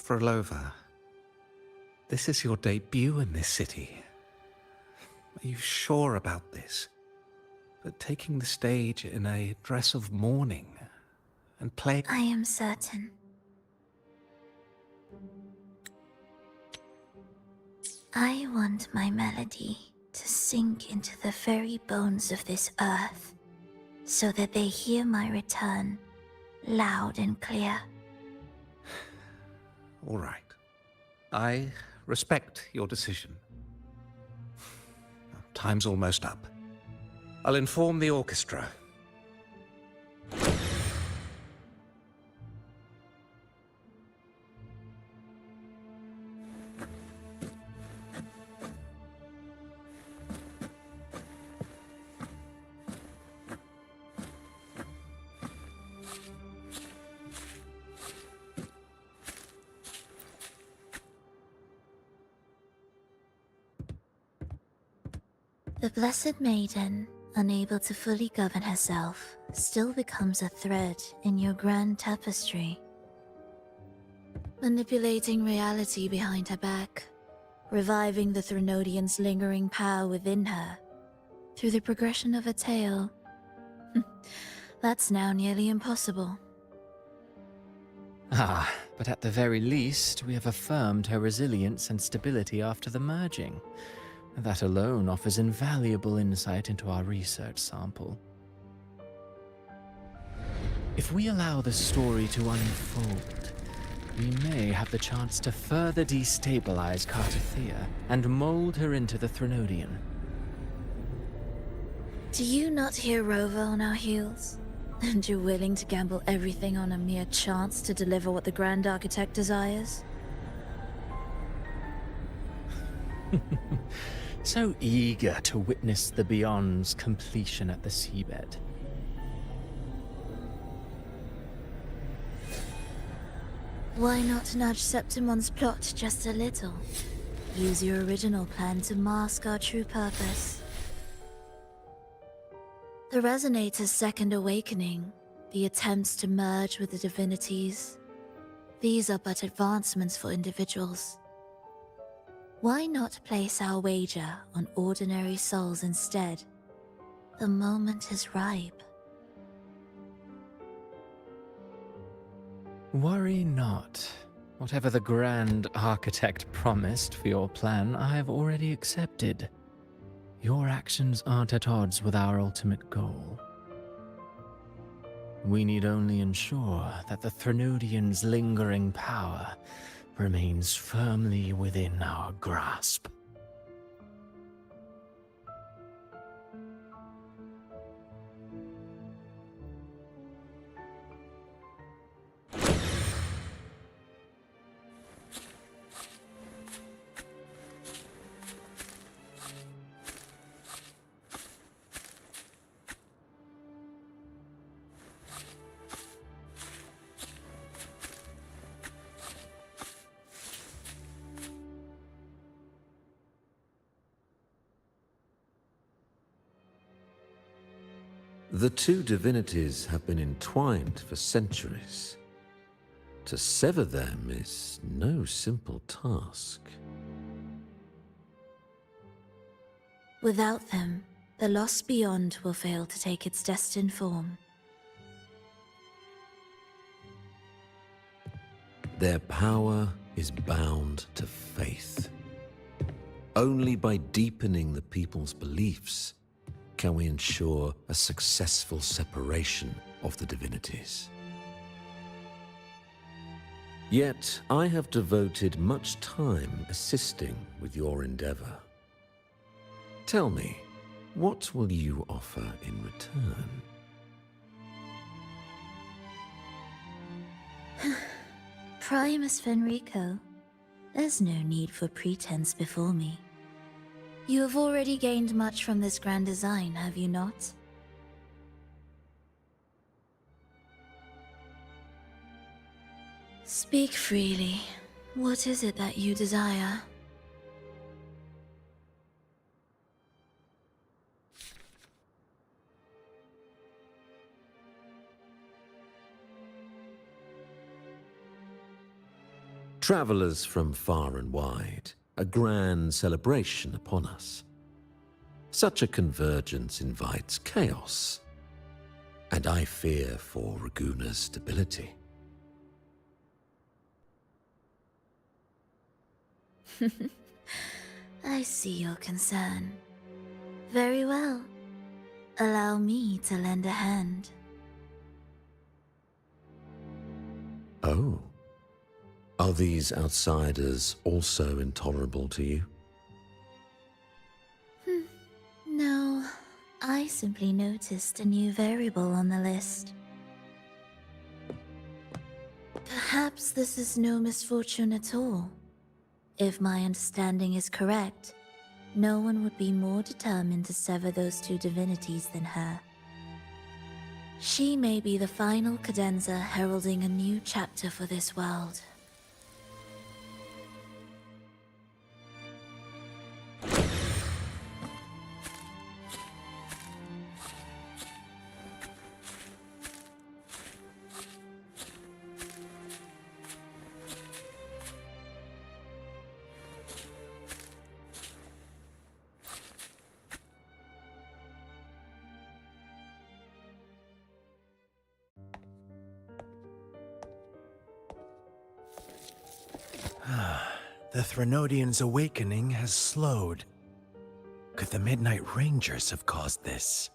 Frolova, this is your debut in this city. Are you sure about this? But taking the stage in a dress of mourning and playing... I am certain. I want my melody to sink into the very bones of this earth, so that they hear my return, loud and clear. All right. I respect your decision. Time's almost up. I'll inform the orchestra. The Blessed Maiden, unable to fully govern herself, still becomes a thread in your grand tapestry. Manipulating reality behind her back, reviving the Threnodian's lingering power within her, through the progression of a tale. That's now nearly impossible. Ah, but at the very least, we have affirmed her resilience and stability after the merging. That alone offers invaluable insight into our research sample. If we allow the story to unfold, we may have the chance to further destabilize Cartathea and mold her into the Threnodian. Do you not hear Rover on our heels? And you're willing to gamble everything on a mere chance to deliver what the Grand Architect desires? So eager to witness the Beyond's completion at the seabed. Why not nudge Septimon's plot just a little? Use your original plan to mask our true purpose. The Resonator's second awakening, the attempts to merge with the divinities, these are but advancements for individuals. Why not place our wager on ordinary souls instead? The moment is ripe. Worry not. Whatever the Grand Architect promised for your plan, I have already accepted. Your actions aren't at odds with our ultimate goal. We need only ensure that the Threnodian's lingering power remains firmly within our grasp. The two divinities have been entwined for centuries. To sever them is no simple task. Without them, the lost beyond will fail to take its destined form. Their power is bound to faith. Only by deepening the people's beliefs can we ensure a successful separation of the divinities. Yet, I have devoted much time assisting with your endeavor. Tell me, what will you offer in return? Primus Fenrico, there's no need for pretense before me. You have already gained much from this grand design, have you not? Speak freely. What is it that you desire? Travelers from far and wide, a grand celebration upon us. Such a convergence invites chaos, and I fear for Raguna's stability. I see your concern. Very well. Allow me to lend a hand. Oh. Are these outsiders also intolerable to you? No, I simply noticed a new variable on the list. Perhaps this is no misfortune at all. If my understanding is correct, no one would be more determined to sever those two divinities than her. She may be the final cadenza heralding a new chapter for this world. The Threnodians' awakening has slowed. Could the Midnight Rangers have caused this?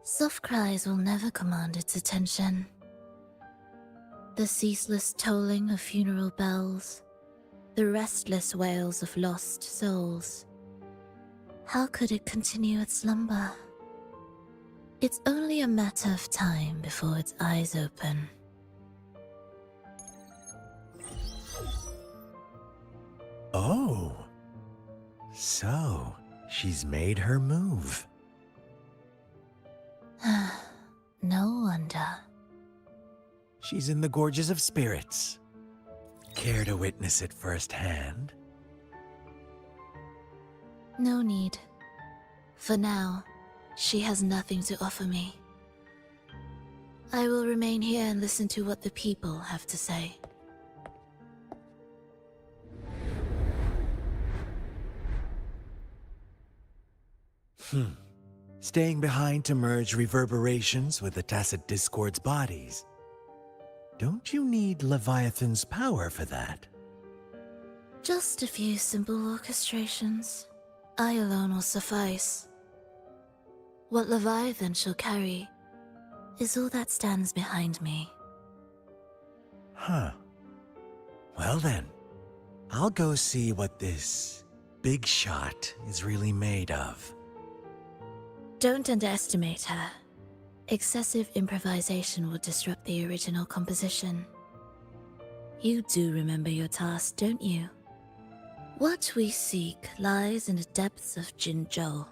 Soft cries will never command its attention. The ceaseless tolling of funeral bells, the restless wails of lost souls. How could it continue its slumber? It's only a matter of time before its eyes open. Oh. So, she's made her move. No wonder. She's in the Gorges of Spirits. Care to witness it firsthand? No need. For now, she has nothing to offer me. I will remain here and listen to what the people have to say. Staying behind to merge reverberations with the Tacit Discord's bodies. Don't you need Leviathan's power for that? Just a few simple orchestrations. I alone will suffice. What Leviathan shall carry is all that stands behind me. Huh. Well then, I'll go see what this big shot is really made of. Don't underestimate her. Excessive improvisation will disrupt the original composition. You do remember your task, don't you? What we seek lies in the depths of Jinzhou.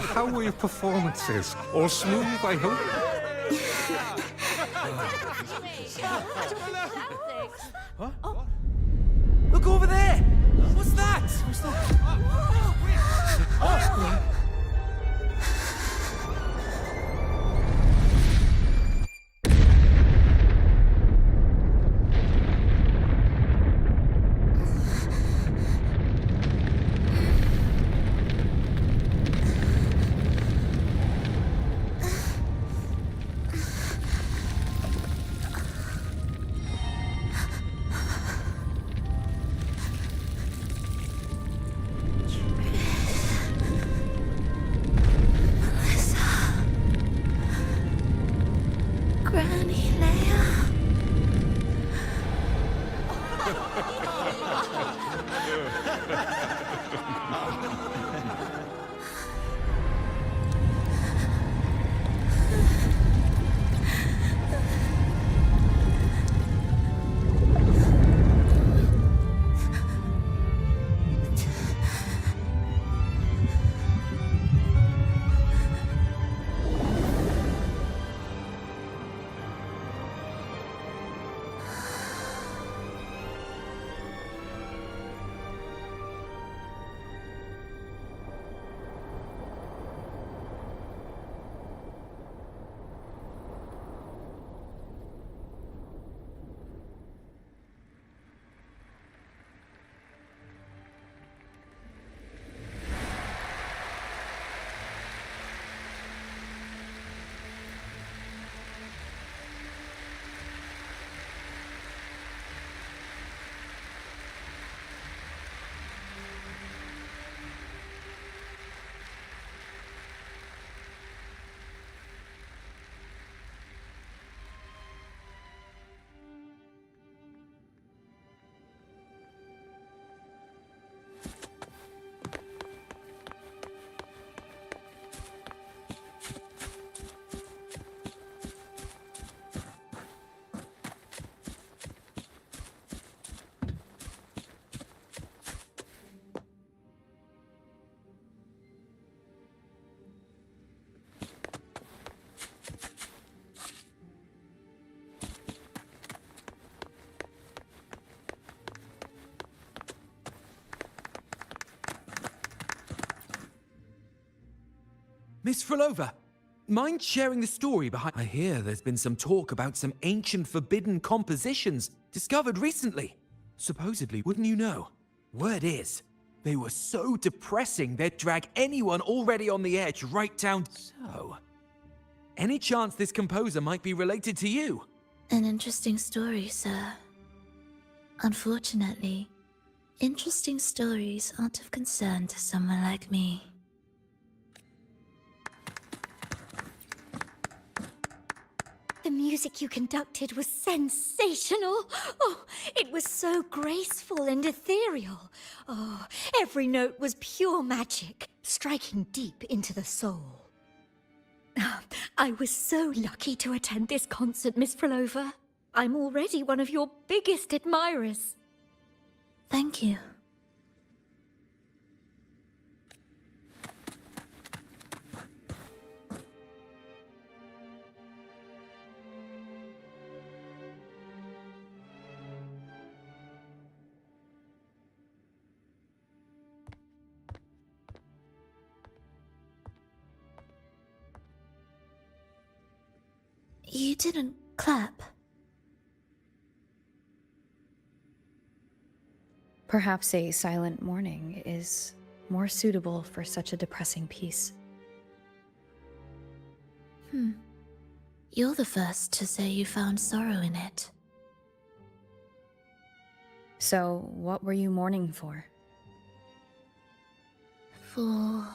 How were your performances? All smooth, I hope? Huh? Look over there! What's that? What's that? Oh. Miss Frolova, mind sharing the story behind... I hear there's been some talk about some ancient forbidden compositions discovered recently. Supposedly, wouldn't you know? Word is, they were so depressing they'd drag anyone already on the edge right down... So... Any chance this composer might be related to you? An interesting story, sir. Unfortunately, interesting stories aren't of concern to someone like me. The music you conducted was sensational. Oh, it was so graceful and ethereal. Oh, every note was pure magic, striking deep into the soul. I was so lucky to attend this concert, Miss Frolova. I'm already one of your biggest admirers. Thank you. You didn't clap. Perhaps a silent mourning is more suitable for such a depressing piece. You're the first to say you found sorrow in it. So, what were you mourning for? For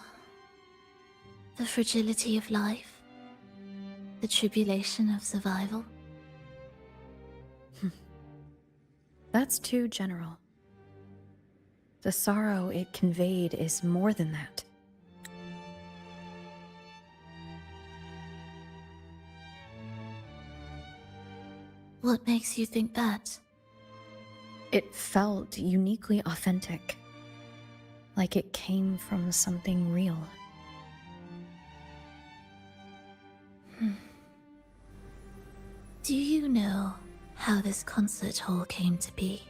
the fragility of life. The tribulation of survival. That's too general. The sorrow it conveyed is more than that. What makes you think that? It felt uniquely authentic. Like it came from something real. Do you know how this concert hall came to be?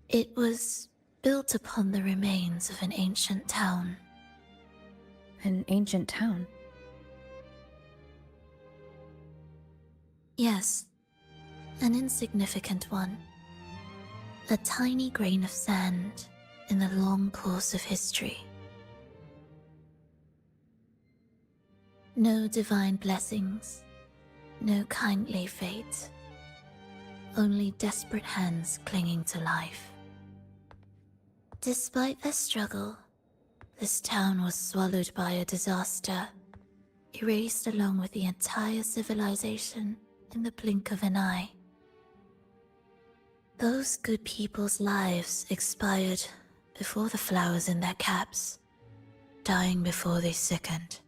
It was built upon the remains of an ancient town. An ancient town? Yes, an insignificant one. A tiny grain of sand in the long course of history. No divine blessings, no kindly fate. Only desperate hands clinging to life. Despite their struggle, this town was swallowed by a disaster, erased along with the entire civilization in the blink of an eye. Those good people's lives expired before the flowers in their caps, dying before they sickened.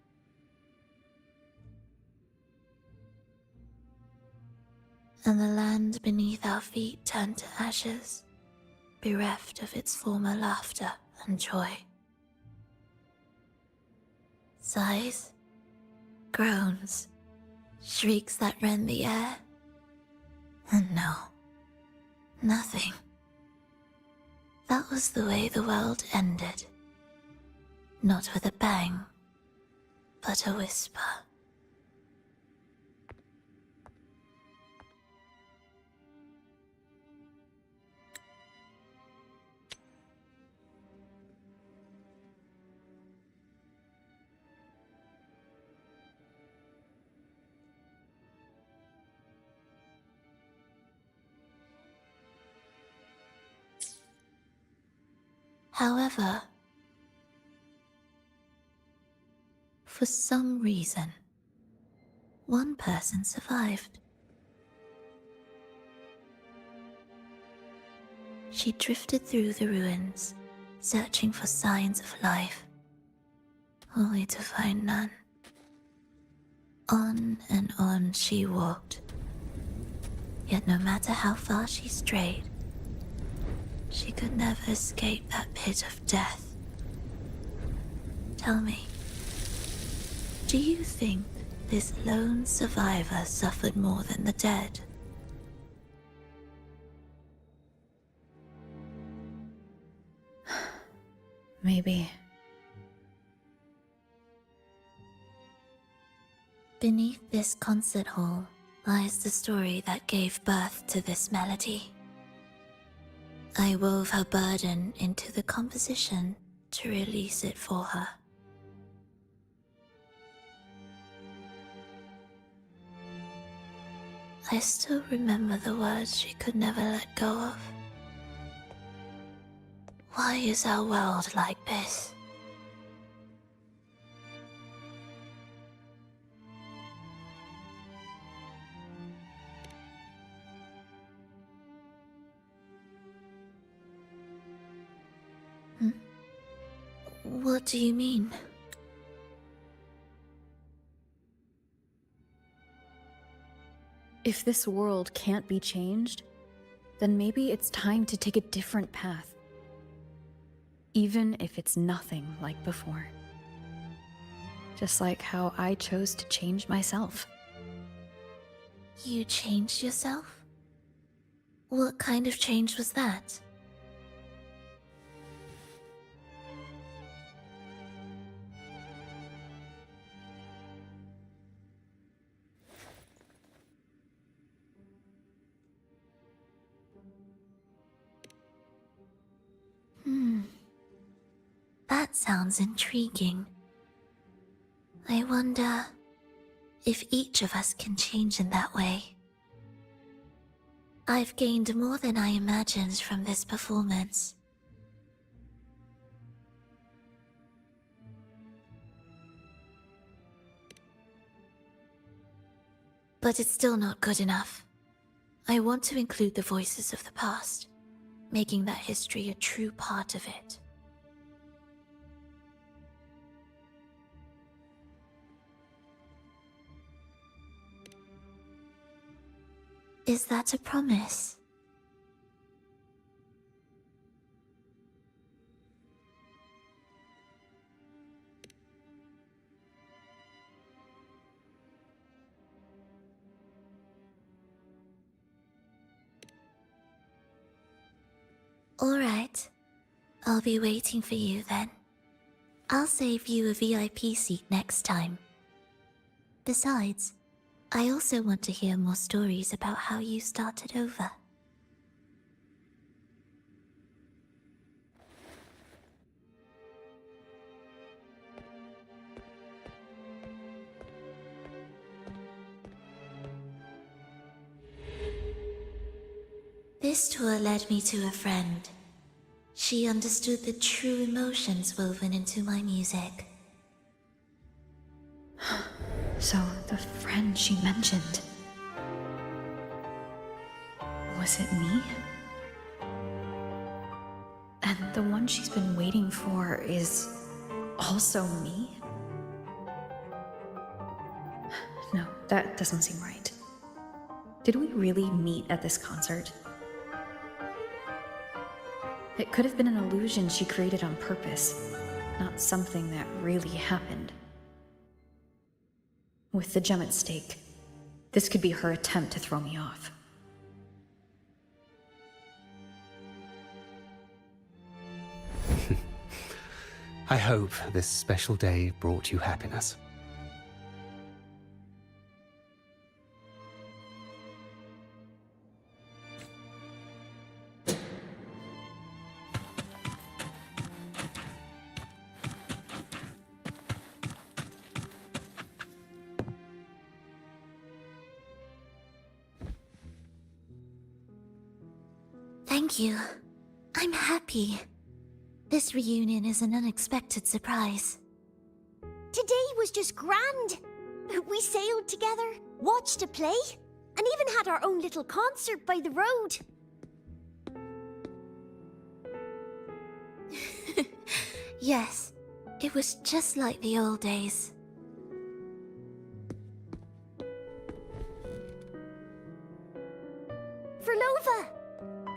And the land beneath our feet turned to ashes, bereft of its former laughter and joy. Sighs, groans, shrieks that rend the air. And no, nothing. That was the way the world ended. Not with a bang, but a whisper. However, for some reason, one person survived. She drifted through the ruins, searching for signs of life, only to find none. On and on she walked, yet no matter how far she strayed, she could never escape that pit of death. Tell me, do you think this lone survivor suffered more than the dead? Maybe. Beneath this concert hall lies the story that gave birth to this melody. I wove her burden into the composition to release it for her. I still remember the words she could never let go of. Why is our world like this? What do you mean? If this world can't be changed, then maybe it's time to take a different path. Even if it's nothing like before. Just like how I chose to change myself. You changed yourself? What kind of change was that? That sounds intriguing. I wonder if each of us can change in that way. I've gained more than I imagined from this performance. But it's still not good enough. I want to include the voices of the past, making that history a true part of it. Is that a promise? All right. I'll be waiting for you then. I'll save you a VIP seat next time. Besides, I also want to hear more stories about how you started over. This tour led me to a friend. She understood the true emotions woven into my music. So, the friend she mentioned... was it me? And the one she's been waiting for is... also me? No, that doesn't seem right. Did we really meet at this concert? It could have been an illusion she created on purpose, not something that really happened. With the gem at stake, this could be her attempt to throw me off. I hope this special day brought you happiness. Thank you. I'm happy. This reunion is an unexpected surprise. Today was just grand. We sailed together, watched a play, and even had our own little concert by the road. Yes, it was just like the old days. Verlova,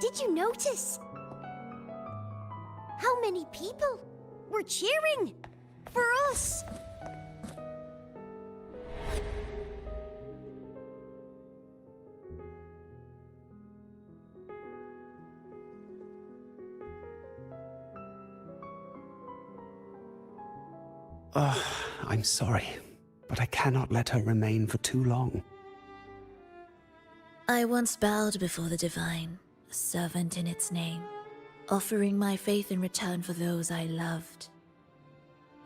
did you notice how many people were cheering for us? I'm sorry. but I cannot let her remain for too long. I once bowed before the Divine, a servant in its name, offering my faith in return for those I loved.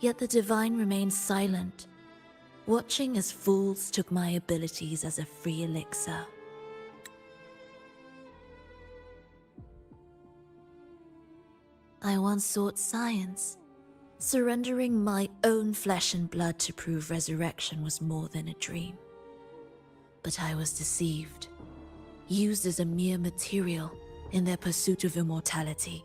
Yet the Divine remained silent, watching as fools took my abilities as a free elixir. I once sought science, surrendering my own flesh and blood to prove resurrection was more than a dream. But I was deceived, used as a mere material in their pursuit of immortality.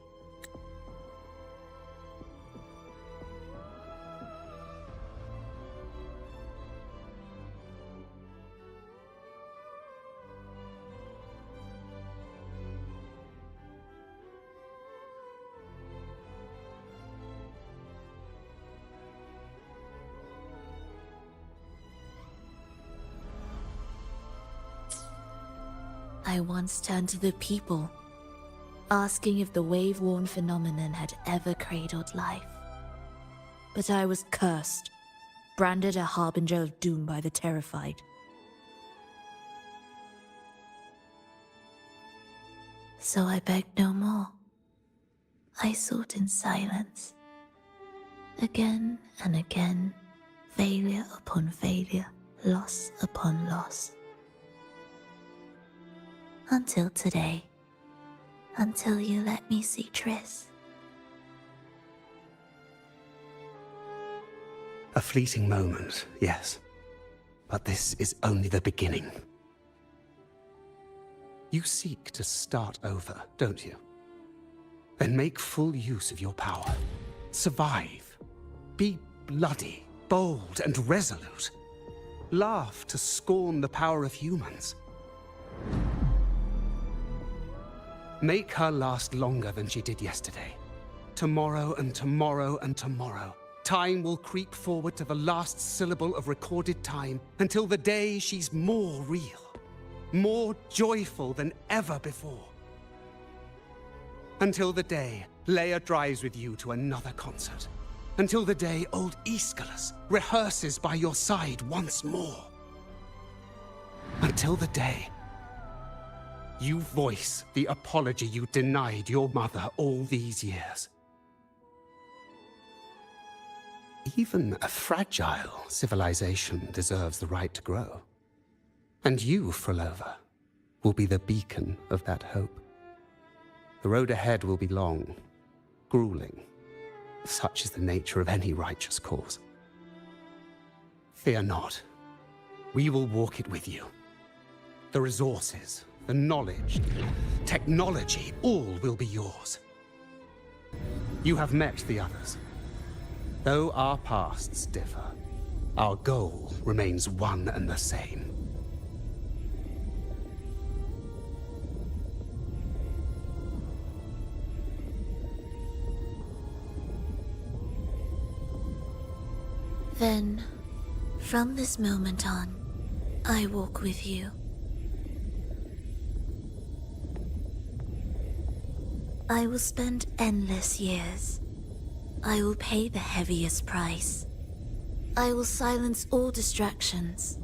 I once turned to the people, asking if the wave-worn phenomenon had ever cradled life. But I was cursed, branded a harbinger of doom by the terrified. So I begged no more. I sought in silence. Again and again, failure upon failure, loss upon loss. Until today. Until you let me see Triss. A fleeting moment, yes. But this is only the beginning. You seek to start over, don't you? Then make full use of your power. Survive. Be bloody, bold, and resolute. Laugh to scorn the power of humans. Make her last longer than she did yesterday. Tomorrow and tomorrow and tomorrow. Time will creep forward to the last syllable of recorded time until the day she's more real, more joyful than ever before. Until the day Leia drives with you to another concert. Until the day old Aeschylus rehearses by your side once more. Until the day you voice the apology you denied your mother all these years. Even a fragile civilization deserves the right to grow. And you, Frolova, will be the beacon of that hope. The road ahead will be long, grueling. Such is the nature of any righteous cause. Fear not. We will walk it with you. The resources, the knowledge, technology, all will be yours. You have met the others. Though our pasts differ, our goal remains one and the same. Then, from this moment on, I walk with you. I will spend endless years. I will pay the heaviest price. I will silence all distractions.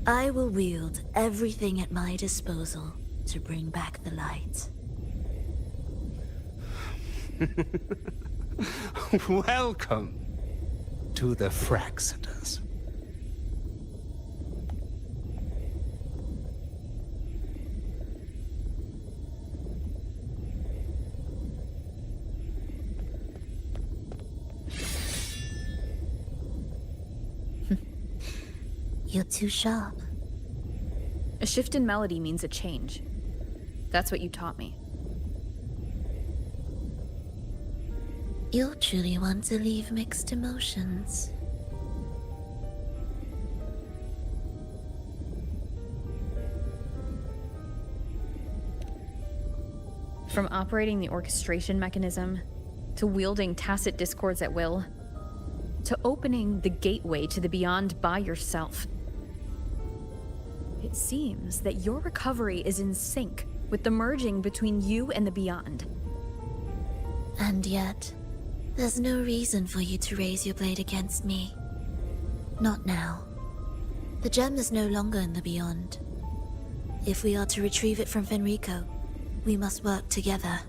I will wield everything at my disposal to bring back the light. Welcome to the Fraxiters. You're too sharp. A shift in melody means a change. That's what you taught me. You'll truly want to leave mixed emotions. From operating the orchestration mechanism, to wielding tacit discords at will, to opening the gateway to the beyond by yourself. It seems that your recovery is in sync with the merging between you and the beyond. And yet, there's no reason for you to raise your blade against me. Not now. The gem is no longer in the beyond. If we are to retrieve it from Fenrico, we must work together.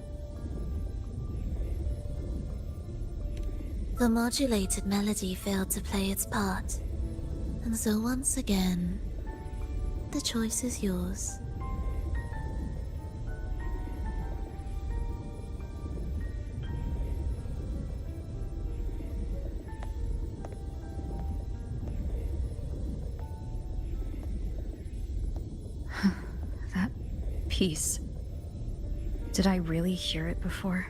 The modulated melody failed to play its part, and so once again, the choice is yours. That piece. Did I really hear it before?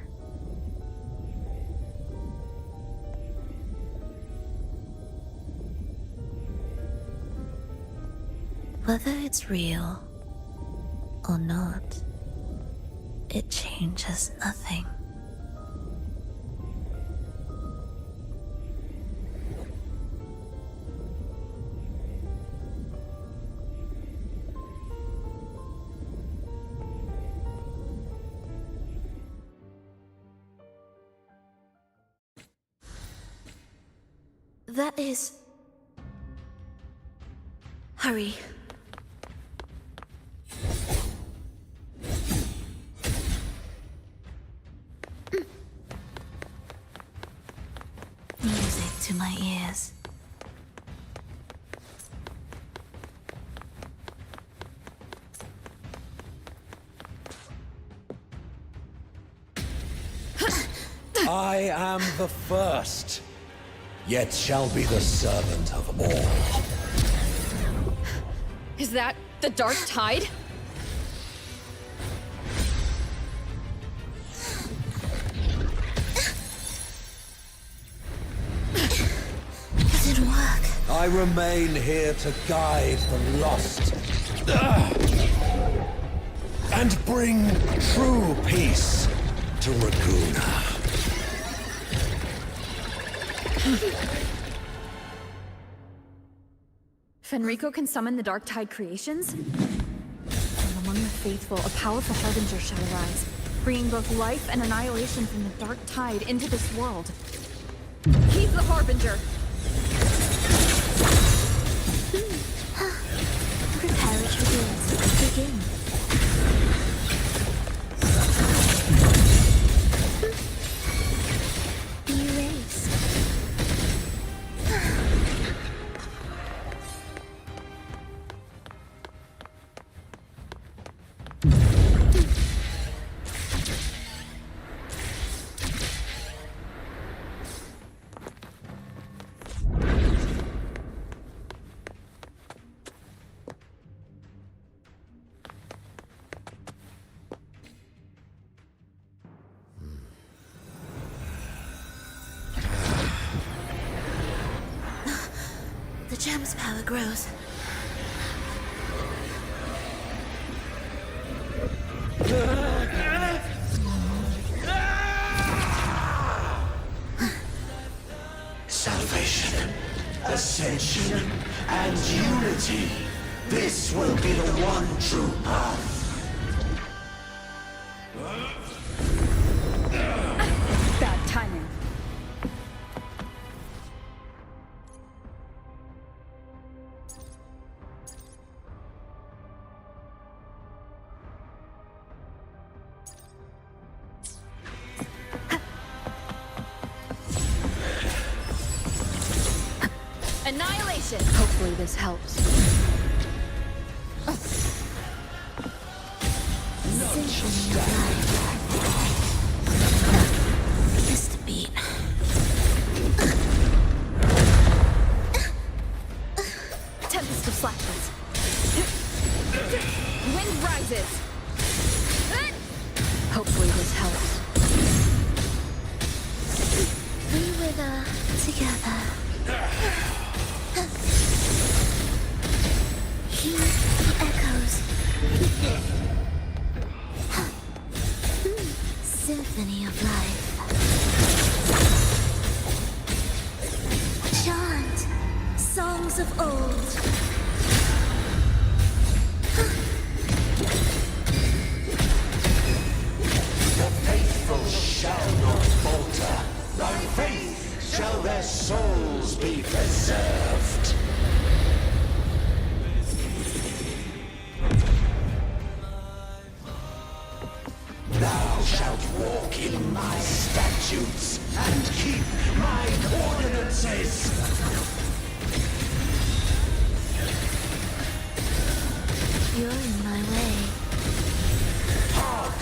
Whether it's real or not, it changes nothing. That is... Hurry. Music to my ears. I am the first, yet shall be the servant of all. Is that the Dark Tide? It didn't work. I remain here to guide the lost. And bring true peace to Raguna. Fenrico can summon the Dark Tide creations? From among the faithful, a powerful harbinger shall arise, bringing both life and annihilation from the Dark Tide into this world. He's the harbinger! Prepare it for yours. Begin. Be erased. The gem's power grows. Salvation, ascension, and unity. This will be the one true path. Bad timing. Annihilation! Hopefully this helps. Missed a beat. Tempest of Slackness. Wind rises. Hopefully this helps. We were together. Hear the echoes. Symphony of life. Chant songs of old. The faithful shall not falter. By faith shall their souls be preserved. You're in my way.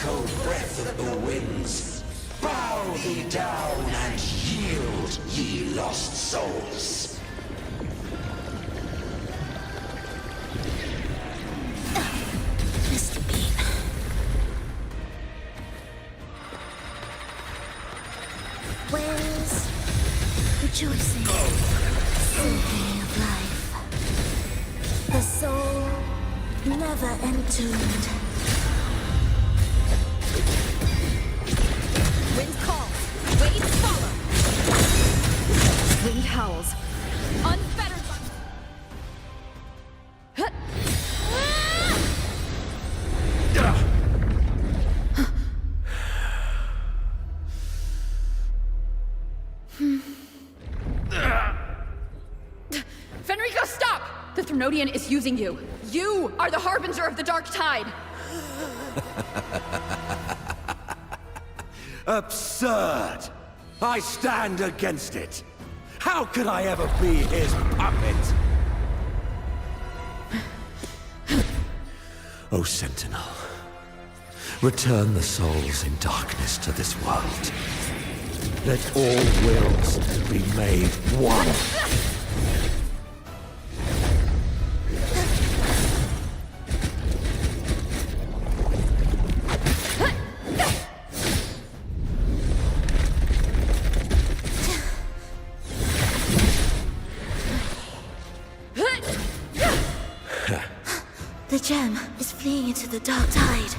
Cold breath of the winds, bow thee down and yield, ye lost souls. Mr. Bean. Where's rejoicing? Symphony of life. The soul never entombed. Wind calls, waves follow. Wind howls, unfettered by... Fenrico, stop! The Thrnodian is using you. You are the harbinger of the Dark Tide. Absurd! I stand against it! How could I ever be his puppet? O Sentinel, return the souls in darkness to this world. Let all wills be made one. The gem is fleeing into the dark tide.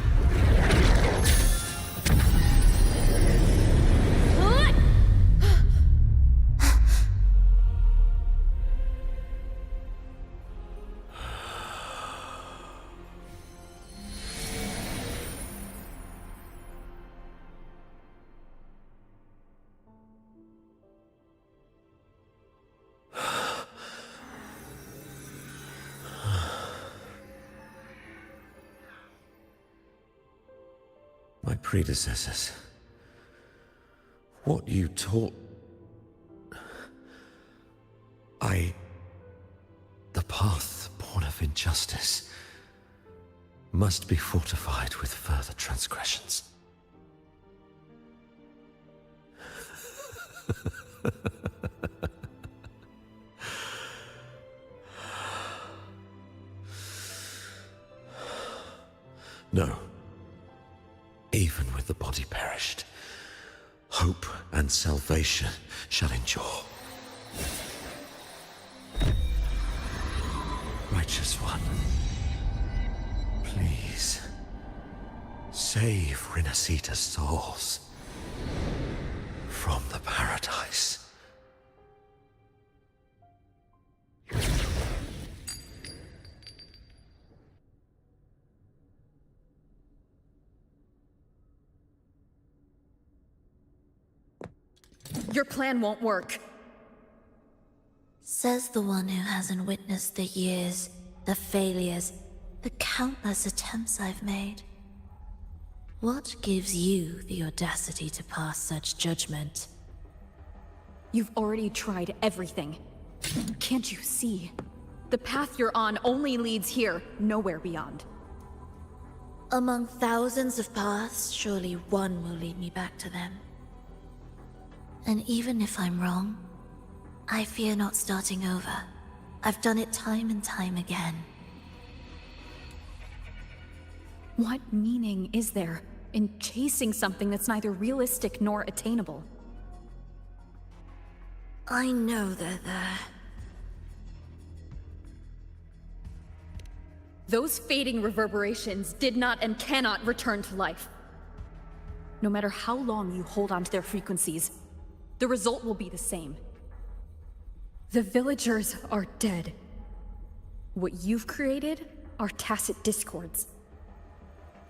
My predecessors. What you taught... The path born of injustice must be fortified with further transgressions. No. Even with the body perished, hope and salvation shall endure. Righteous One, please, save Renacita's souls from the paradise. Your plan won't work. Says the one who hasn't witnessed the years, the failures, the countless attempts I've made. What gives you the audacity to pass such judgment? You've already tried everything. Can't you see? The path you're on only leads here, nowhere beyond. Among thousands of paths, surely one will lead me back to them. And even if I'm wrong, I fear not starting over. I've done it time and time again. What meaning is there in chasing something that's neither realistic nor attainable? I know they're there. Those fading reverberations did not and cannot return to life. No matter how long you hold on to their frequencies, the result will be the same. The villagers are dead. What you've created are tacit discords.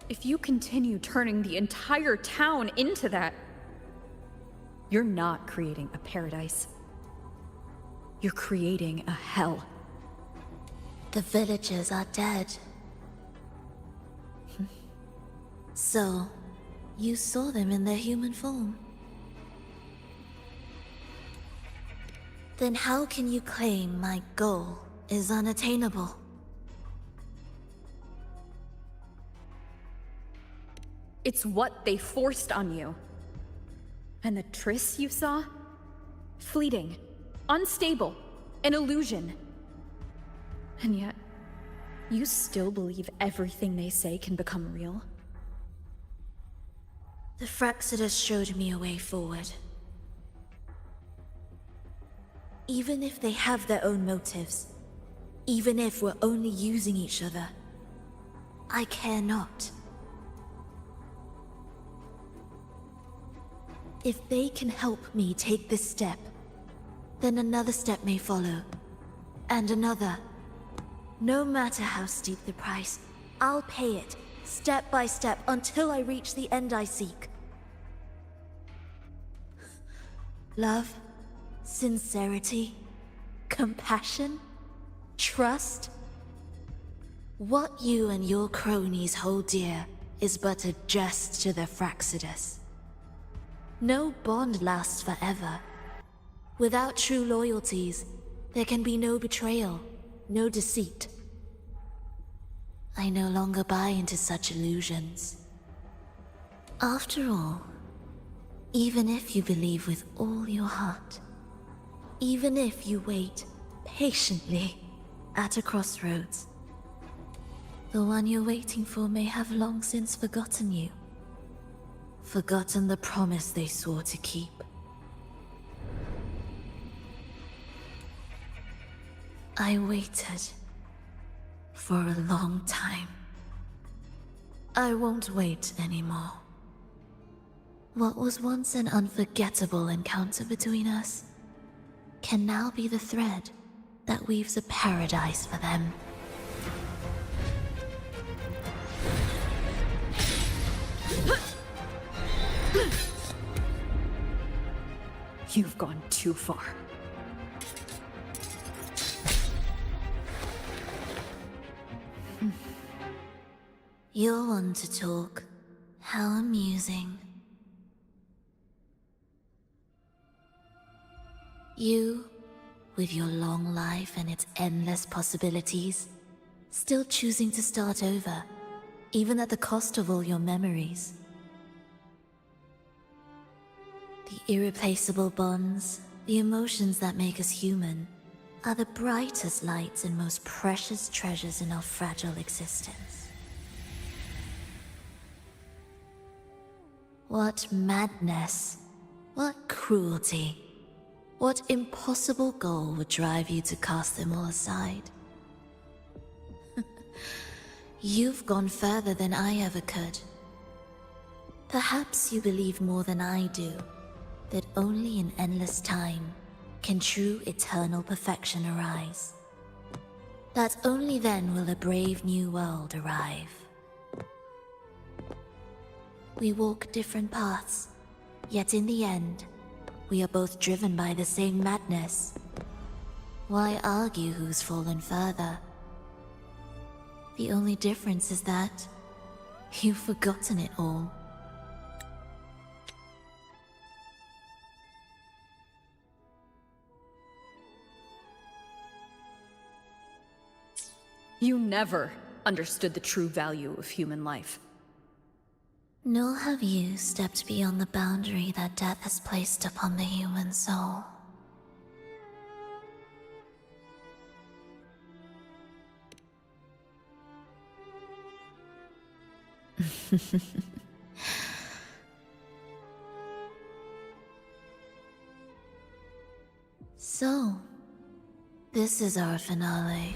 If you continue turning the entire town into that, you're not creating a paradise. You're creating a hell. The villagers are dead. So, you saw them in their human form. Then how can you claim my goal is unattainable? It's what they forced on you. And the tryst you saw? Fleeting, unstable, an illusion. And yet, you still believe everything they say can become real? The Fraxidus showed me a way forward. Even if they have their own motives, even if we're only using each other, I care not. If they can help me take this step, then another step may follow, and another. No matter how steep the price, I'll pay it, step by step, until I reach the end I seek. Love, sincerity, compassion, trust. What you and your cronies hold dear is but a jest to the Fraxidus. No bond lasts forever. Without true loyalties, there can be no betrayal, no deceit. I no longer buy into such illusions. After all, even if you believe with all your heart, even if you wait patiently at a crossroads, the one you're waiting for may have long since forgotten you. Forgotten the promise they swore to keep. I waited for a long time. I won't wait anymore. What was once an unforgettable encounter between us can now be the thread that weaves a paradise for them. You've gone too far. You're one to talk. How amusing. You, with your long life and its endless possibilities, still choosing to start over, even at the cost of all your memories. The irreplaceable bonds, the emotions that make us human, are the brightest lights and most precious treasures in our fragile existence. What madness, what cruelty, what impossible goal would drive you to cast them all aside? You've gone further than I ever could. Perhaps you believe more than I do, that only in endless time can true eternal perfection arise. That only then will a brave new world arrive. We walk different paths, yet in the end, we are both driven by the same madness. Why argue who's fallen further? The only difference is that you've forgotten it all. You never understood the true value of human life. Nor have you stepped beyond the boundary that death has placed upon the human soul. So, this is our finale.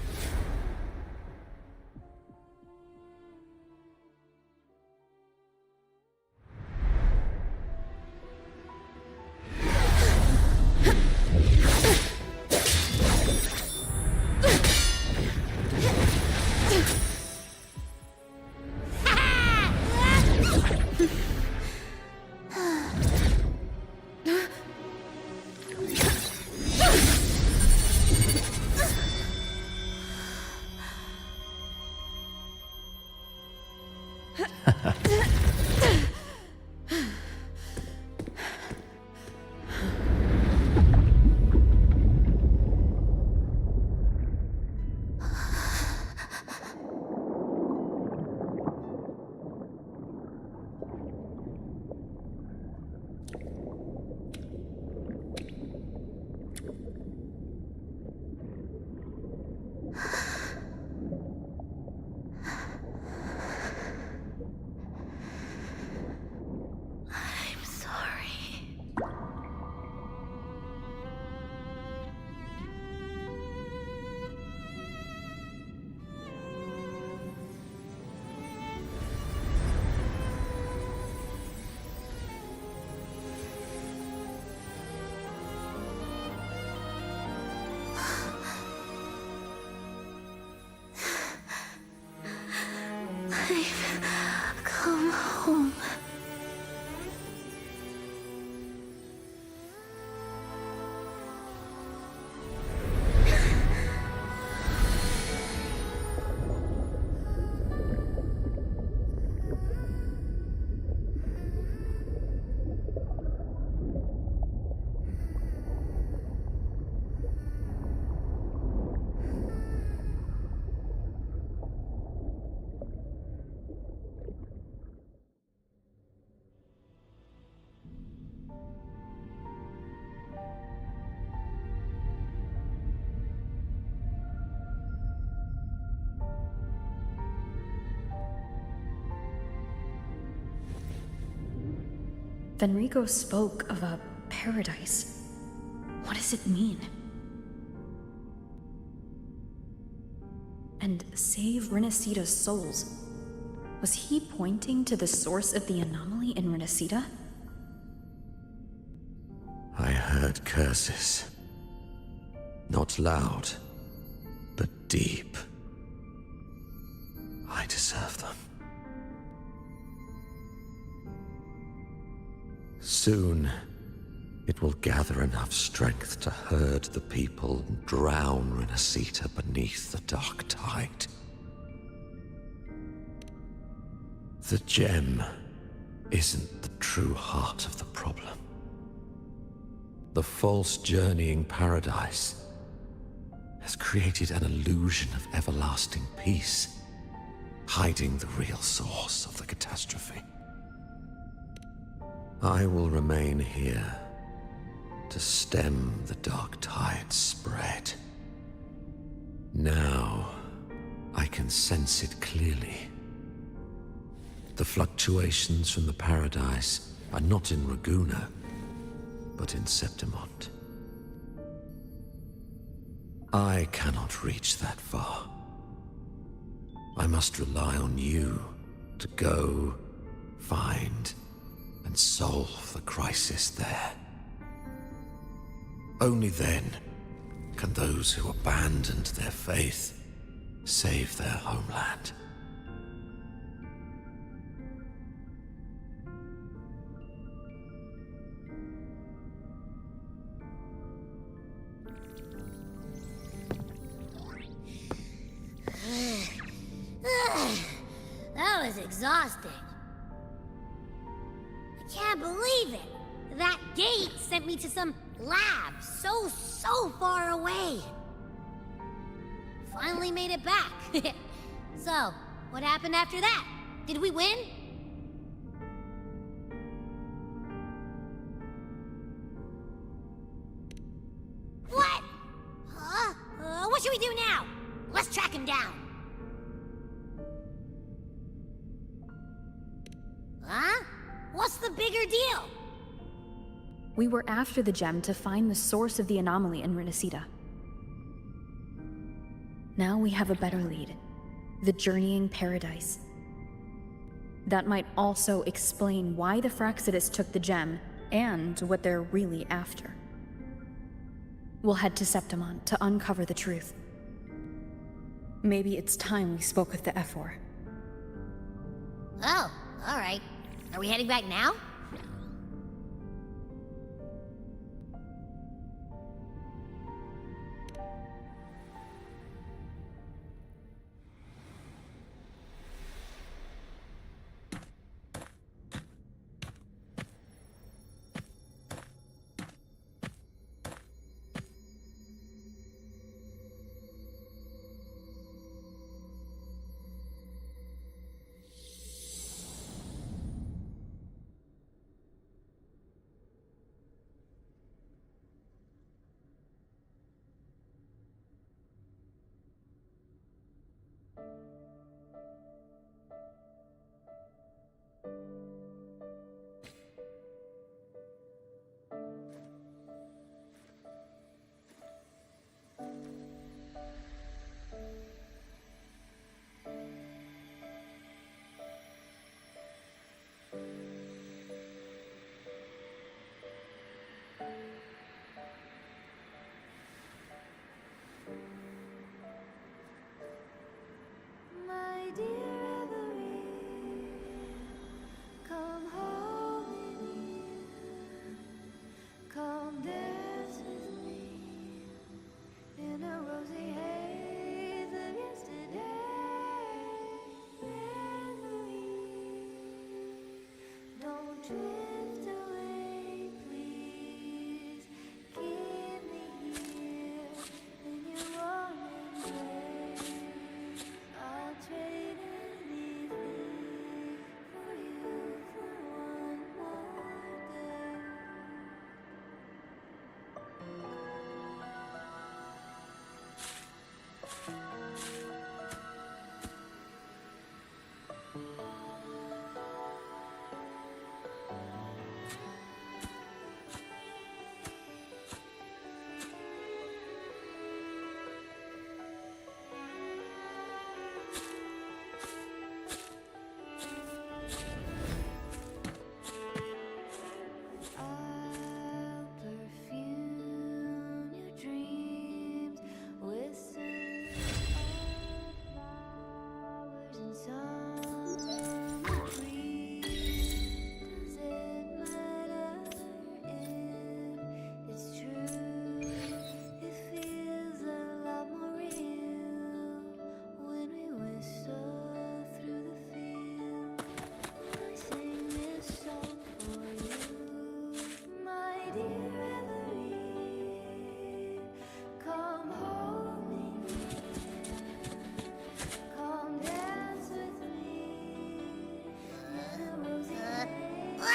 I've come home. Fenrico spoke of a paradise. What does it mean? And save Renacita's souls. Was he pointing to the source of the anomaly in Renacita? I heard curses. Not loud, but deep. I deserve them. Soon, it will gather enough strength to herd the people and drown Renacita beneath the dark tide. The gem isn't the true heart of the problem. The false journeying paradise has created an illusion of everlasting peace, hiding the real source of the catastrophe. I will remain here to stem the dark tide's spread. Now, I can sense it clearly. The fluctuations from the paradise are not in Raguna, but in Septimont. I cannot reach that far. I must rely on you to go, find, and solve the crisis there. Only then can those who abandoned their faith save their homeland. That was exhausting. I can't believe it. That gate sent me to some lab so far away. Finally made it back. So, what happened after that? Did we win? What? Huh? What should we do now? Let's track him down. Huh? What's the bigger deal? We were after the gem to find the source of the anomaly in Renacita. Now we have a better lead. The journeying paradise. That might also explain why the Fraxidus took the gem, and what they're really after. We'll head to Septimont to uncover the truth. Maybe it's time we spoke with the Ephor. Oh, alright. Are we heading back now?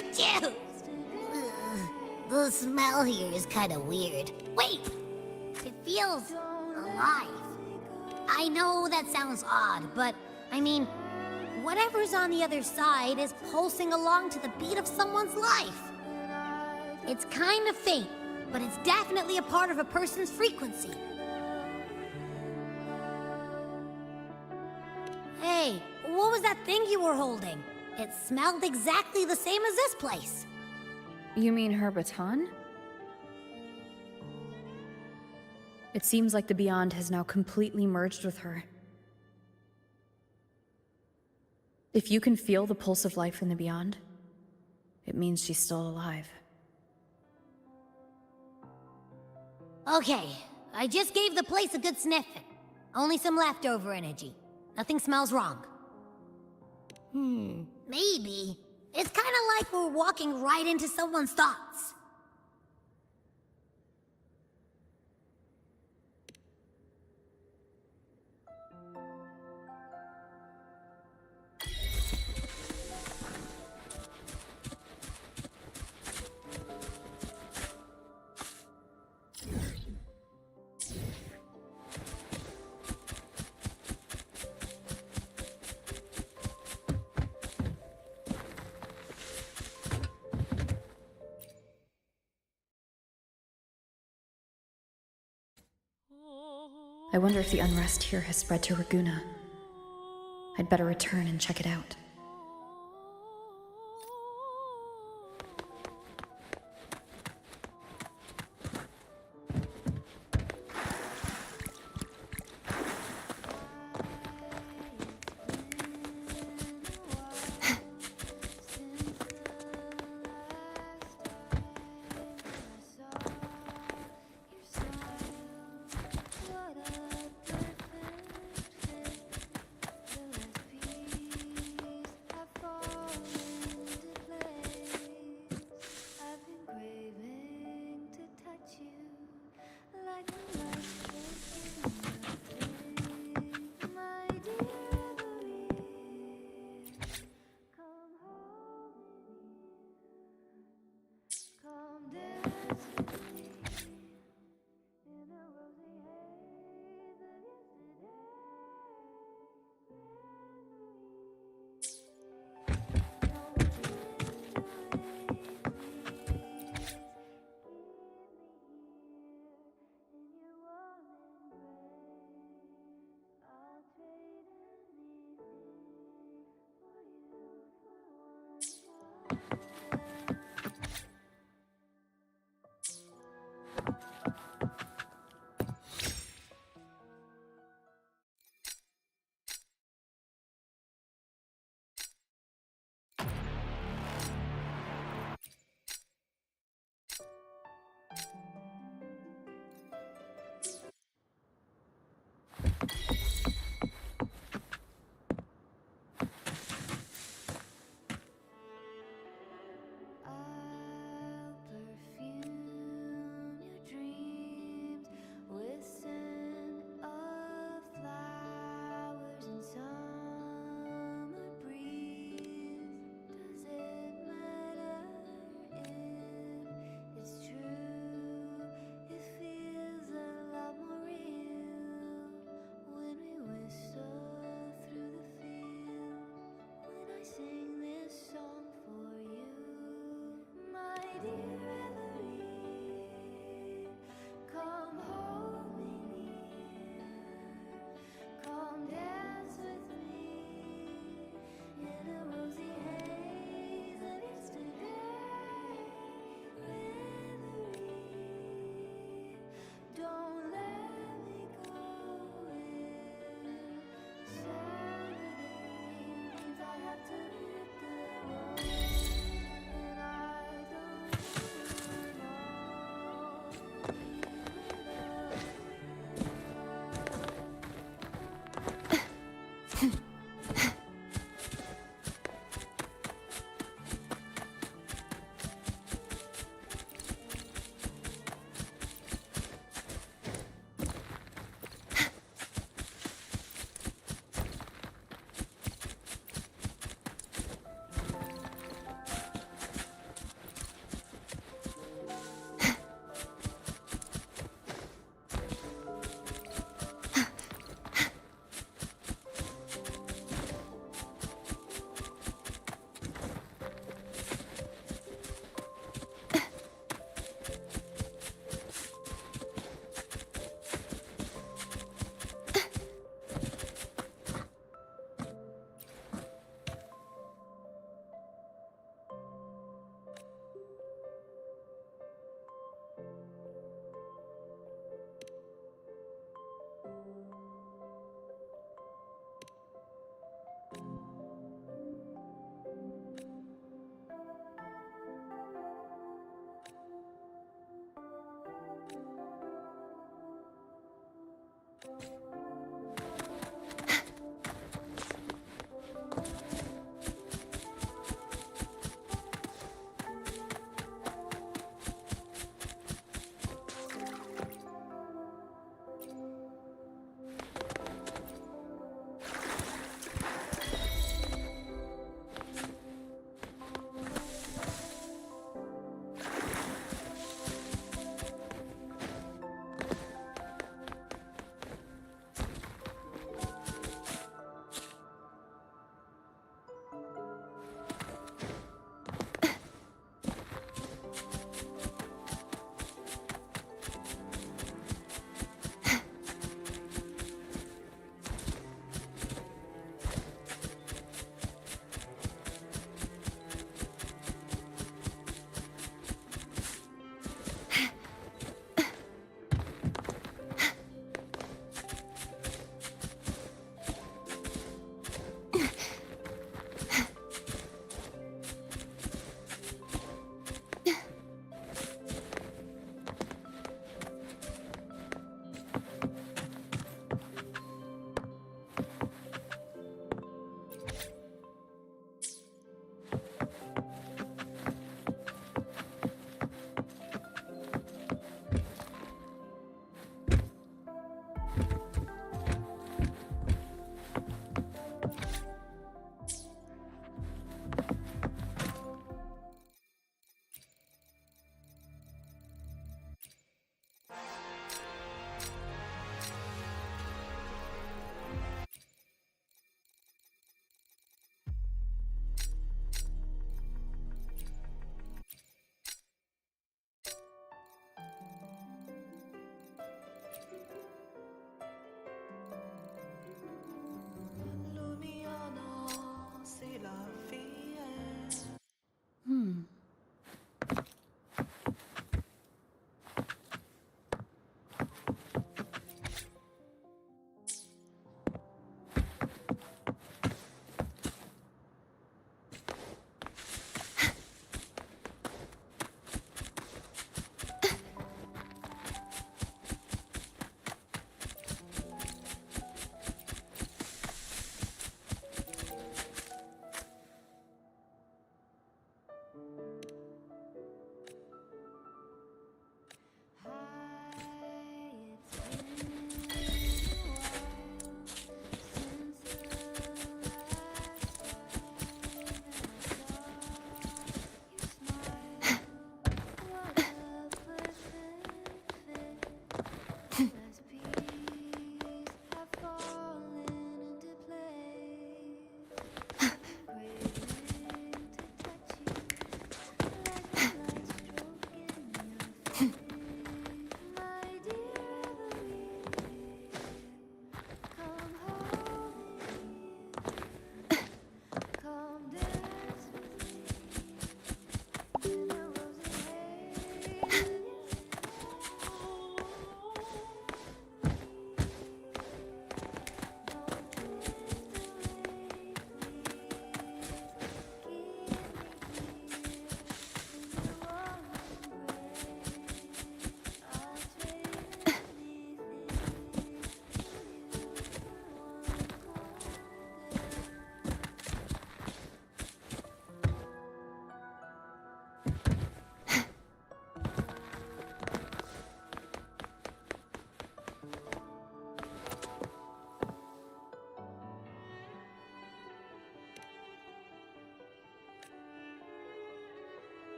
Achoo! The smell here is kind of weird. Wait! It feels alive. I know that sounds odd, but I mean, whatever's on the other side is pulsing along to the beat of someone's life. It's kind of faint, but it's definitely a part of a person's frequency. Hey, what was that thing you were holding? It smelled exactly the same as this place. You mean her baton? It seems like the Beyond has now completely merged with her. If you can feel the pulse of life in the Beyond, it means she's still alive. Okay, I just gave the place a good sniffing. Only some leftover energy. Nothing smells wrong. Maybe. It's kind of like we're walking right into someone's thoughts. I wonder if the unrest here has spread to Raguna. I'd better return and check it out.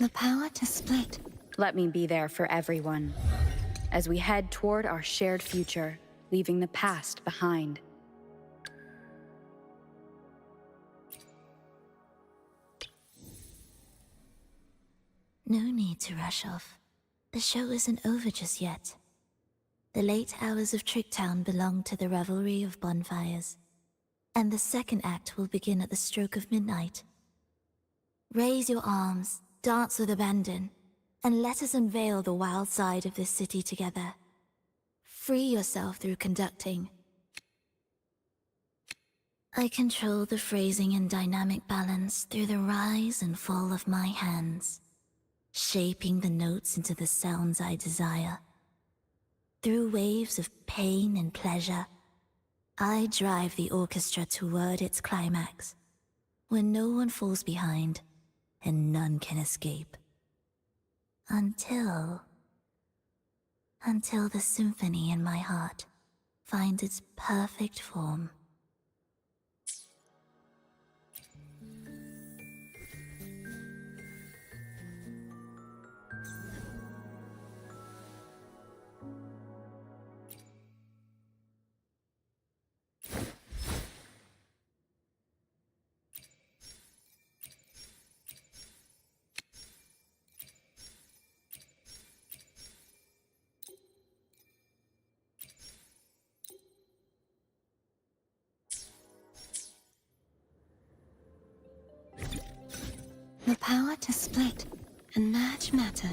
The power to split. Let me be there for everyone as we head toward our shared future, leaving the past behind. No need to rush off. The show isn't over just yet. The late hours of Tricktown belong to the revelry of bonfires, and the second act will begin at the stroke of midnight. Raise your arms, dance with abandon, and let us unveil the wild side of this city together. Free yourself through conducting. I control the phrasing and dynamic balance through the rise and fall of my hands, shaping the notes into the sounds I desire. Through waves of pain and pleasure, I drive the orchestra toward its climax, when no one falls behind and none can escape. Until the symphony in my heart finds its perfect form. The power to split and merge matter.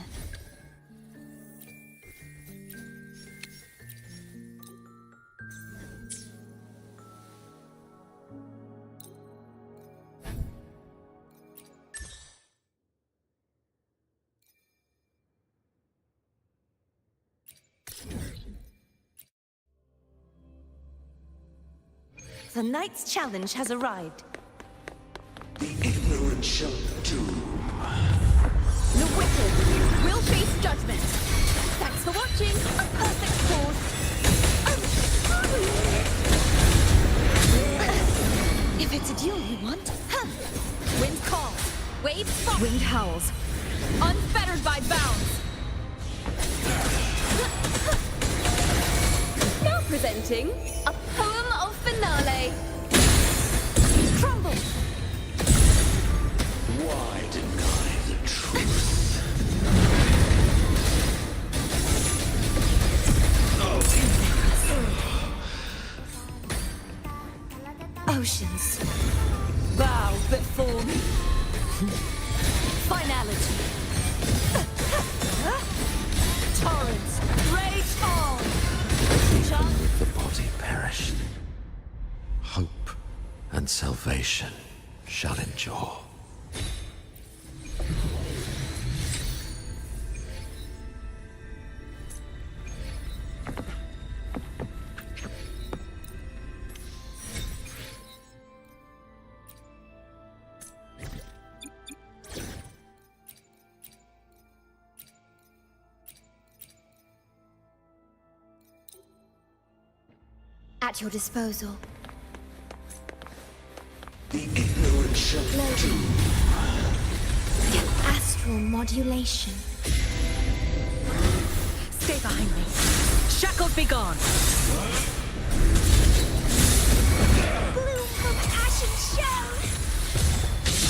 The knight's challenge has arrived. The ignorant shall doom. The wicked will face judgment. Thanks for watching. A perfect course. If it's a duel you want, Wind calls. Waves fall. Wind howls, unfettered by bounds. Now presenting a poem of finale. Crumble. Why deny the truth? Oceans, bow before me. Finality. Torrents, rage on. The body perished. Hope and salvation shall endure. At your disposal. The ignorant shall doom. Astral modulation. Stay behind me. Shackles be gone. Bloom from ashen shell.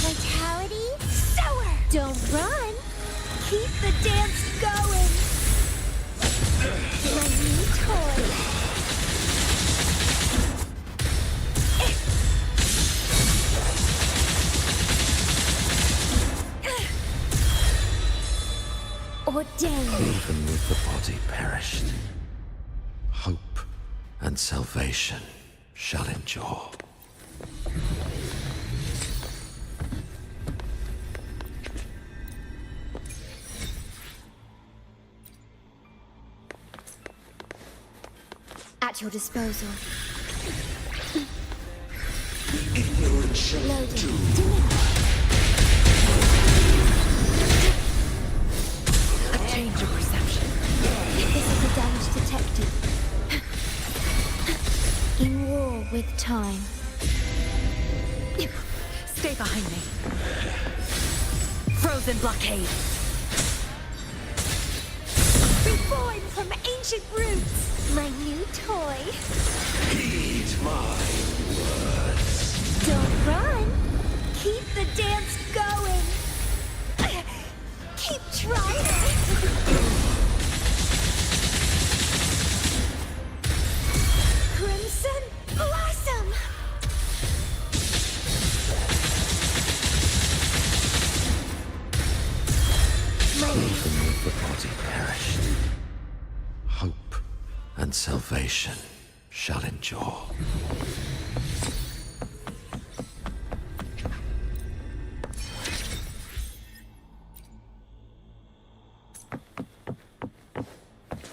Vitality sour. Don't run. Keep the dance going. My new toy. Ordained. Even with the body perished, hope and salvation shall endure. At your disposal. The ignorant shall doom. A change of perception. This is the damage detected. In war with time. Stay behind me. frozen blockade. Reborn from ancient roots. My new toy. Heed my words. Don't run. Keep the dance going. Keep trying. Crimson Blossom. Even with the body perished, hope and salvation shall endure.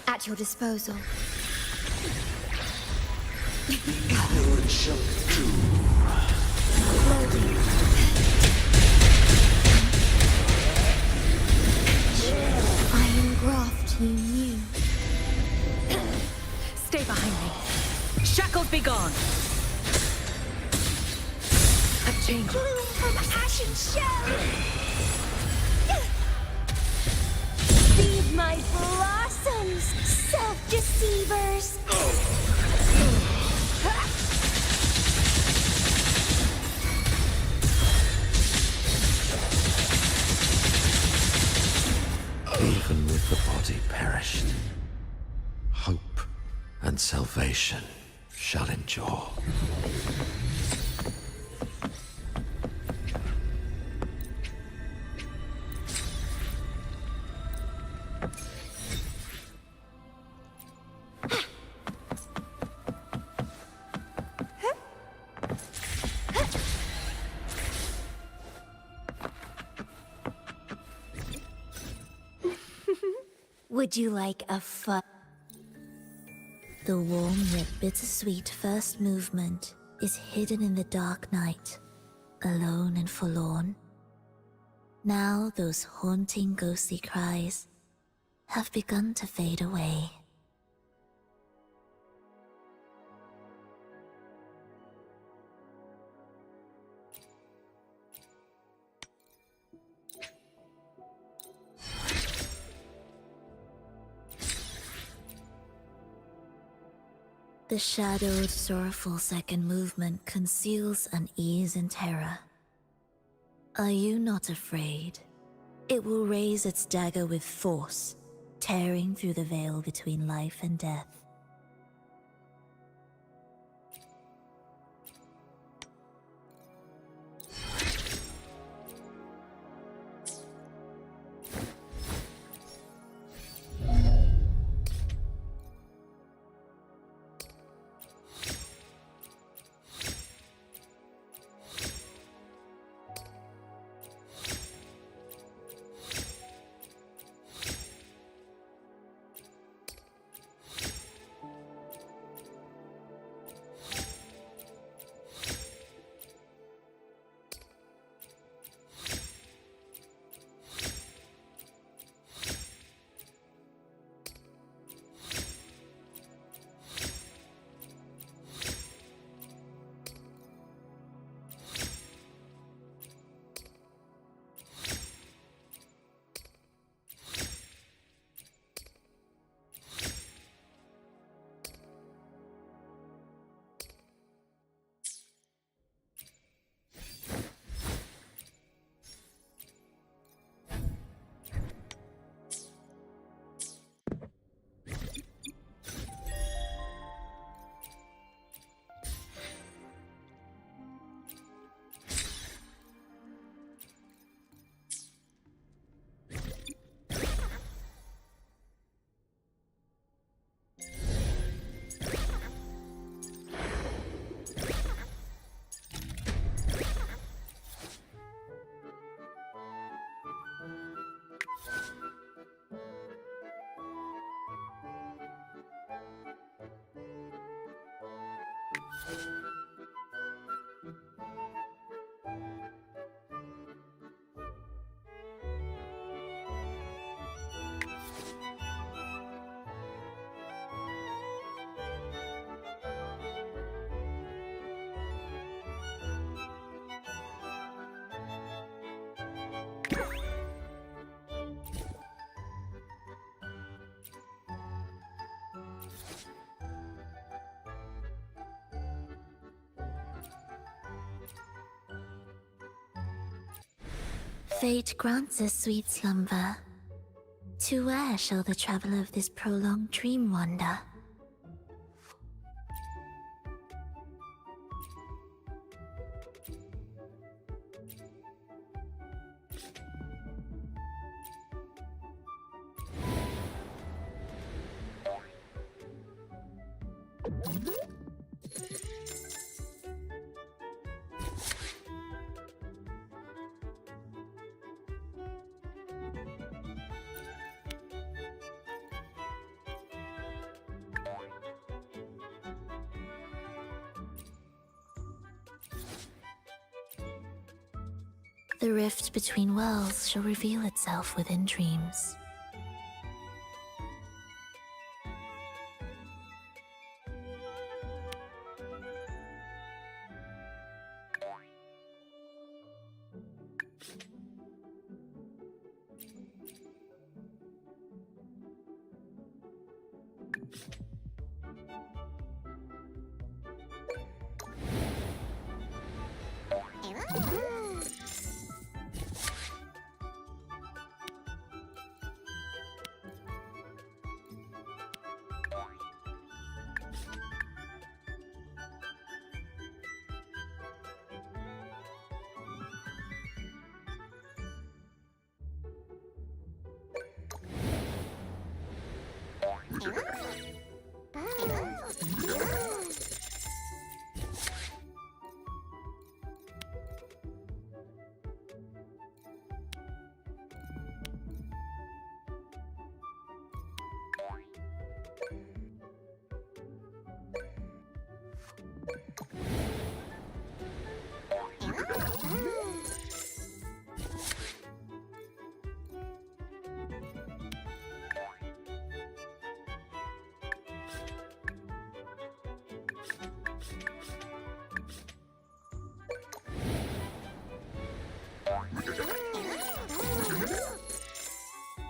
At your disposal. Good shall do. Loading. Iron graft you knew. Stay behind me. Shackles be gone. I've changed. Bloom from ashen shell. Feed my blossoms, self-deceivers. Even with the body perished, hope and salvation shall endure. Would you like a The warm yet bittersweet first movement is hidden in the dark night, alone and forlorn. Now those haunting ghostly cries have begun to fade away. The shadowed, sorrowful second movement conceals unease and terror. Are you not afraid? It will raise its dagger with force, tearing through the veil between life and death. Fate grants us sweet slumber. To where shall the traveler of this prolonged dream wander? The rift between worlds shall reveal itself within dreams.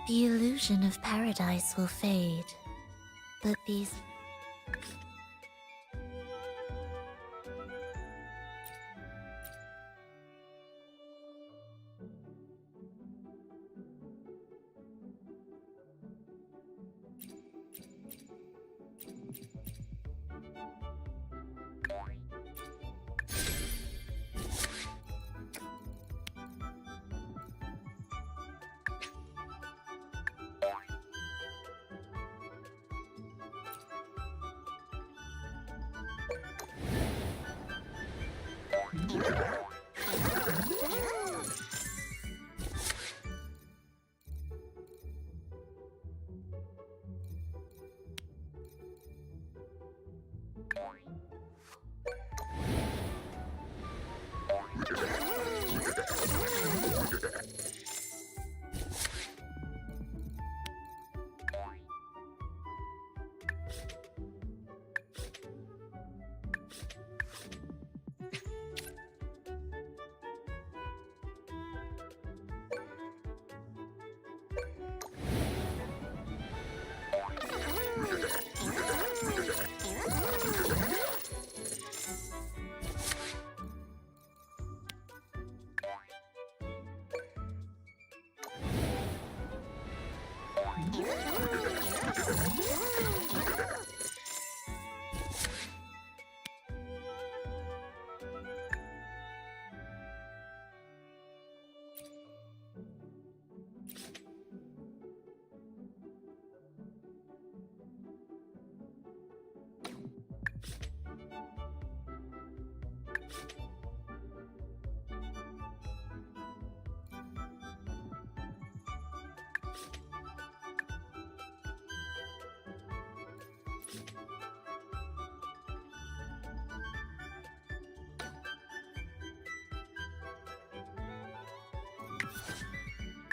The illusion of paradise will fade, but these...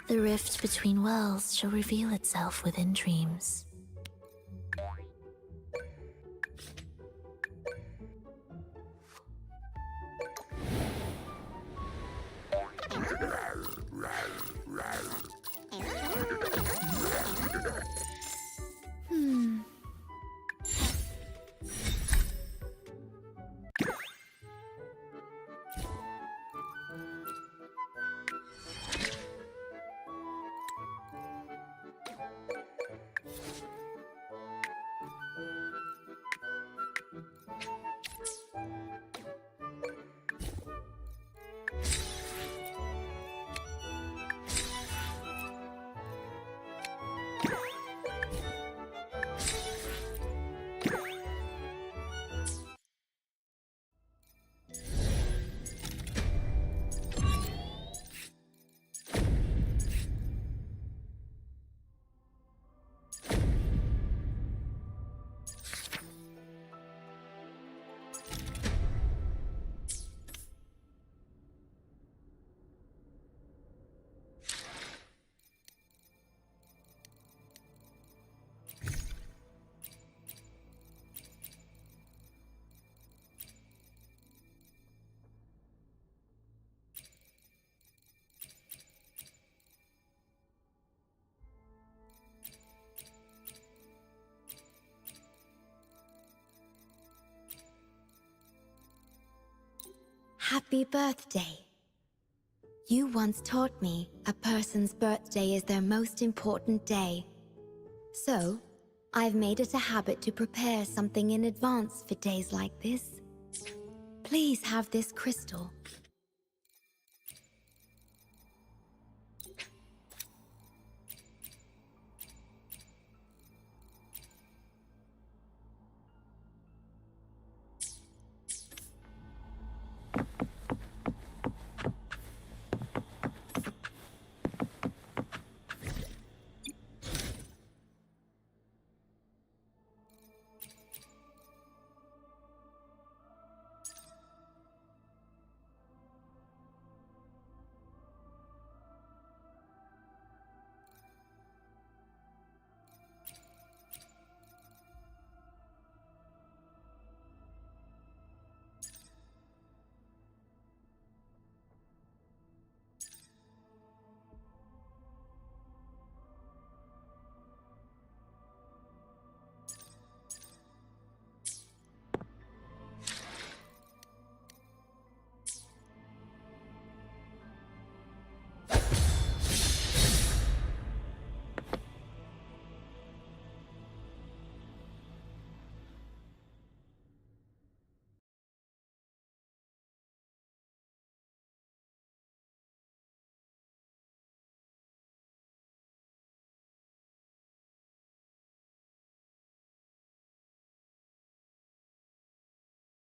The rift between worlds shall reveal itself within dreams. Happy birthday. You once taught me a person's birthday is their most important day. So, I've made it a habit to prepare something in advance for days like this. Please have this crystal